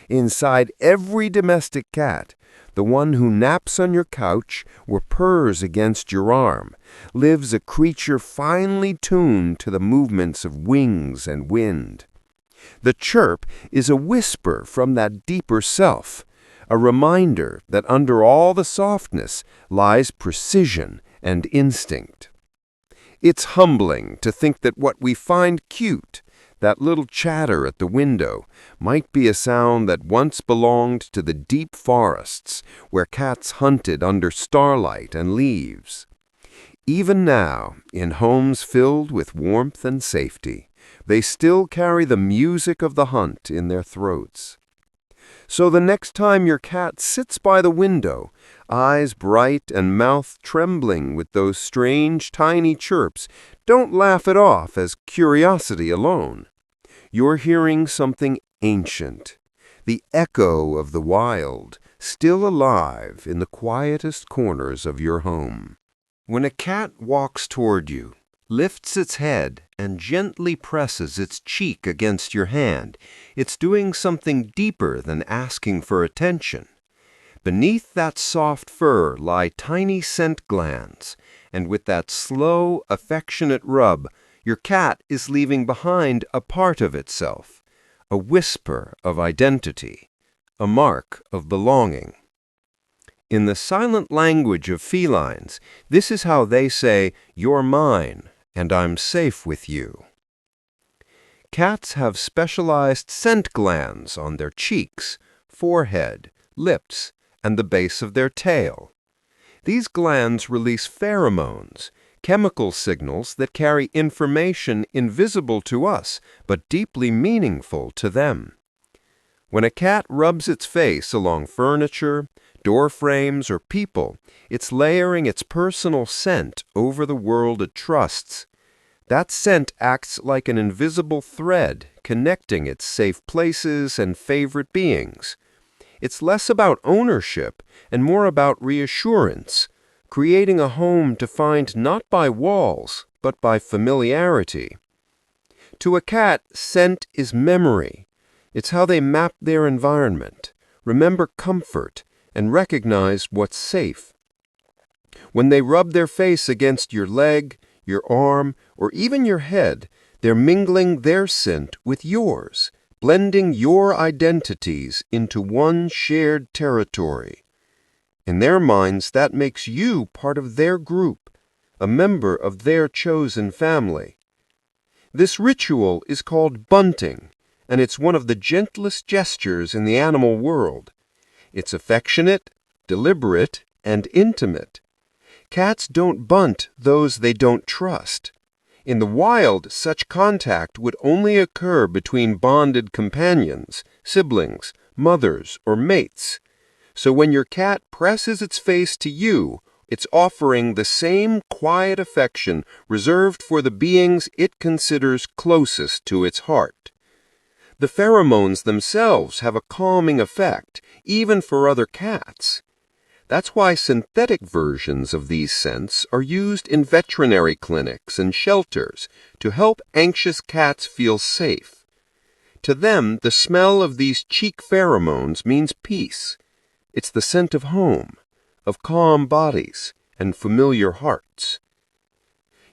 [SPEAKER 1] Inside every domestic cat, the one who naps on your couch or purrs against your arm, lives a creature finely tuned to the movements of wings and wind. The chirp is a whisper from that deeper self, a reminder that under all the softness lies precision and instinct. It's humbling to think that what we find cute, That little chatter at the window might be a sound that once belonged to the deep forests where cats hunted under starlight and leaves. Even now, in homes filled with warmth and safety, they still carry the music of the hunt in their throats. So the next time your cat sits by the window, eyes bright and mouth trembling with those strange tiny chirps, don't laugh it off as curiosity alone. You're hearing something ancient, the echo of the wild, still alive in the quietest corners of your home. When a cat walks toward you, lifts its head, and gently presses its cheek against your hand, it's doing something deeper than asking for attention. Beneath that soft fur lie tiny scent glands, and with that slow, affectionate rub, your cat is leaving behind a part of itself, a whisper of identity, a mark of belonging. In the silent language of felines, this is how they say, "You're mine, and I'm safe with you." Cats have specialized scent glands on their cheeks, forehead, lips, and the base of their tail. These glands release pheromones, chemical signals that carry information invisible to us but deeply meaningful to them. When a cat rubs its face along furniture, door frames, or people, it's layering its personal scent over the world it trusts. That scent acts like an invisible thread connecting its safe places and favorite beings. It's less about ownership and more about reassurance, creating a home defined not by walls, but by familiarity. To a cat, scent is memory. It's how they map their environment, remember comfort, and recognize what's safe. When they rub their face against your leg, your arm, or even your head, they're mingling their scent with yours, blending your identities into one shared territory. In their minds, that makes you part of their group, a member of their chosen family. This ritual is called bunting, and it's one of the gentlest gestures in the animal world. It's affectionate, deliberate, and intimate. Cats don't bunt those they don't trust. In the wild, such contact would only occur between bonded companions, siblings, mothers, or mates. So when your cat presses its face to you, it's offering the same quiet affection reserved for the beings it considers closest to its heart. The pheromones themselves have a calming effect, even for other cats. That's why synthetic versions of these scents are used in veterinary clinics and shelters to help anxious cats feel safe. To them, the smell of these cheek pheromones means peace. It's the scent of home, of calm bodies, and familiar hearts.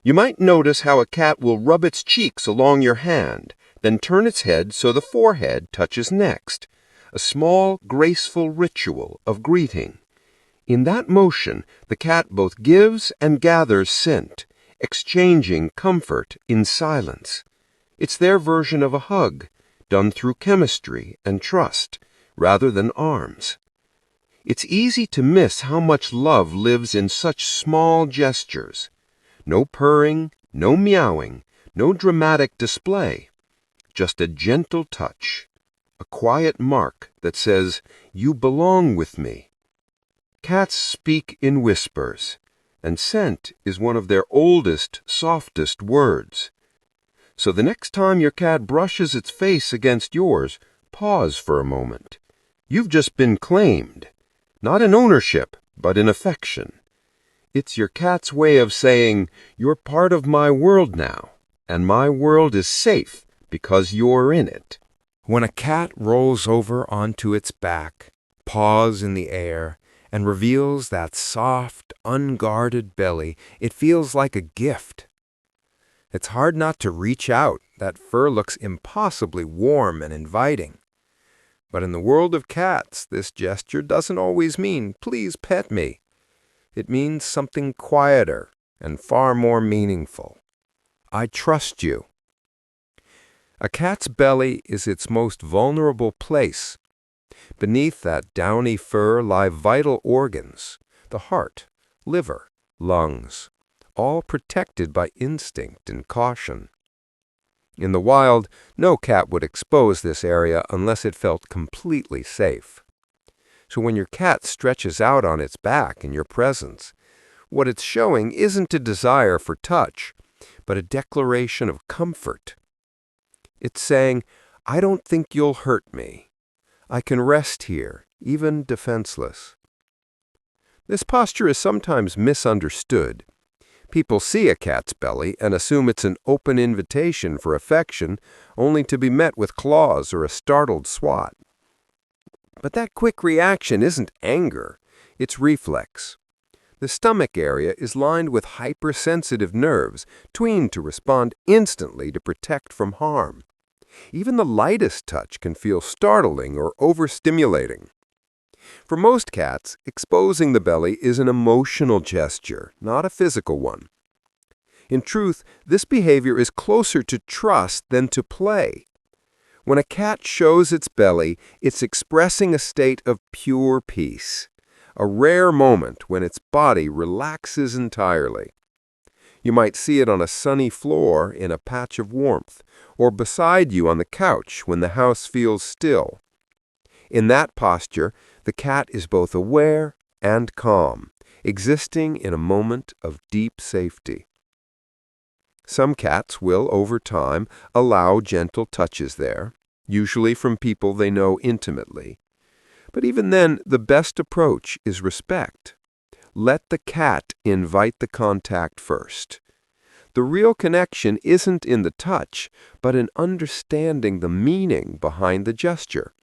[SPEAKER 1] You might notice how a cat will rub its cheeks along your hand, then turn its head so the forehead touches next, a small, graceful ritual of greeting. In that motion, the cat both gives and gathers scent, exchanging comfort in silence. It's their version of a hug, done through chemistry and trust, rather than arms. It's easy to miss how much love lives in such small gestures. No purring, no meowing, no dramatic display. Just a gentle touch, a quiet mark that says, "You belong with me." Cats speak in whispers, and scent is one of their oldest, softest words. So the next time your cat brushes its face against yours, pause for a moment. You've just been claimed, not in ownership, but in affection. It's your cat's way of saying, "You're part of my world now, and my world is safe because you're in it." When a cat rolls over onto its back, paws in the air, and reveals that soft, unguarded belly, it feels like a gift. It's hard not to reach out. That fur looks impossibly warm and inviting. But in the world of cats, this gesture doesn't always mean, "Please pet me." It means something quieter and far more meaningful. "I trust you."
[SPEAKER 2] A cat's belly is its most vulnerable place. Beneath that downy fur lie vital organs, the heart, liver, lungs, all protected by instinct and caution. In the wild, no cat would expose this area unless it felt completely safe. So when your cat stretches out on its back in your presence, what it's showing isn't a desire for touch, but a declaration of comfort. It's saying, "I don't think you'll hurt me. I can rest here, even defenseless." This posture is sometimes misunderstood. People see a cat's belly and assume it's an open invitation for affection, only to be met with claws or a startled swat. But that quick reaction isn't anger, it's reflex. The stomach area is lined with hypersensitive nerves, tweened to respond instantly to protect from harm. Even the lightest touch can feel startling or overstimulating. For most cats, exposing the belly is an emotional gesture, not a physical one. In truth, this behavior is closer to trust than to play. When a cat shows its belly, it's expressing a state of pure peace, a rare moment when its body relaxes entirely. You might see it on a sunny floor in a patch of warmth, or beside you on the couch when the house feels still. In that posture, the cat is both aware and calm, existing in a moment of deep safety. Some cats will, over time, allow gentle touches there, usually from people they know intimately. But even then, the best approach is respect. Let the cat invite the contact first. The real connection isn't in the touch, but in understanding the meaning behind the gesture.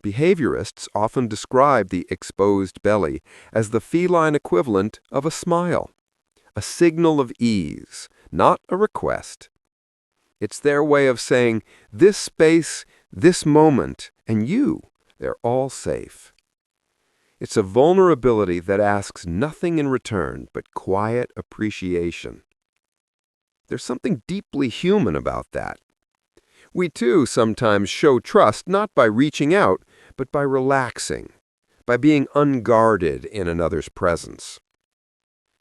[SPEAKER 2] Behaviorists often describe the exposed belly as the feline equivalent of a smile, a signal of ease, not a request. It's their way of saying, this space, this moment, and you, they're all safe. It's a vulnerability that asks nothing in return but quiet appreciation. There's something deeply human about that. We too sometimes show trust not by reaching out, but by relaxing, by being unguarded in another's presence.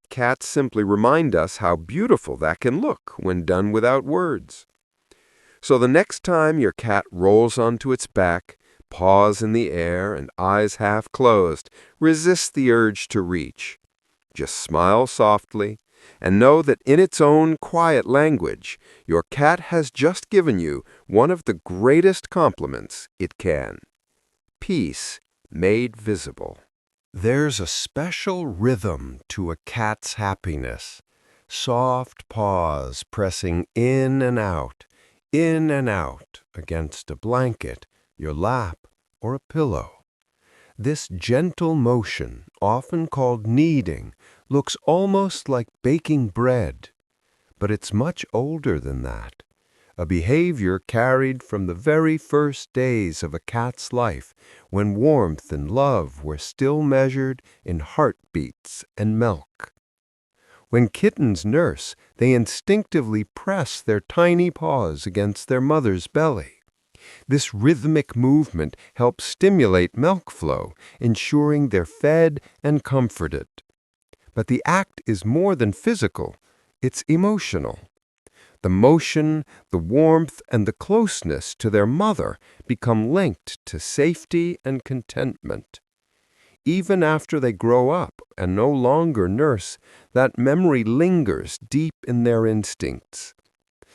[SPEAKER 2] Cats simply remind us how beautiful that can look when done without words. So the next time your cat rolls onto its back, paws in the air and eyes half closed, resist the urge to reach. Just smile softly and know that in its own quiet language, your cat has just given you one of the greatest compliments it can. Peace made visible. There's a special rhythm to a cat's happiness. Soft paws pressing in and out against a blanket, your lap, or a pillow. This gentle motion, often called kneading, looks almost like baking bread, but it's much older than that. A behavior carried from the very first days of a cat's life, when warmth and love were still measured in heartbeats and milk. When kittens nurse, they instinctively press their tiny paws against their mother's belly. This rhythmic movement helps stimulate milk flow, ensuring they're fed and comforted. But the act is more than physical, it's emotional. The motion, the warmth, and the closeness to their mother become linked to safety and contentment. Even after they grow up and no longer nurse, that memory lingers deep in their instincts.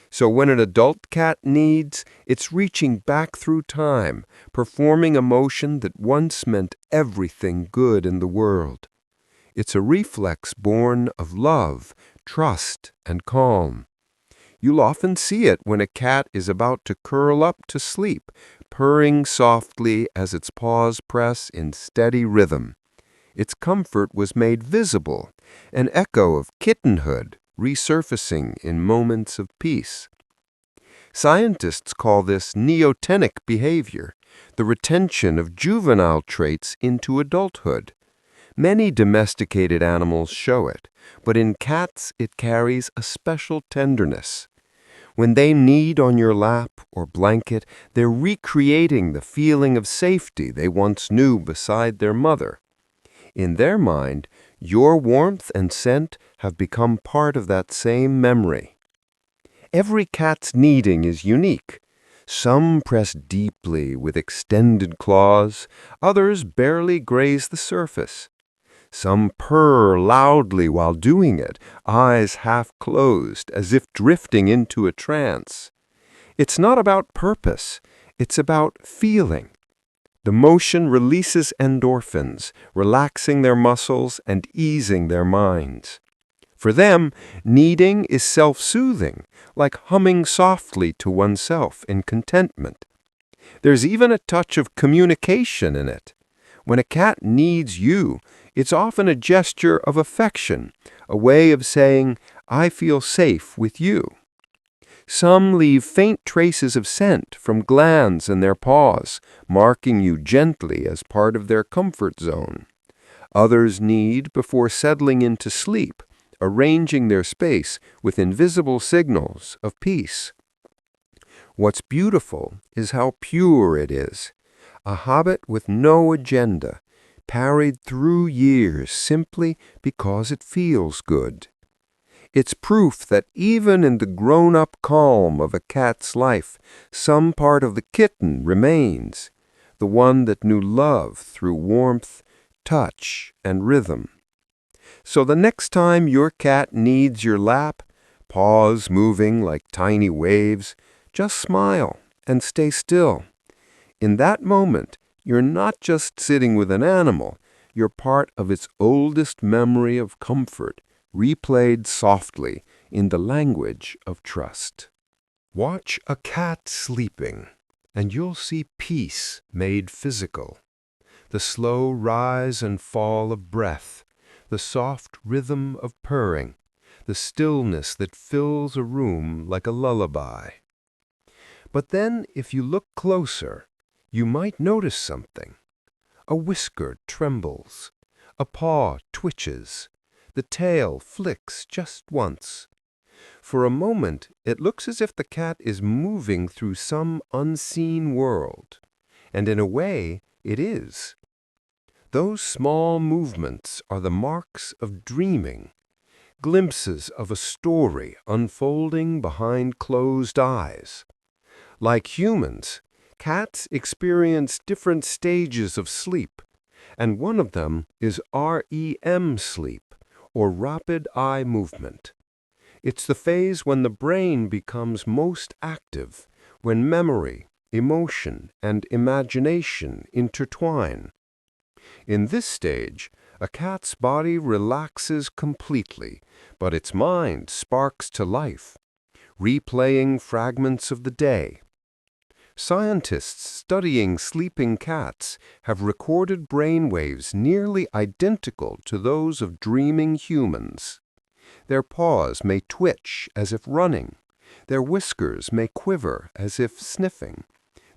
[SPEAKER 2] So when an adult cat needs, it's reaching back through time, performing a motion that once meant everything good in the world. It's a reflex born of love, trust, and calm. You'll often see it when a cat is about to curl up to sleep, purring softly as its paws press in steady rhythm. Its comfort was made visible, an echo of kittenhood resurfacing in moments of peace. Scientists call this neotenic behavior, the retention of juvenile traits into adulthood. Many domesticated animals show it, but in cats it carries a special tenderness.
[SPEAKER 1] When they knead on your lap or blanket, they're recreating the feeling of safety they once knew beside their mother. In their mind, your warmth and scent have become part of that same memory. Every cat's kneading is unique. Some press deeply with extended claws, others barely graze the surface. Some purr loudly while doing it, eyes half closed, as if drifting into a trance. It's not about purpose, it's about feeling. The motion releases endorphins, relaxing their muscles and easing their minds. For them, kneading is self-soothing, like humming softly to oneself in contentment. There's even a touch of communication in it. When a cat kneads you, it's often a gesture of affection, a way of saying, "I feel safe with you." Some leave faint traces of scent from glands in their paws, marking you gently as part of their comfort zone. Others knead before settling into sleep, arranging their space with invisible signals of peace. What's beautiful is how pure it is, a habit with no agenda, parried through years simply because it feels good. It's proof that even in the grown-up calm of a cat's life, some part of the kitten remains, the one that knew love through warmth, touch, and rhythm. So the next time your cat needs your lap, paws moving like tiny waves, just smile and stay still. In that moment, you're not just sitting with an animal, you're part of its oldest memory of comfort, replayed softly in the language of trust. Watch a cat sleeping, and you'll see peace made physical. The slow rise and fall of breath, the soft rhythm of purring, the stillness that fills a room like a lullaby. But then, if you look closer, you might notice something. A whisker trembles, a paw twitches, the tail flicks just once. For a moment, it looks as if the cat is moving through some unseen world, and in a way, it is. Those small movements are the marks of dreaming, glimpses of a story unfolding behind closed eyes. Like humans, cats experience different stages of sleep, and one of them is REM sleep, or rapid eye movement. It's the phase when the brain becomes most active, when memory, emotion, and imagination intertwine. In this stage, a cat's body relaxes completely, but its mind sparks to life, replaying fragments of the day. Scientists studying sleeping cats have recorded brainwaves nearly identical to those of dreaming humans. Their paws may twitch as if running. Their whiskers may quiver as if sniffing.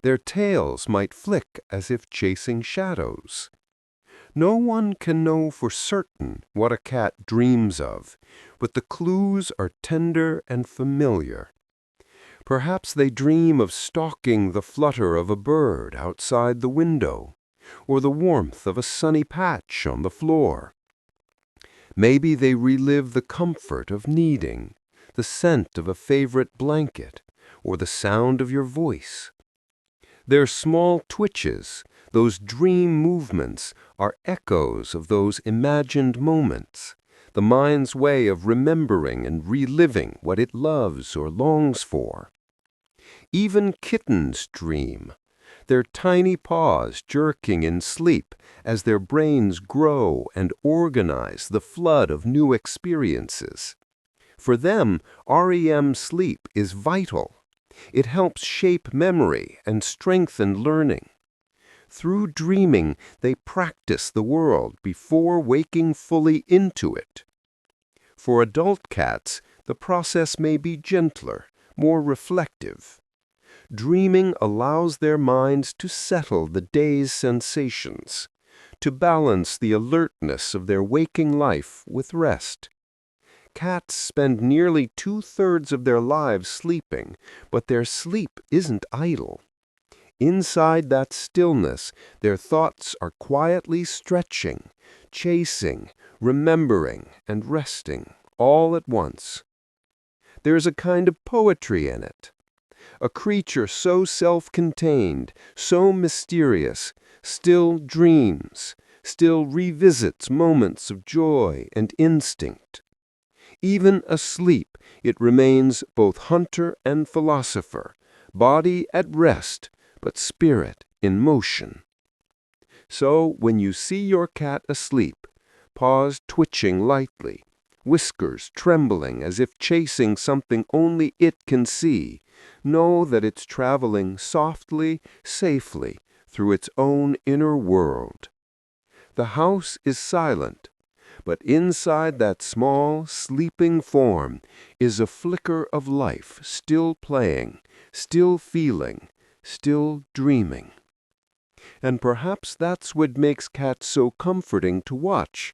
[SPEAKER 1] Their tails might flick as if chasing shadows. No one can know for certain what a cat dreams of, but the clues are tender and familiar. Perhaps they dream of stalking the flutter of a bird outside the window, or the warmth of a sunny patch on the floor. Maybe they relive the comfort of kneading, the scent of a favorite blanket, or the sound of your voice. Their small twitches, those dream movements, are echoes of those imagined moments, the mind's way of remembering and reliving what it loves or longs for. Even kittens dream, their tiny paws jerking in sleep as their brains grow and organize the flood of new experiences. For them, REM sleep is vital. It helps shape memory and strengthen learning. Through dreaming, they practice the world before waking fully into it. For adult cats, the process may be gentler, more reflective. Dreaming allows their minds to settle the day's sensations, to balance the alertness of their waking life with rest. Cats spend nearly 2/3 of their lives sleeping, but their sleep isn't idle. Inside that stillness, their thoughts are quietly stretching, chasing, remembering, and resting, all at once. There is a kind of poetry in it. A creature so self-contained, so mysterious, still dreams, still revisits moments of joy and instinct. Even asleep, it remains both hunter and philosopher, body at rest, but spirit in motion. So when you see your cat asleep, paws twitching lightly, whiskers trembling as if chasing something only it can see, know that it's traveling softly, safely through its own inner world. The house is silent, but inside that small, sleeping form is a flicker of life still playing, still feeling, still dreaming. And perhaps that's what makes cats so comforting to watch.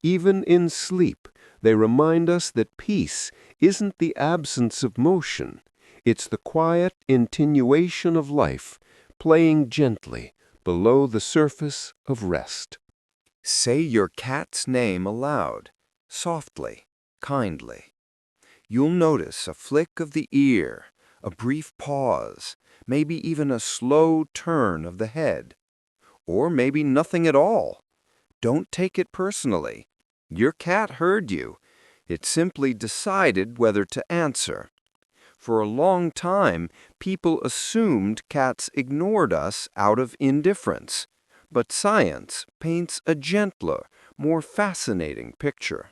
[SPEAKER 1] Even in sleep, they remind us that peace isn't the absence of motion. It's the quiet continuation of life, playing gently below the surface of rest.
[SPEAKER 3] Say your cat's name aloud, softly, kindly. You'll notice a flick of the ear, a brief pause, maybe even a slow turn of the head. Or maybe nothing at all. Don't take it personally. Your cat heard you. It simply decided whether to answer. For a long time, people assumed cats ignored us out of indifference. But science paints a gentler, more fascinating picture.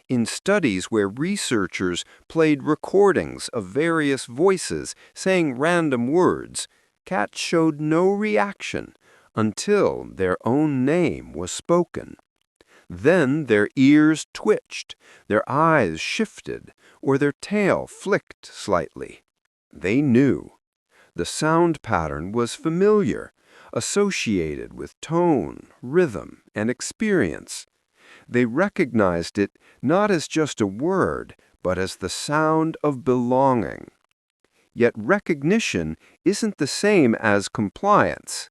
[SPEAKER 3] In studies where researchers played recordings of various voices saying random words, cats showed no reaction until their own name was spoken. Then their ears twitched, their eyes shifted, or their tail flicked slightly. They knew. The sound pattern was familiar, associated with tone, rhythm, and experience. They recognized it not as just a word, but as the sound of belonging. Yet recognition isn't the same as compliance.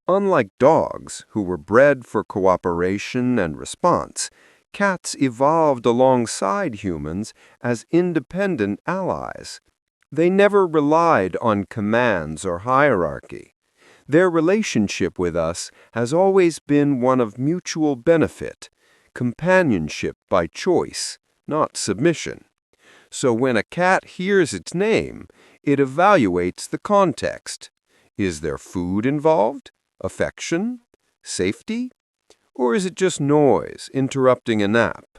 [SPEAKER 3] Unlike dogs, who were bred for cooperation and response, cats evolved alongside humans as independent allies. They never relied on commands or hierarchy. Their relationship with us has always been one of mutual benefit, companionship by choice, not submission. So when a cat hears its name, it evaluates the context. Is there food involved? Affection? Safety? Or is it just noise interrupting a nap?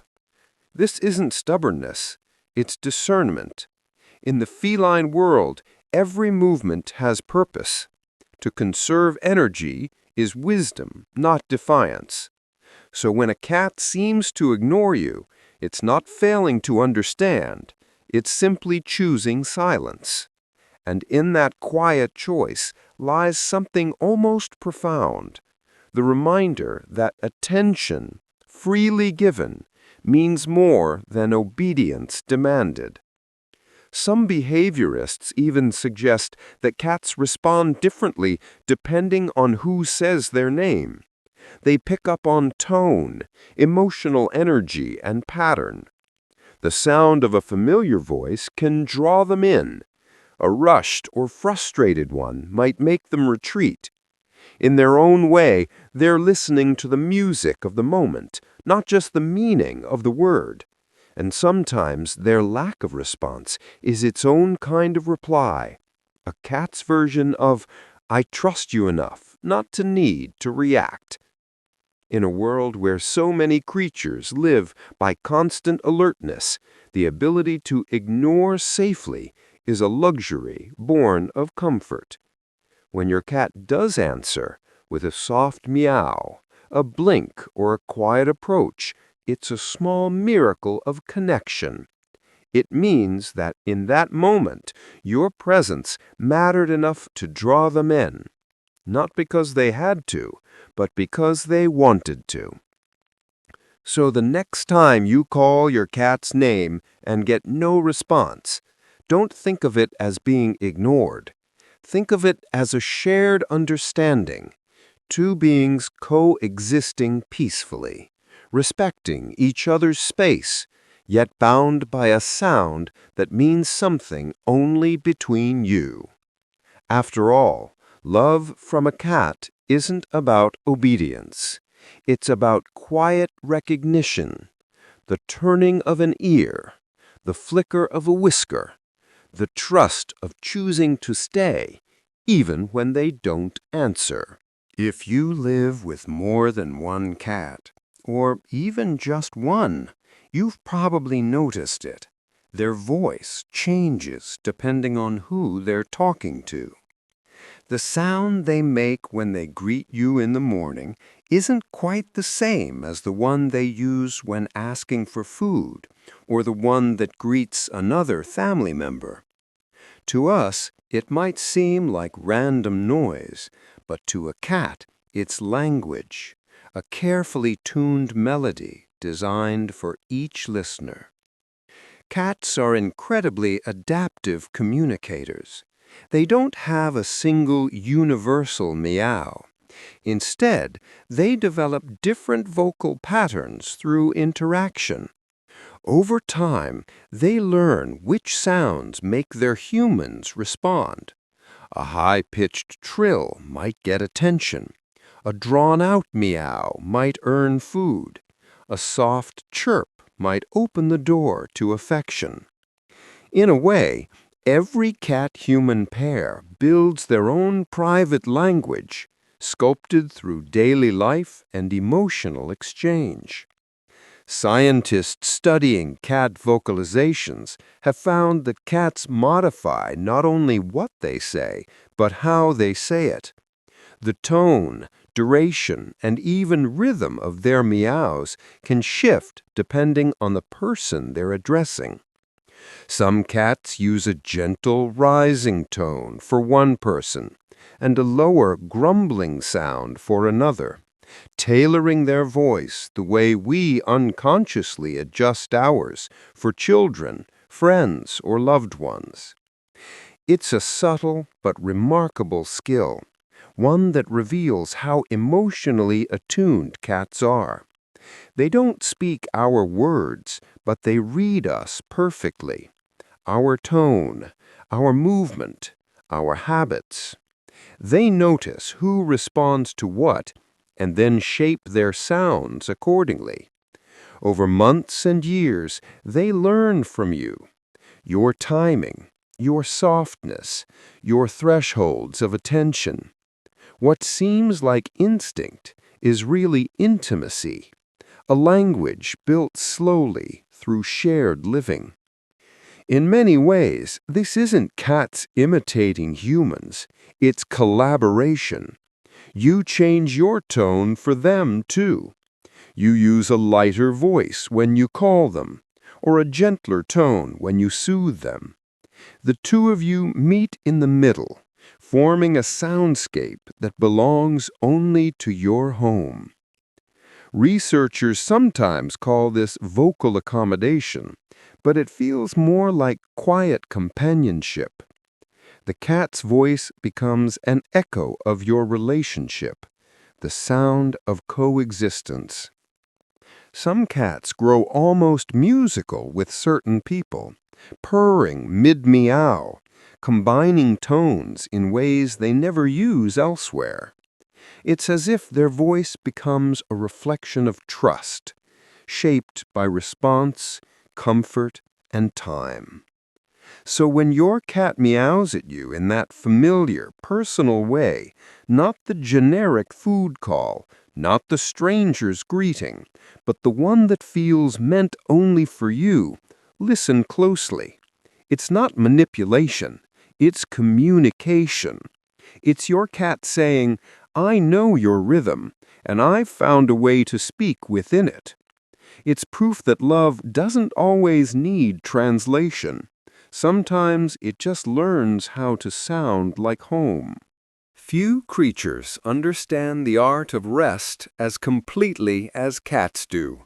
[SPEAKER 3] This isn't stubbornness, it's discernment. In the feline world, every movement has purpose. To conserve energy is wisdom, not defiance. So when a cat seems to ignore you, it's not failing to understand, it's simply choosing silence. And in that quiet choice lies something almost profound, the reminder that attention, freely given, means more than obedience demanded. Some behaviorists even suggest that cats respond differently depending on who says their name. They pick up on tone, emotional energy, and pattern. The sound of a familiar voice can draw them in. A rushed or frustrated one might make them retreat. In their own way, they're listening to the music of the moment, not just the meaning of the word. And sometimes their lack of response is its own kind of reply, a cat's version of, "I trust you enough not to need to react." In a world where so many creatures live by constant alertness, the ability to ignore safely is a luxury born of comfort. When your cat does answer with a soft meow, a blink, or a quiet approach, it's a small miracle of connection. It means that in that moment, your presence mattered enough to draw them in, not because they had to, but because they wanted to. So the next time you call your cat's name and get no response, don't think of it as being ignored. Think of it as a shared understanding, two beings coexisting peacefully, respecting each other's space, yet bound by a sound that means something only between you. After all, love from a cat isn't about obedience. It's about quiet recognition, the turning of an ear, the flicker of a whisker, the trust of choosing to stay, even when they don't answer. If you live with more than one cat, or even just one, you've probably noticed it. Their voice changes depending on who they're talking to. The sound they make when they greet you in the morning isn't quite the same as the one they use when asking for food, or the one that greets another family member. To us, it might seem like random noise, but to a cat, it's language, a carefully tuned melody designed for each listener. Cats are incredibly adaptive communicators. They don't have a single universal meow. Instead, they develop different vocal patterns through interaction. Over time, they learn which sounds make their humans respond. A high-pitched trill might get attention. A drawn-out meow might earn food. A soft chirp might open the door to affection. In a way, every cat-human pair builds their own private language, sculpted through daily life and emotional exchange. Scientists studying cat vocalizations have found that cats modify not only what they say, but how they say it. The tone, duration, and even rhythm of their meows can shift depending on the person they're addressing. Some cats use a gentle rising tone for one person and a lower grumbling sound for another, tailoring their voice the way we unconsciously adjust ours for children, friends, or loved ones. It's a subtle but remarkable skill, one that reveals how emotionally attuned cats are. They don't speak our words, but they read us perfectly. Our tone, our movement, our habits. They notice who responds to what and then shape their sounds accordingly. Over months and years, they learn from you. Your timing, your softness, your thresholds of attention. What seems like instinct is really intimacy, a language built slowly through shared living. In many ways, this isn't cats imitating humans, it's collaboration. You change your tone for them, too. You use a lighter voice when you call them, or a gentler tone when you soothe them. The two of you meet in the middle, forming a soundscape that belongs only to your home. Researchers sometimes call this vocal accommodation, but it feels more like quiet companionship. The cat's voice becomes an echo of your relationship, the sound of coexistence. Some cats grow almost musical with certain people, purring mid-meow, combining tones in ways they never use elsewhere. It's as if their voice becomes a reflection of trust, shaped by response, comfort, and time. So when your cat meows at you in that familiar, personal way, not the generic food call, not the stranger's greeting, but the one that feels meant only for you, listen closely. It's not manipulation, it's communication. It's your cat saying, "I know your rhythm, and I've found a way to speak within it." It's proof that love doesn't always need translation. Sometimes it just learns how to sound like home. Few creatures understand the art of rest as completely as cats do.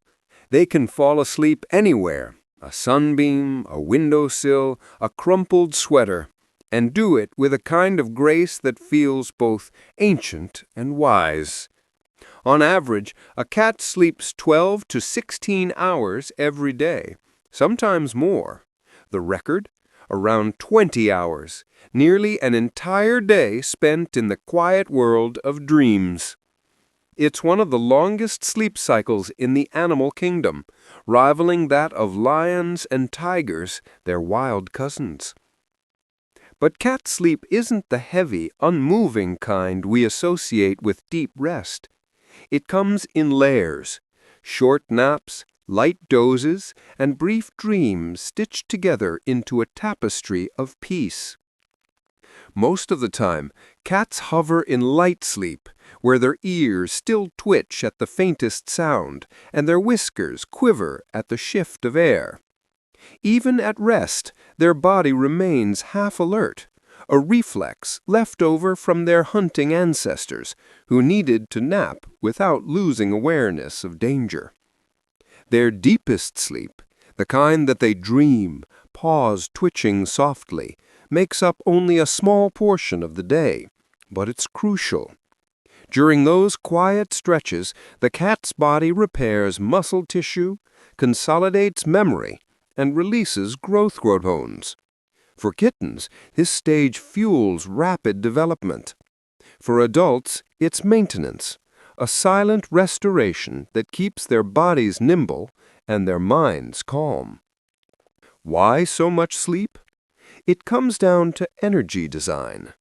[SPEAKER 1] They can fall asleep anywhere, a sunbeam, a windowsill, a crumpled sweater, and do it with a kind of grace that feels both ancient and wise. On average, a cat sleeps 12 to 16 hours every day, sometimes more. The record? Around 20 hours, nearly an entire day spent in the quiet world of dreams. It's one of the longest sleep cycles in the animal kingdom, rivaling that of lions and tigers, their wild cousins. But cat sleep isn't the heavy, unmoving kind we associate with deep rest. It comes in layers, short naps, light dozes, and brief dreams stitched together into a tapestry of peace. Most of the time, cats hover in light sleep, where their ears still twitch at the faintest sound, and their whiskers quiver at the shift of air. Even at rest, their body remains half alert, a reflex left over from their hunting ancestors, who needed to nap without losing awareness of danger. Their deepest sleep, the kind that they dream, paws twitching softly, makes up only a small portion of the day, but it's crucial. During those quiet stretches, the cat's body repairs muscle tissue, consolidates memory, and releases growth hormones. For kittens, this stage fuels rapid development. For adults, it's maintenance, a silent restoration that keeps their bodies nimble and their minds calm. Why so much sleep? It comes down to energy design.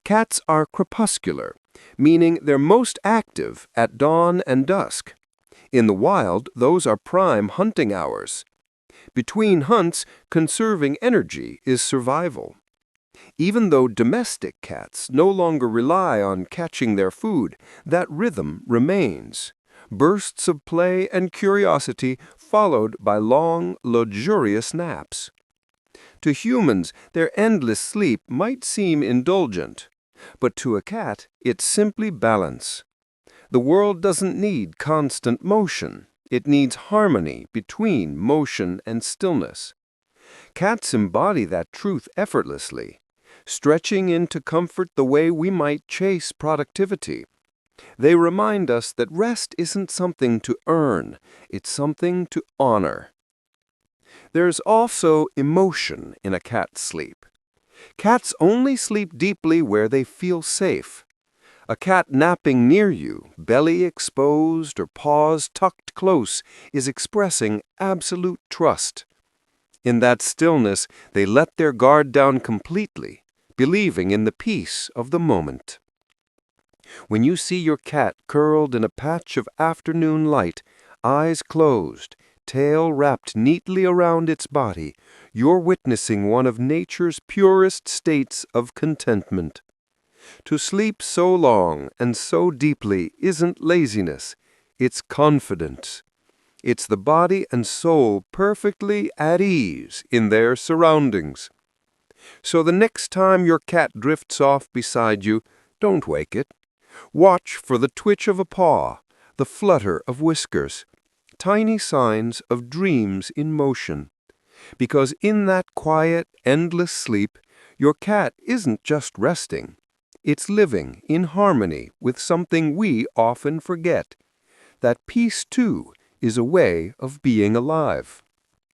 [SPEAKER 1] Cats are crepuscular, meaning they're most active at dawn and dusk. In the wild, those are prime hunting hours. Between hunts, conserving energy is survival. Even though domestic cats no longer rely on catching their food, that rhythm remains. Bursts of play and curiosity followed by long, luxurious naps. To humans, their endless sleep might seem indulgent, but to a cat, it's simply balance. The world doesn't need constant motion. It needs harmony between motion and stillness. Cats embody that truth effortlessly, stretching into comfort the way we might chase productivity. They remind us that rest isn't something to earn, it's something to honor. There's also emotion in a cat's sleep. Cats only sleep deeply where they feel safe. A cat napping near you, belly exposed or paws tucked close, is expressing absolute trust. In that stillness, they let their guard down completely, believing in the peace of the moment. When you see your cat curled in a patch of afternoon light, eyes closed, tail wrapped neatly around its body, you're witnessing one of nature's purest states of contentment. To sleep so long and so deeply isn't laziness, it's confidence. It's the body and soul perfectly at ease in their surroundings. So the next time your cat drifts off beside you, don't wake it. Watch for the twitch of a paw, the flutter of whiskers, tiny signs of dreams in motion. Because in that quiet, endless sleep, your cat isn't just resting. It's living in harmony with something we often forget. That peace, too, is a way of being alive.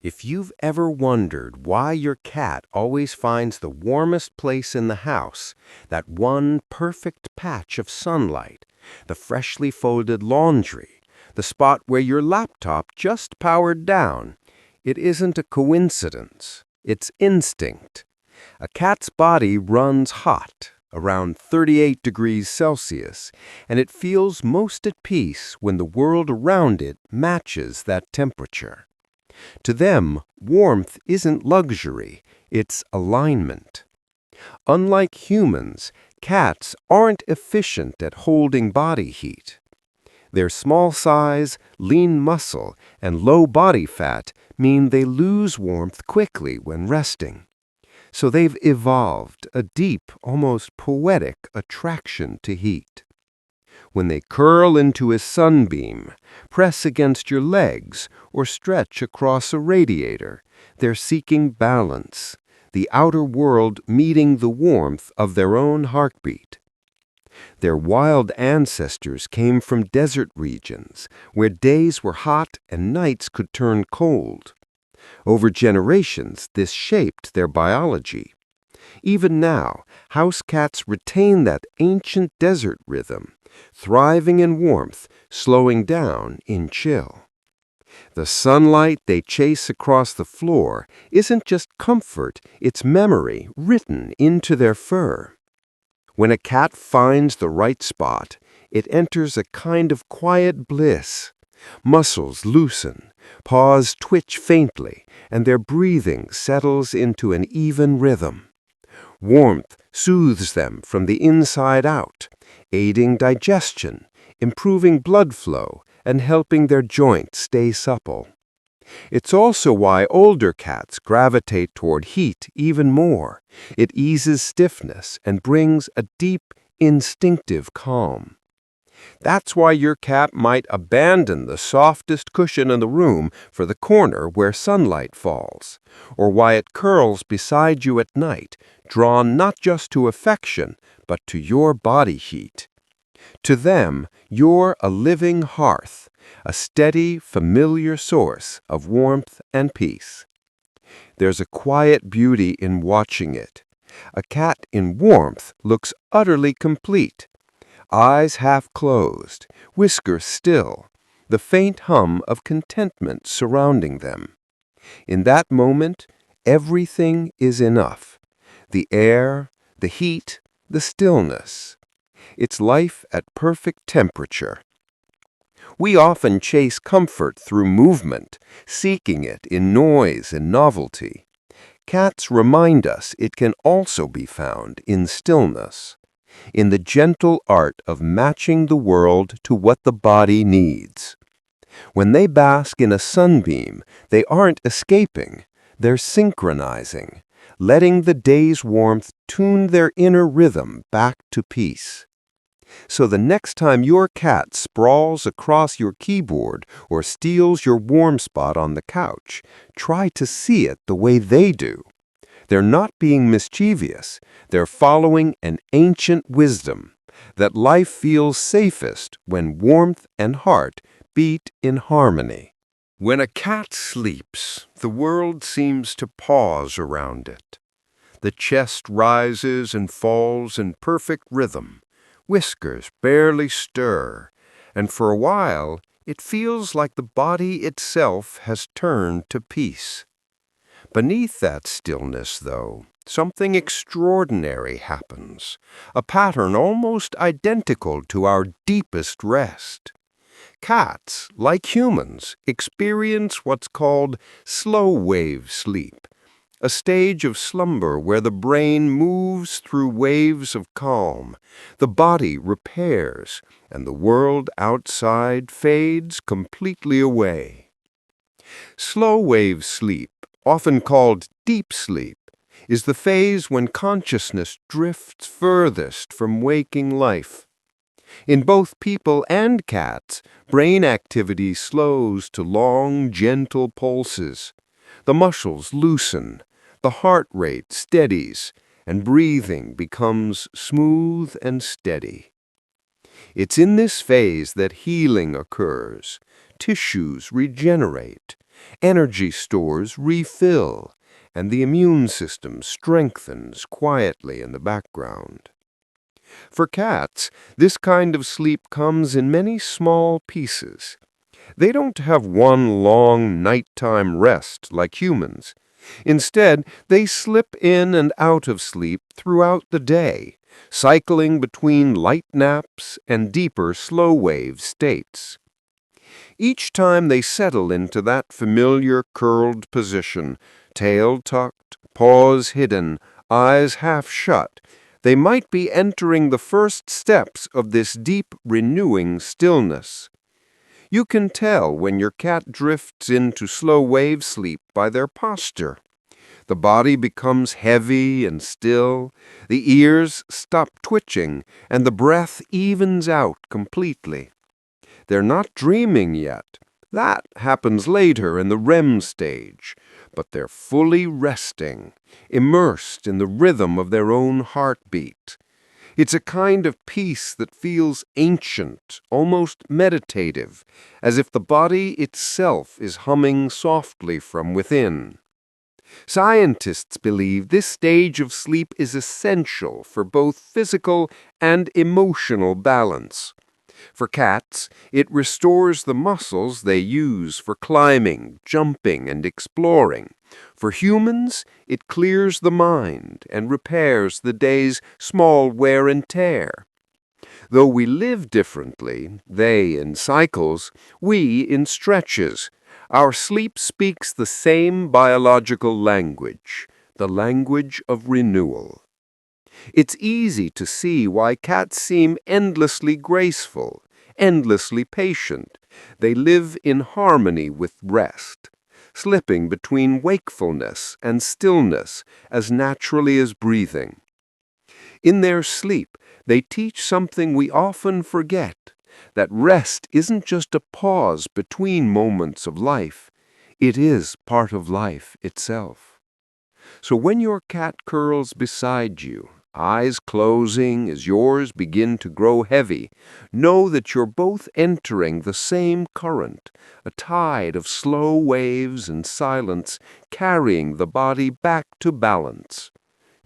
[SPEAKER 1] If you've ever wondered why your cat always finds the warmest place in the house, that one perfect patch of sunlight, the freshly folded laundry, the spot where your laptop just powered down, it isn't a coincidence. It's instinct. A cat's body runs hot, around 38 degrees Celsius, and it feels most at peace when the world around it matches that temperature. To them, warmth isn't luxury, it's alignment. Unlike humans, cats aren't efficient at holding body heat. Their small size, lean muscle, and low body fat mean they lose warmth quickly when resting. So they've evolved a deep, almost poetic attraction to heat. When they curl into a sunbeam, press against your legs, or stretch across a radiator, they're seeking balance, the outer world meeting the warmth of their own heartbeat. Their wild ancestors came from desert regions where days were hot and nights could turn cold. Over generations, this shaped their biology. Even now, house cats retain that ancient desert rhythm, thriving in warmth, slowing down in chill. The sunlight they chase across the floor isn't just comfort, it's memory written into their fur. When a cat finds the right spot, it enters a kind of quiet bliss. Muscles loosen, paws twitch faintly, and their breathing settles into an even rhythm. Warmth soothes them from the inside out, aiding digestion, improving blood flow, and helping their joints stay supple. It's also why older cats gravitate toward heat even more. It eases stiffness and brings a deep, instinctive calm. That's why your cat might abandon the softest cushion in the room for the corner where sunlight falls, or why it curls beside you at night, drawn not just to affection, but to your body heat. To them, you're a living hearth, a steady, familiar source of warmth and peace. There's a quiet beauty in watching it. A cat in warmth looks utterly complete. Eyes half closed, whiskers still, the faint hum of contentment surrounding them. In that moment, everything is enough. The air, the heat, the stillness. It's life at perfect temperature. We often chase comfort through movement, seeking it in noise and novelty. Cats remind us it can also be found in stillness, in the gentle art of matching the world to what the body needs. When they bask in a sunbeam, they aren't escaping, they're synchronizing, letting the day's warmth tune their inner rhythm back to peace. So the next time your cat sprawls across your keyboard or steals your warm spot on the couch, try to see it the way they do. They're not being mischievous. They're following an ancient wisdom that life feels safest when warmth and heart beat in harmony. When a cat sleeps, the world seems to pause around it. The chest rises and falls in perfect rhythm. Whiskers barely stir, and for a while it feels like the body itself has turned to peace. Beneath that stillness, though, something extraordinary happens, a pattern almost identical to our deepest rest. Cats, like humans, experience what's called slow-wave sleep, a stage of slumber where the brain moves through waves of calm, the body repairs, and the world outside fades completely away. Slow-wave sleep, often called deep sleep, is the phase when consciousness drifts furthest from waking life. In both people and cats, brain activity slows to long, gentle pulses. The muscles loosen, the heart rate steadies, and breathing becomes smooth and steady. It's in this phase that healing occurs, tissues regenerate, energy stores refill, and the immune system strengthens quietly in the background. For cats, this kind of sleep comes in many small pieces. They don't have one long nighttime rest like humans. Instead, they slip in and out of sleep throughout the day, cycling between light naps and deeper slow-wave states. Each time they settle into that familiar curled position, tail tucked, paws hidden, eyes half shut, they might be entering the first steps of this deep, renewing stillness. You can tell when your cat drifts into slow-wave sleep by their posture. The body becomes heavy and still, the ears stop twitching, and the breath evens out completely. They're not dreaming yet. That happens later in the REM stage, but they're fully resting, immersed in the rhythm of their own heartbeat. It's a kind of peace that feels ancient, almost meditative, as if the body itself is humming softly from within. Scientists believe this stage of sleep is essential for both physical and emotional balance. For cats, it restores the muscles they use for climbing, jumping, and exploring. For humans, it clears the mind and repairs the day's small wear and tear. Though we live differently, they in cycles, we in stretches, our sleep speaks the same biological language, the language of renewal. It's easy to see why cats seem endlessly graceful, endlessly patient. They live in harmony with rest, slipping between wakefulness and stillness as naturally as breathing. In their sleep, they teach something we often forget, that rest isn't just a pause between moments of life. It is part of life itself. So when your cat curls beside you, eyes closing as yours begin to grow heavy, know that you're both entering the same current, a tide of slow waves and silence carrying the body back to balance.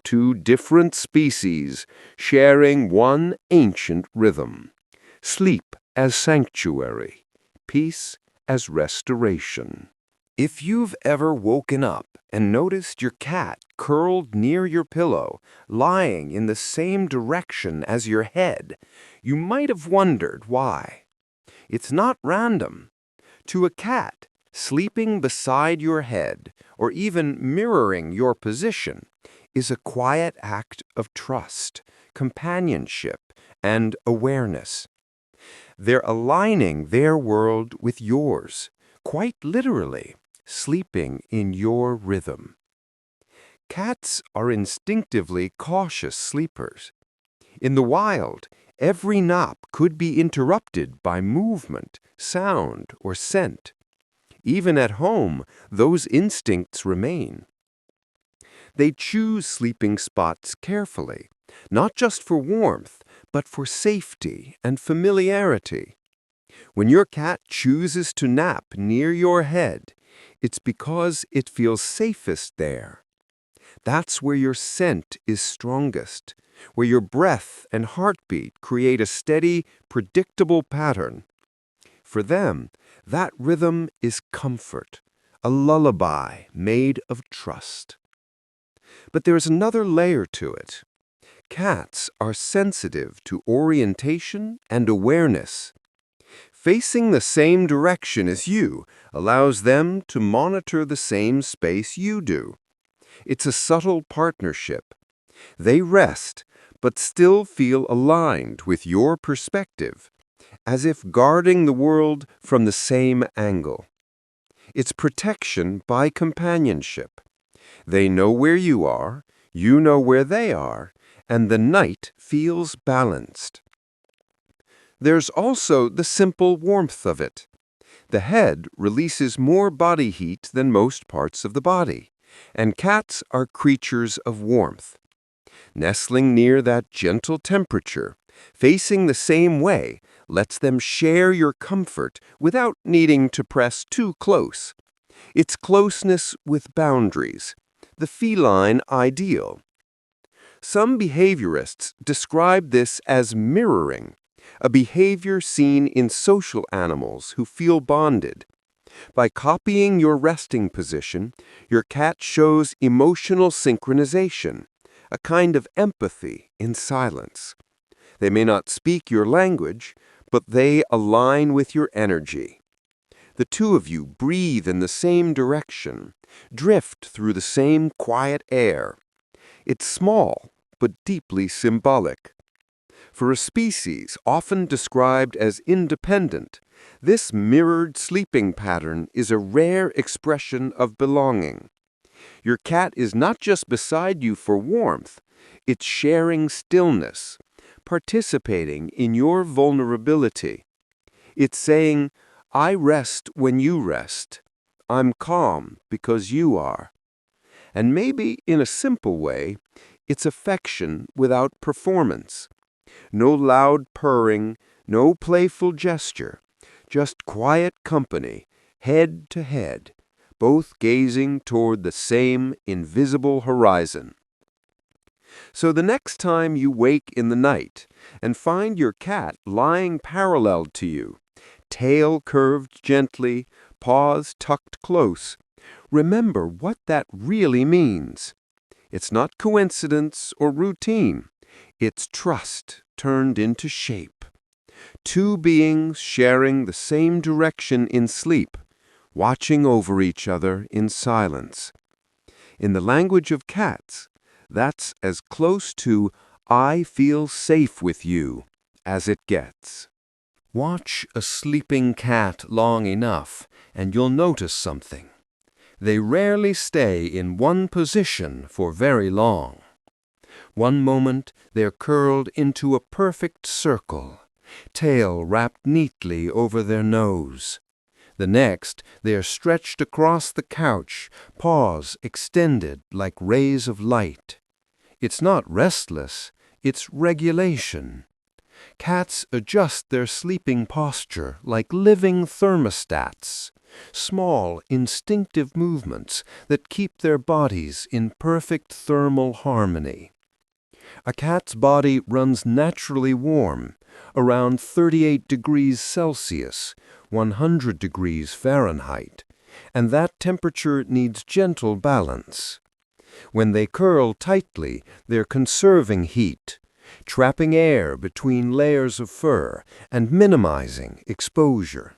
[SPEAKER 1] Two different species sharing one ancient rhythm. Sleep as sanctuary, peace as restoration.
[SPEAKER 3] If you've ever woken up and noticed your cat curled near your pillow, lying in the same direction as your head, you might have wondered why. It's not random. To a cat, sleeping beside your head, or even mirroring your position, is a quiet act of trust, companionship, and awareness. They're aligning their world with yours, quite literally, sleeping in your rhythm. Cats are instinctively cautious sleepers. In the wild, every nap could be interrupted by movement, sound, or scent. Even at home, those instincts remain. They choose sleeping spots carefully, not just for warmth, but for safety and familiarity. When your cat chooses to nap near your head, it's because it feels safest there. That's where your scent is strongest, where your breath and heartbeat create a steady, predictable pattern. For them, that rhythm is comfort, a lullaby made of trust. But there's another layer to it. Cats are sensitive to orientation and awareness. Facing the same direction as you allows them to monitor the same space you do. It's a subtle partnership. They rest, but still feel aligned with your perspective, as if guarding the world from the same angle. It's protection by companionship. They know where you know where they are, and the night feels balanced. There's also the simple warmth of it. The head releases more body heat than most parts of the body, and cats are creatures of warmth. Nestling near that gentle temperature, facing the same way, lets them share your comfort without needing to press too close. It's closeness with boundaries, the feline ideal. Some behaviorists describe this as mirroring, a behavior seen in social animals who feel bonded. By copying your resting position, your cat shows emotional synchronization, a kind of empathy in silence. They may not speak your language, but they align with your energy. The two of you breathe in the same direction, drift through the same quiet air. It's small, but deeply symbolic. For a species often described as independent, this mirrored sleeping pattern is a rare expression of belonging. Your cat is not just beside you for warmth, it's sharing stillness, participating in your vulnerability. It's saying, I rest when you rest. I'm calm because you are. And maybe in a simple way, it's affection without performance. No loud purring, no playful gesture, just quiet company, head to head, both gazing toward the same invisible horizon. So the next time you wake in the night and find your cat lying parallel to you, tail curved gently, paws tucked close, remember what that really means. It's not coincidence or routine. It's trust turned into shape. Two beings sharing the same direction in sleep, watching over each other in silence. In the language of cats, that's as close to I feel safe with you as it gets. Watch a sleeping cat long enough, and you'll notice something. They rarely stay in one position for very long. One moment they're curled into a perfect circle, tail wrapped neatly over their nose. The next, they are stretched across the couch, paws extended like rays of light. It's not restless, it's regulation. Cats adjust their sleeping posture like living thermostats, small, instinctive movements that keep their bodies in perfect thermal harmony. A cat's body runs naturally warm, around 38 degrees Celsius, 100 degrees Fahrenheit, and that temperature needs gentle balance. When they curl tightly, they're conserving heat, trapping air between layers of fur and minimizing exposure.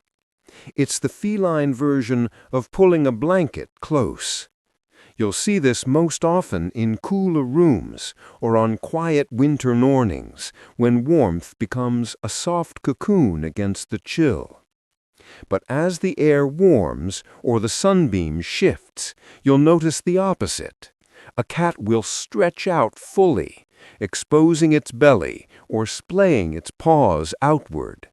[SPEAKER 3] It's the feline version of pulling a blanket close. You'll see this most often in cooler rooms or on quiet winter mornings when warmth becomes a soft cocoon against the chill. But as the air warms or the sunbeam shifts, you'll notice the opposite. A cat will stretch out fully, exposing its belly or splaying its paws outward.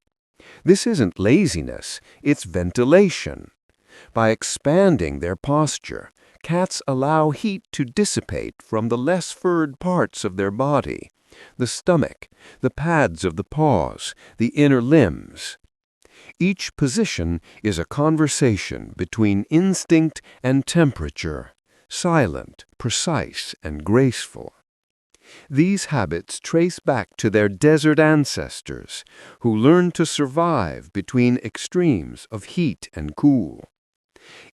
[SPEAKER 3] This isn't laziness, it's ventilation. By expanding their posture, cats allow heat to dissipate from the less furred parts of their body, the stomach, the pads of the paws, the inner limbs. Each position is a conversation between instinct and temperature, silent, precise, and graceful. These habits trace back to their desert ancestors, who learned to survive between extremes of heat and cool.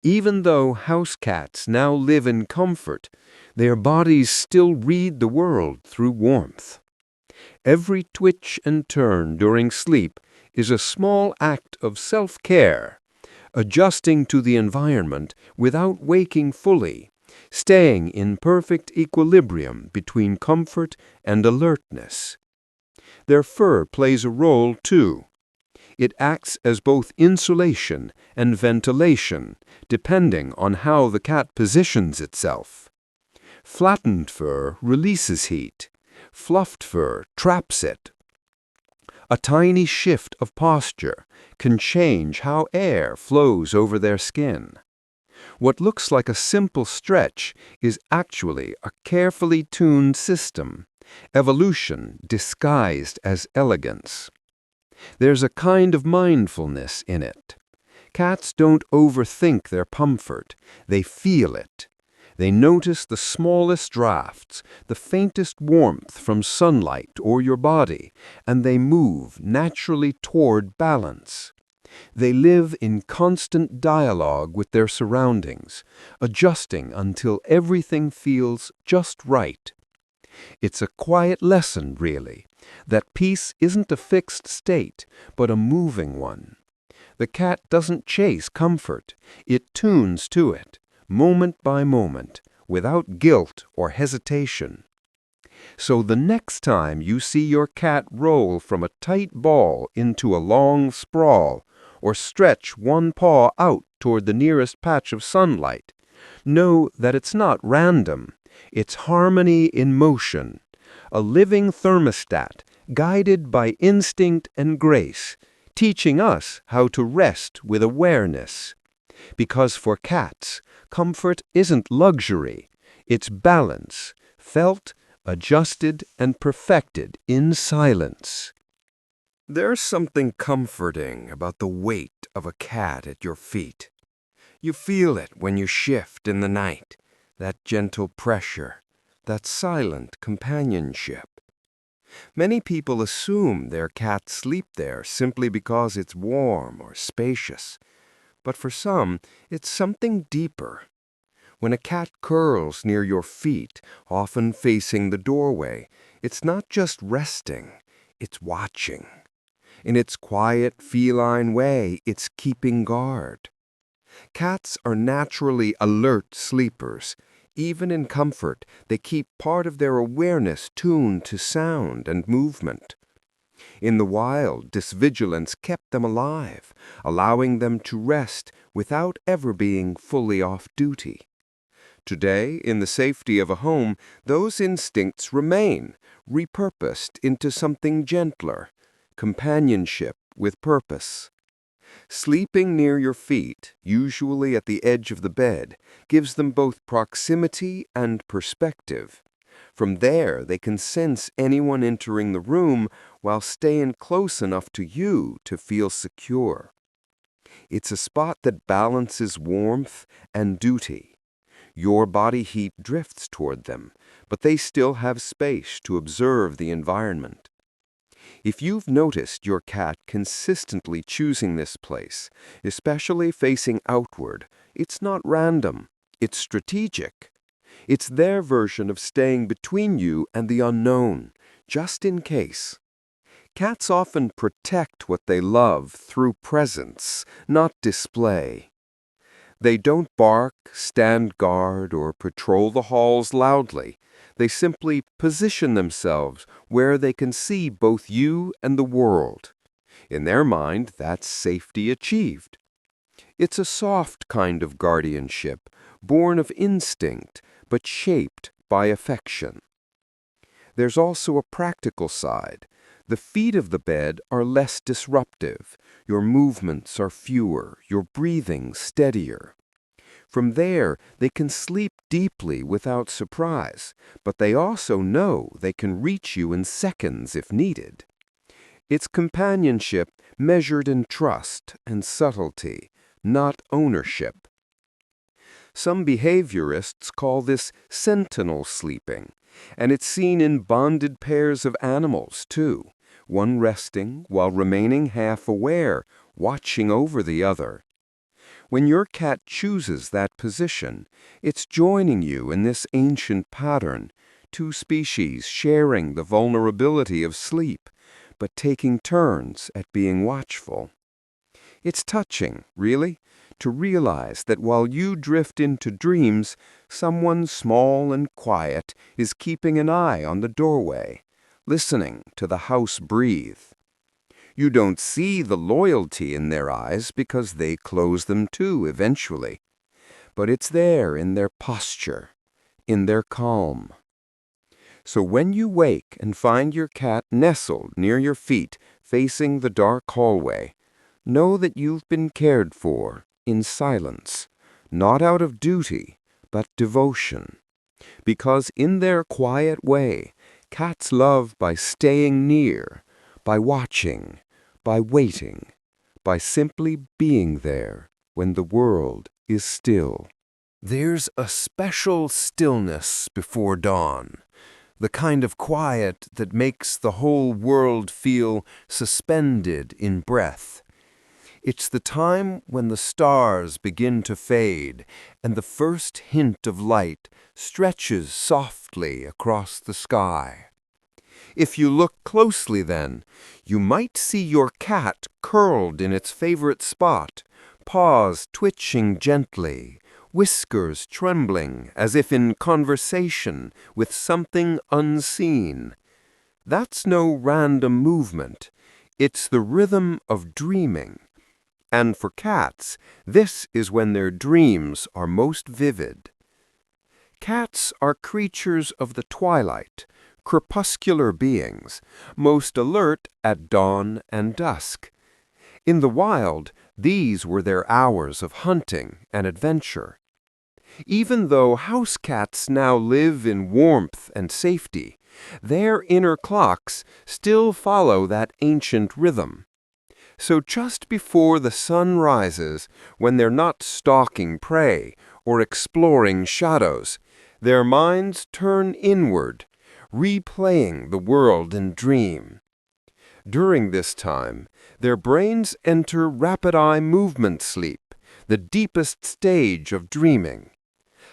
[SPEAKER 3] Even though house cats now live in comfort, their bodies still read the world through warmth. Every twitch and turn during sleep is a small act of self-care, adjusting to the environment without waking fully, staying in perfect equilibrium between comfort and alertness. Their fur plays a role too. It acts as both insulation and ventilation, depending on how the cat positions itself. Flattened fur releases heat. Fluffed fur traps it. A tiny shift of posture can change how air flows over their skin. What looks like a simple stretch is actually a carefully tuned system, evolution disguised as elegance. There's a kind of mindfulness in it. Cats don't overthink their comfort, they feel it. They notice the smallest drafts, the faintest warmth from sunlight or your body, and they move naturally toward balance. They live in constant dialogue with their surroundings, adjusting until everything feels just right. It's a quiet lesson, really, that peace isn't a fixed state, but a moving one. The cat doesn't chase comfort, it tunes to it, moment by moment, without guilt or hesitation. So the next time you see your cat roll from a tight ball into a long sprawl, or stretch one paw out toward the nearest patch of sunlight,
[SPEAKER 1] Know that it's not random. It's harmony in motion, a living thermostat guided by instinct and grace, teaching us how to rest with awareness. Because for cats, comfort isn't luxury, it's balance, felt, adjusted, and perfected in silence.
[SPEAKER 3] There's something comforting about the weight of a cat at your feet. You feel it when you shift in the night, that gentle pressure, that silent companionship. Many people assume their cats sleep there simply because it's warm or spacious, but for some, it's something deeper. When a cat curls near your feet, often facing the doorway, it's not just resting, it's watching. In its quiet, feline way, it's keeping guard. Cats are naturally alert sleepers. Even in comfort, they keep part of their awareness tuned to sound and movement. In the wild, this vigilance kept them alive, allowing them to rest without ever being fully off duty. Today, in the safety of a home, those instincts remain, repurposed into something gentler, companionship with purpose. Sleeping near your feet, usually at the edge of the bed, gives them both proximity and perspective. From there, they can sense anyone entering the room while staying close enough to you to feel secure. It's a spot that balances warmth and duty. Your body heat drifts toward them, but they still have space to observe the environment. If you've noticed your cat consistently choosing this place, especially facing outward, it's not random, it's strategic. It's their version of staying between you and the unknown, just in case. Cats often protect what they love through presence, not display. They don't bark, stand guard, or patrol the halls loudly. They simply position themselves where they can see both you and the world. In their mind, that's safety achieved. It's a soft kind of guardianship, born of instinct, but shaped by affection. There's also a practical side. The feet of the bed are less disruptive. Your movements are fewer, your breathing steadier. From there, they can sleep deeply without surprise, but they also know they can reach you in seconds if needed. It's companionship measured in trust and subtlety, not ownership. Some behaviorists call this sentinel sleeping, and it's seen in bonded pairs of animals, too, one resting while remaining half aware, watching over the other. When your cat chooses that position, it's joining you in this ancient pattern, two species sharing the vulnerability of sleep, but taking turns at being watchful. It's touching, really, to realize that while you drift into dreams, someone small and quiet is keeping an eye on the doorway, listening to the house breathe. You don't see the loyalty in their eyes because they close them too eventually. But it's there in their posture, in their calm. So when you wake and find your cat nestled near your feet, facing the dark hallway, know that you've been cared for in silence, not out of duty, but devotion. Because in their quiet way, cats love by staying near, by watching, by waiting, by simply being there when the world is still. There's a special stillness before dawn, the kind of quiet that makes the whole world feel suspended in breath. It's the time when the stars begin to fade and the first hint of light stretches softly across the sky. If you look closely then, you might see your cat curled in its favorite spot, paws twitching gently, whiskers trembling as if in conversation with something unseen. That's no random movement. It's the rhythm of dreaming.
[SPEAKER 1] And for cats, this is when their dreams are most vivid. Cats are creatures of the twilight, crepuscular beings, most alert at dawn and dusk. In the wild, these were their hours of hunting and adventure. Even though house cats now live in warmth and safety, their inner clocks still follow that ancient rhythm. So just before the sun rises, when they're not stalking prey or exploring shadows, their minds turn inward, replaying the world in dream. During this time, their brains enter rapid eye movement sleep, the deepest stage of dreaming.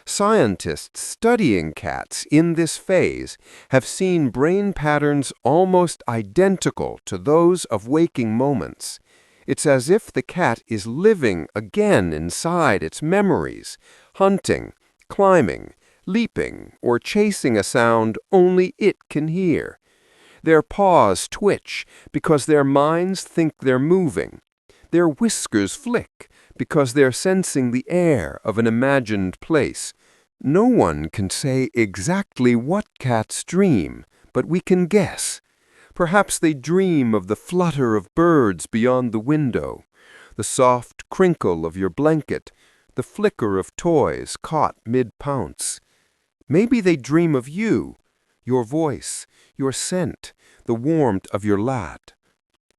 [SPEAKER 1] Scientists studying cats in this phase have seen brain patterns almost identical to those of waking moments. It's as if the cat is living again inside its memories, hunting, climbing, leaping, or chasing a sound only it can hear. Their paws twitch because their minds think they're moving. Their whiskers flick because they're sensing the air of an imagined place. No one can say exactly what cats dream, but we can guess. Perhaps they dream of the flutter of birds beyond the window, the soft crinkle of your blanket, the flicker of toys caught mid-pounce. Maybe they dream of you, your voice, your scent, the warmth of your lat.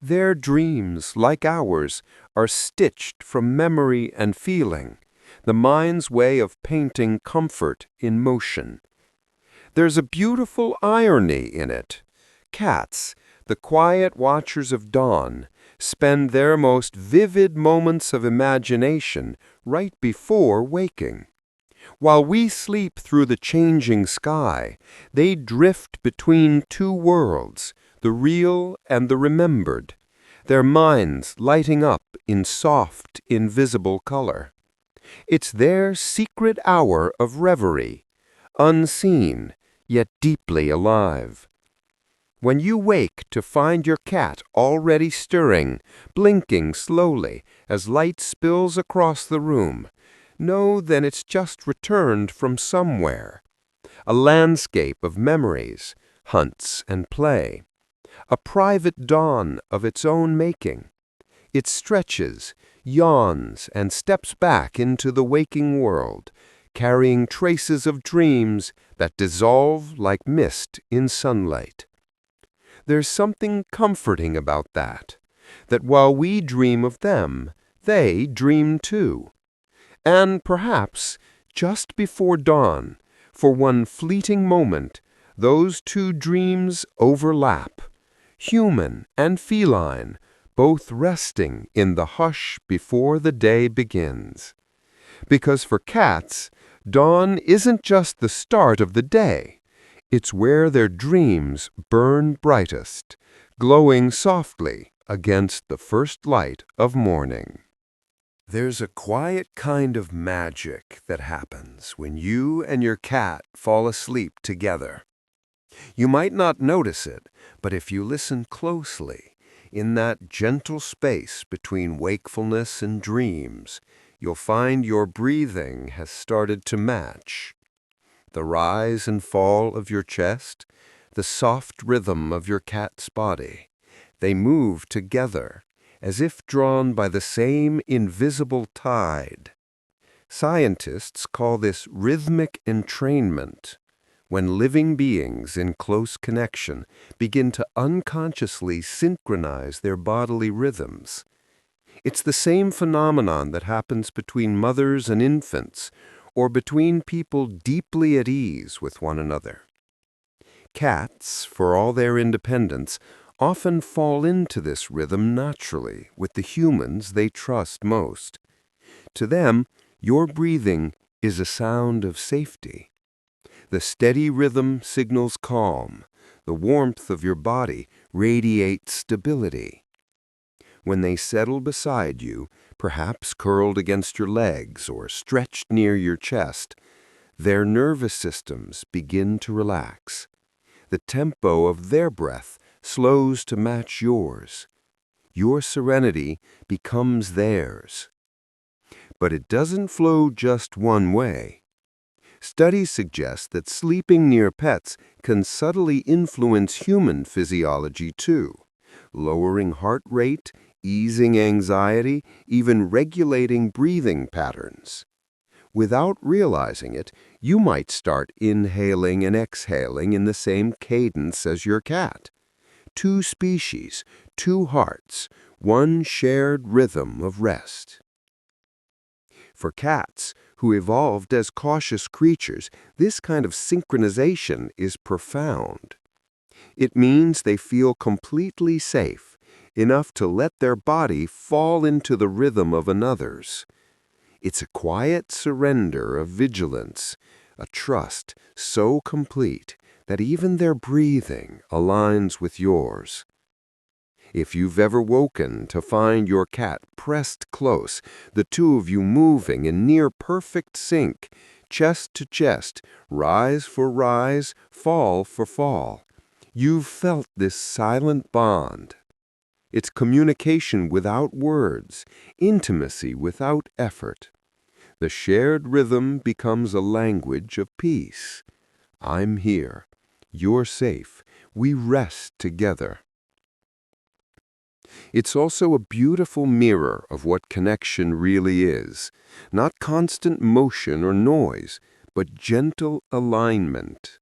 [SPEAKER 1] Their dreams, like ours, are stitched from memory and feeling, the mind's way of painting comfort in motion. There's a beautiful irony in it. Cats, the quiet watchers of dawn, spend their most vivid moments of imagination right before waking. While we sleep through the changing sky, they drift between two worlds, the real and the remembered, their minds lighting up in soft, invisible color. It's their secret hour of reverie, unseen, yet deeply alive. When you wake to find your cat already stirring, blinking slowly as light spills across the room, know then it's just returned from somewhere. A landscape of memories, hunts and play. A private dawn of its own making. It stretches, yawns, and steps back into the waking world, carrying traces of dreams that dissolve like mist in sunlight. There's something comforting about that while we dream of them, they dream too. And perhaps, just before dawn, for one fleeting moment, those two dreams overlap, human and feline, both resting in the hush before the day begins. Because for cats, dawn isn't just the start of the day. It's where their dreams burn brightest, glowing softly against the first light of morning. There's a quiet kind of magic that happens when you and your cat fall asleep together. You might not notice it, but if you listen closely, in that gentle space between wakefulness and dreams, you'll find your breathing has started to match. The rise and fall of your chest, the soft rhythm of your cat's body, they move together, as if drawn by the same invisible tide. Scientists call this rhythmic entrainment, when living beings in close connection begin to unconsciously synchronize their bodily rhythms. It's the same phenomenon that happens between mothers and infants, or between people deeply at ease with one another. Cats, for all their independence, often fall into this rhythm naturally with the humans they trust most. To them, your breathing is a sound of safety. The steady rhythm signals calm. The warmth of your body radiates stability. When they settle beside you, perhaps curled against your legs or stretched near your chest, their nervous systems begin to relax. The tempo of their breath slows to match yours. Your serenity becomes theirs. But it doesn't flow just one way. Studies suggest that sleeping near pets can subtly influence human physiology too, lowering heart rate, easing anxiety, even regulating breathing patterns. Without realizing it, you might start inhaling and exhaling in the same cadence as your cat. Two species, two hearts, one shared rhythm of rest. For cats, who evolved as cautious creatures, this kind of synchronization is profound. It means they feel completely safe, enough to let their body fall into the rhythm of another's. It's a quiet surrender of vigilance, a trust so complete that even their breathing aligns with yours. If you've ever woken to find your cat pressed close, the two of you moving in near perfect sync, chest to chest, rise for rise, fall for fall, you've felt this silent bond. It's communication without words, intimacy without effort. The shared rhythm becomes a language of peace. I'm here. You're safe. We rest together. It's also a beautiful mirror of what connection really is. Not constant motion or noise, but gentle alignment.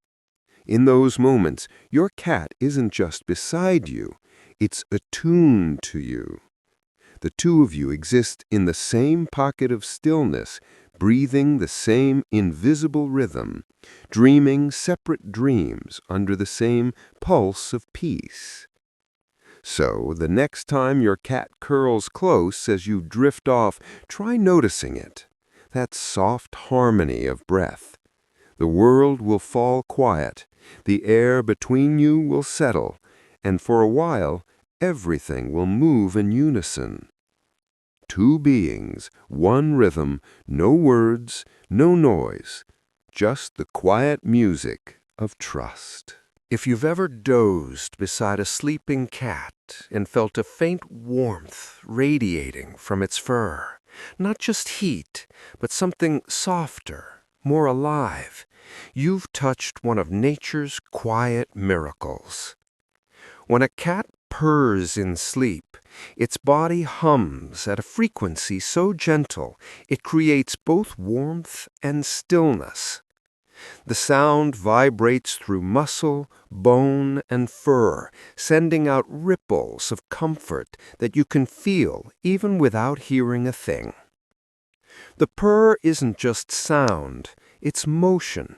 [SPEAKER 1] In those moments, your cat isn't just beside you, it's attuned to you. The two of you exist in the same pocket of stillness, breathing the same invisible rhythm, dreaming separate dreams under the same pulse of peace. So, the next time your cat curls close as you drift off, try noticing it. That soft harmony of breath. The world will fall quiet, the air between you will settle, and for a while, everything will move in unison. Two beings, one rhythm, no words, no noise, just the quiet music of trust. If you've ever dozed beside a sleeping cat and felt a faint warmth radiating from its fur, not just heat, but something softer, more alive, you've touched one of nature's quiet miracles. When a cat purrs in sleep, its body hums at a frequency so gentle it creates both warmth and stillness. The sound vibrates through muscle, bone, and fur, sending out ripples of comfort that you can feel even without hearing a thing. The purr isn't just sound, it's motion.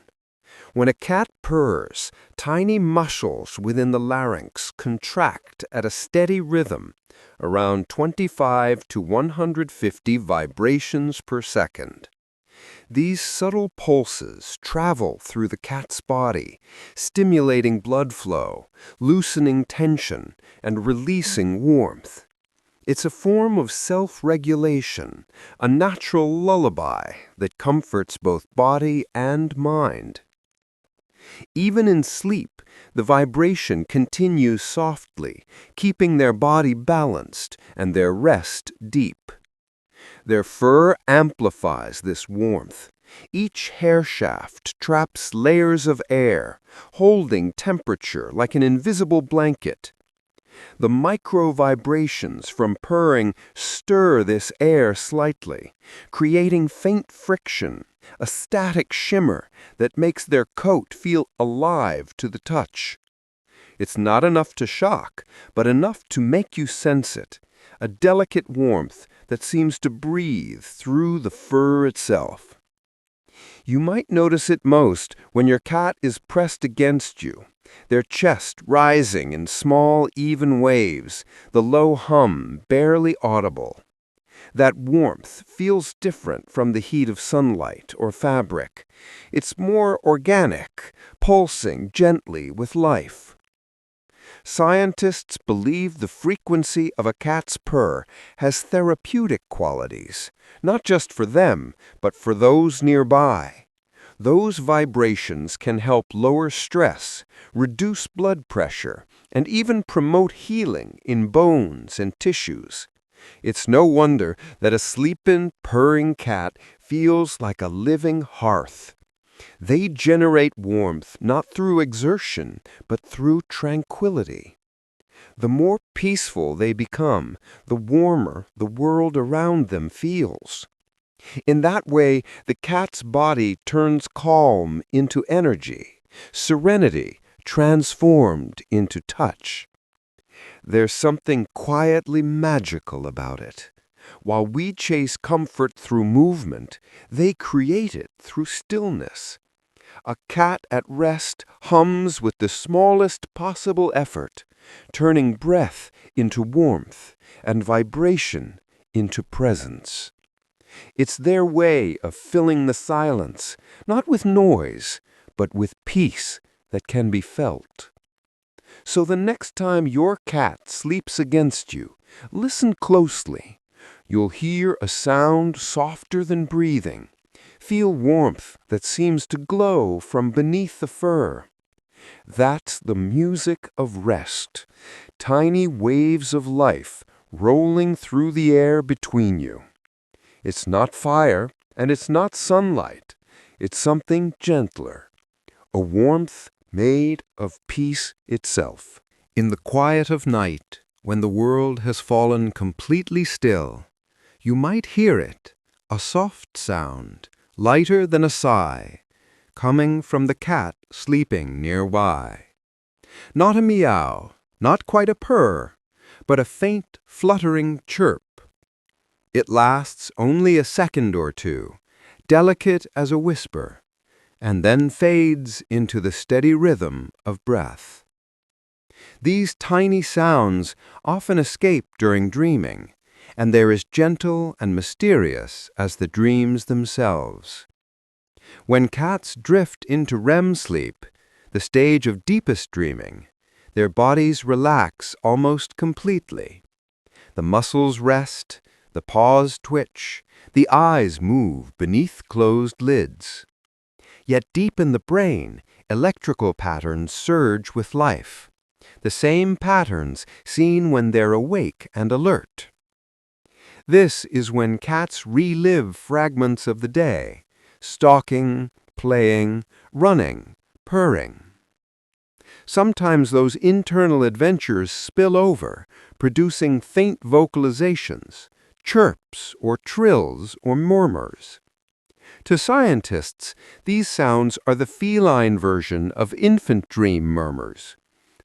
[SPEAKER 1] When a cat purrs, tiny muscles within the larynx contract at a steady rhythm, around 25 to 150 vibrations per second. These subtle pulses travel through the cat's body, stimulating blood flow, loosening tension, and releasing warmth. It's a form of self-regulation, a natural lullaby that comforts both body and mind. Even in sleep, the vibration continues softly, keeping their body balanced and their rest deep. Their fur amplifies this warmth. Each hair shaft traps layers of air, holding temperature like an invisible blanket. The micro-vibrations from purring stir this air slightly, creating faint friction, a static shimmer that makes their coat feel alive to the touch. It's not enough to shock, but enough to make you sense it, a delicate warmth that seems to breathe through the fur itself. You might notice it most when your cat is pressed against you, their chest rising in small, even waves, the low hum barely audible. That warmth feels different from the heat of sunlight or fabric. It's more organic, pulsing gently with life. Scientists believe the frequency of a cat's purr has therapeutic qualities, not just for them, but for those nearby.
[SPEAKER 3] Those vibrations can help lower stress, reduce blood pressure, and even promote healing in bones and tissues. It's no wonder that a sleeping, purring cat feels like a living hearth. They generate warmth not through exertion, but through tranquility. The more peaceful they become, the warmer the world around them feels. In that way, the cat's body turns calm into energy, serenity transformed into touch. There's something quietly magical about it. While we chase comfort through movement, they create it through stillness. A cat at rest hums with the smallest possible effort, turning breath into warmth and vibration into presence. It's their way of filling the silence, not with noise, but with peace that can be felt. So the next time your cat sleeps against you, listen closely. You'll hear a sound softer than breathing. Feel warmth that seems to glow from beneath the fur. That's the music of rest, tiny waves of life rolling through the air between you. It's not fire, and it's not sunlight. It's something gentler, a warmth made of peace itself. In the quiet of night, when the world has fallen completely still, you might hear it, a soft sound, lighter than a sigh, coming from the cat sleeping nearby. Not a meow, not quite a purr, but a faint, fluttering chirp. It lasts only a second or two, delicate as a whisper, and then fades into the steady rhythm of breath. These tiny sounds often escape during dreaming, and they're as gentle and mysterious as the dreams themselves. When cats drift into REM sleep, the stage of deepest dreaming, their bodies relax almost completely. The muscles rest, the paws twitch, the eyes move beneath closed lids. Yet deep in the brain, electrical patterns surge with life, the same patterns seen when they're awake and alert. This is when cats relive fragments of the day, stalking, playing, running, purring. Sometimes those internal adventures spill over, producing faint vocalizations, chirps or trills or murmurs. To scientists, these sounds are the feline version of infant dream murmurs,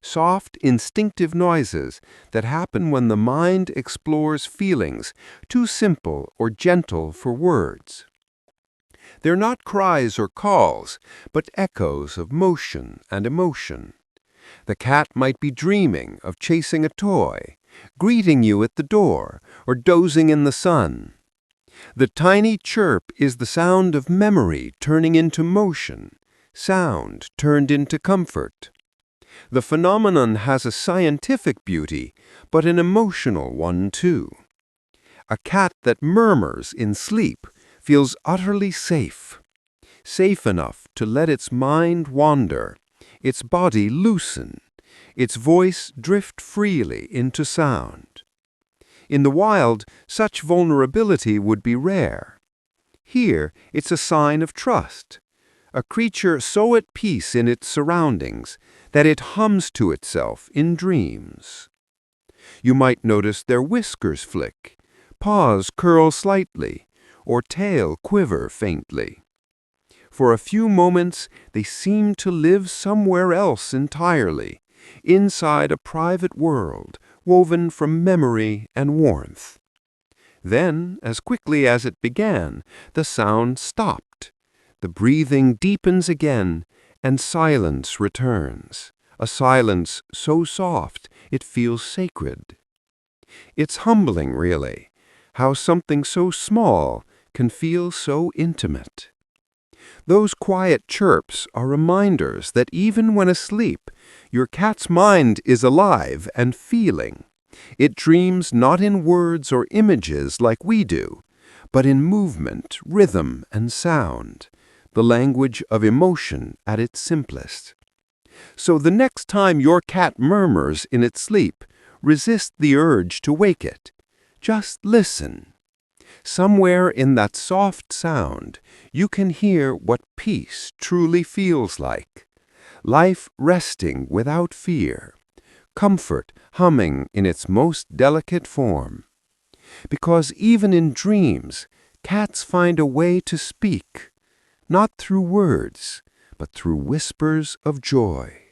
[SPEAKER 3] soft, instinctive noises that happen when the mind explores feelings too simple or gentle for words. They're not cries or calls, but echoes of motion and emotion. The cat might be dreaming of chasing a toy, greeting you at the door, or dozing in the sun. The tiny chirp is the sound of memory turning into motion, sound turned into comfort. The phenomenon has a scientific beauty, but an emotional one too. A cat that murmurs in sleep feels utterly safe, safe enough to let its mind wander, its body loosen, its voice drift freely into sound. In the wild, such vulnerability would be rare. Here, it's a sign of trust, a creature so at peace in its surroundings that it hums to itself in dreams. You might notice their whiskers flick, paws curl slightly, or tail quiver faintly. For a few moments, they seem to live somewhere else entirely, inside a private world woven from memory and warmth. Then, as quickly as it began, the sound stopped. The breathing deepens again, and silence returns, a silence so soft it feels sacred. It's humbling, really, how something so small can feel so intimate. Those quiet chirps are reminders that even when asleep, your cat's mind is alive and feeling. It dreams not in words or images like we do, but in movement, rhythm, and sound,
[SPEAKER 1] the language of emotion at its simplest. So the next time your cat murmurs in its sleep, resist the urge to wake it. Just listen. Somewhere in that soft sound, you can hear what peace truly feels like. Life resting without fear. Comfort humming in its most delicate form. Because even in dreams, cats find a way to speak, not through words, but through whispers of joy.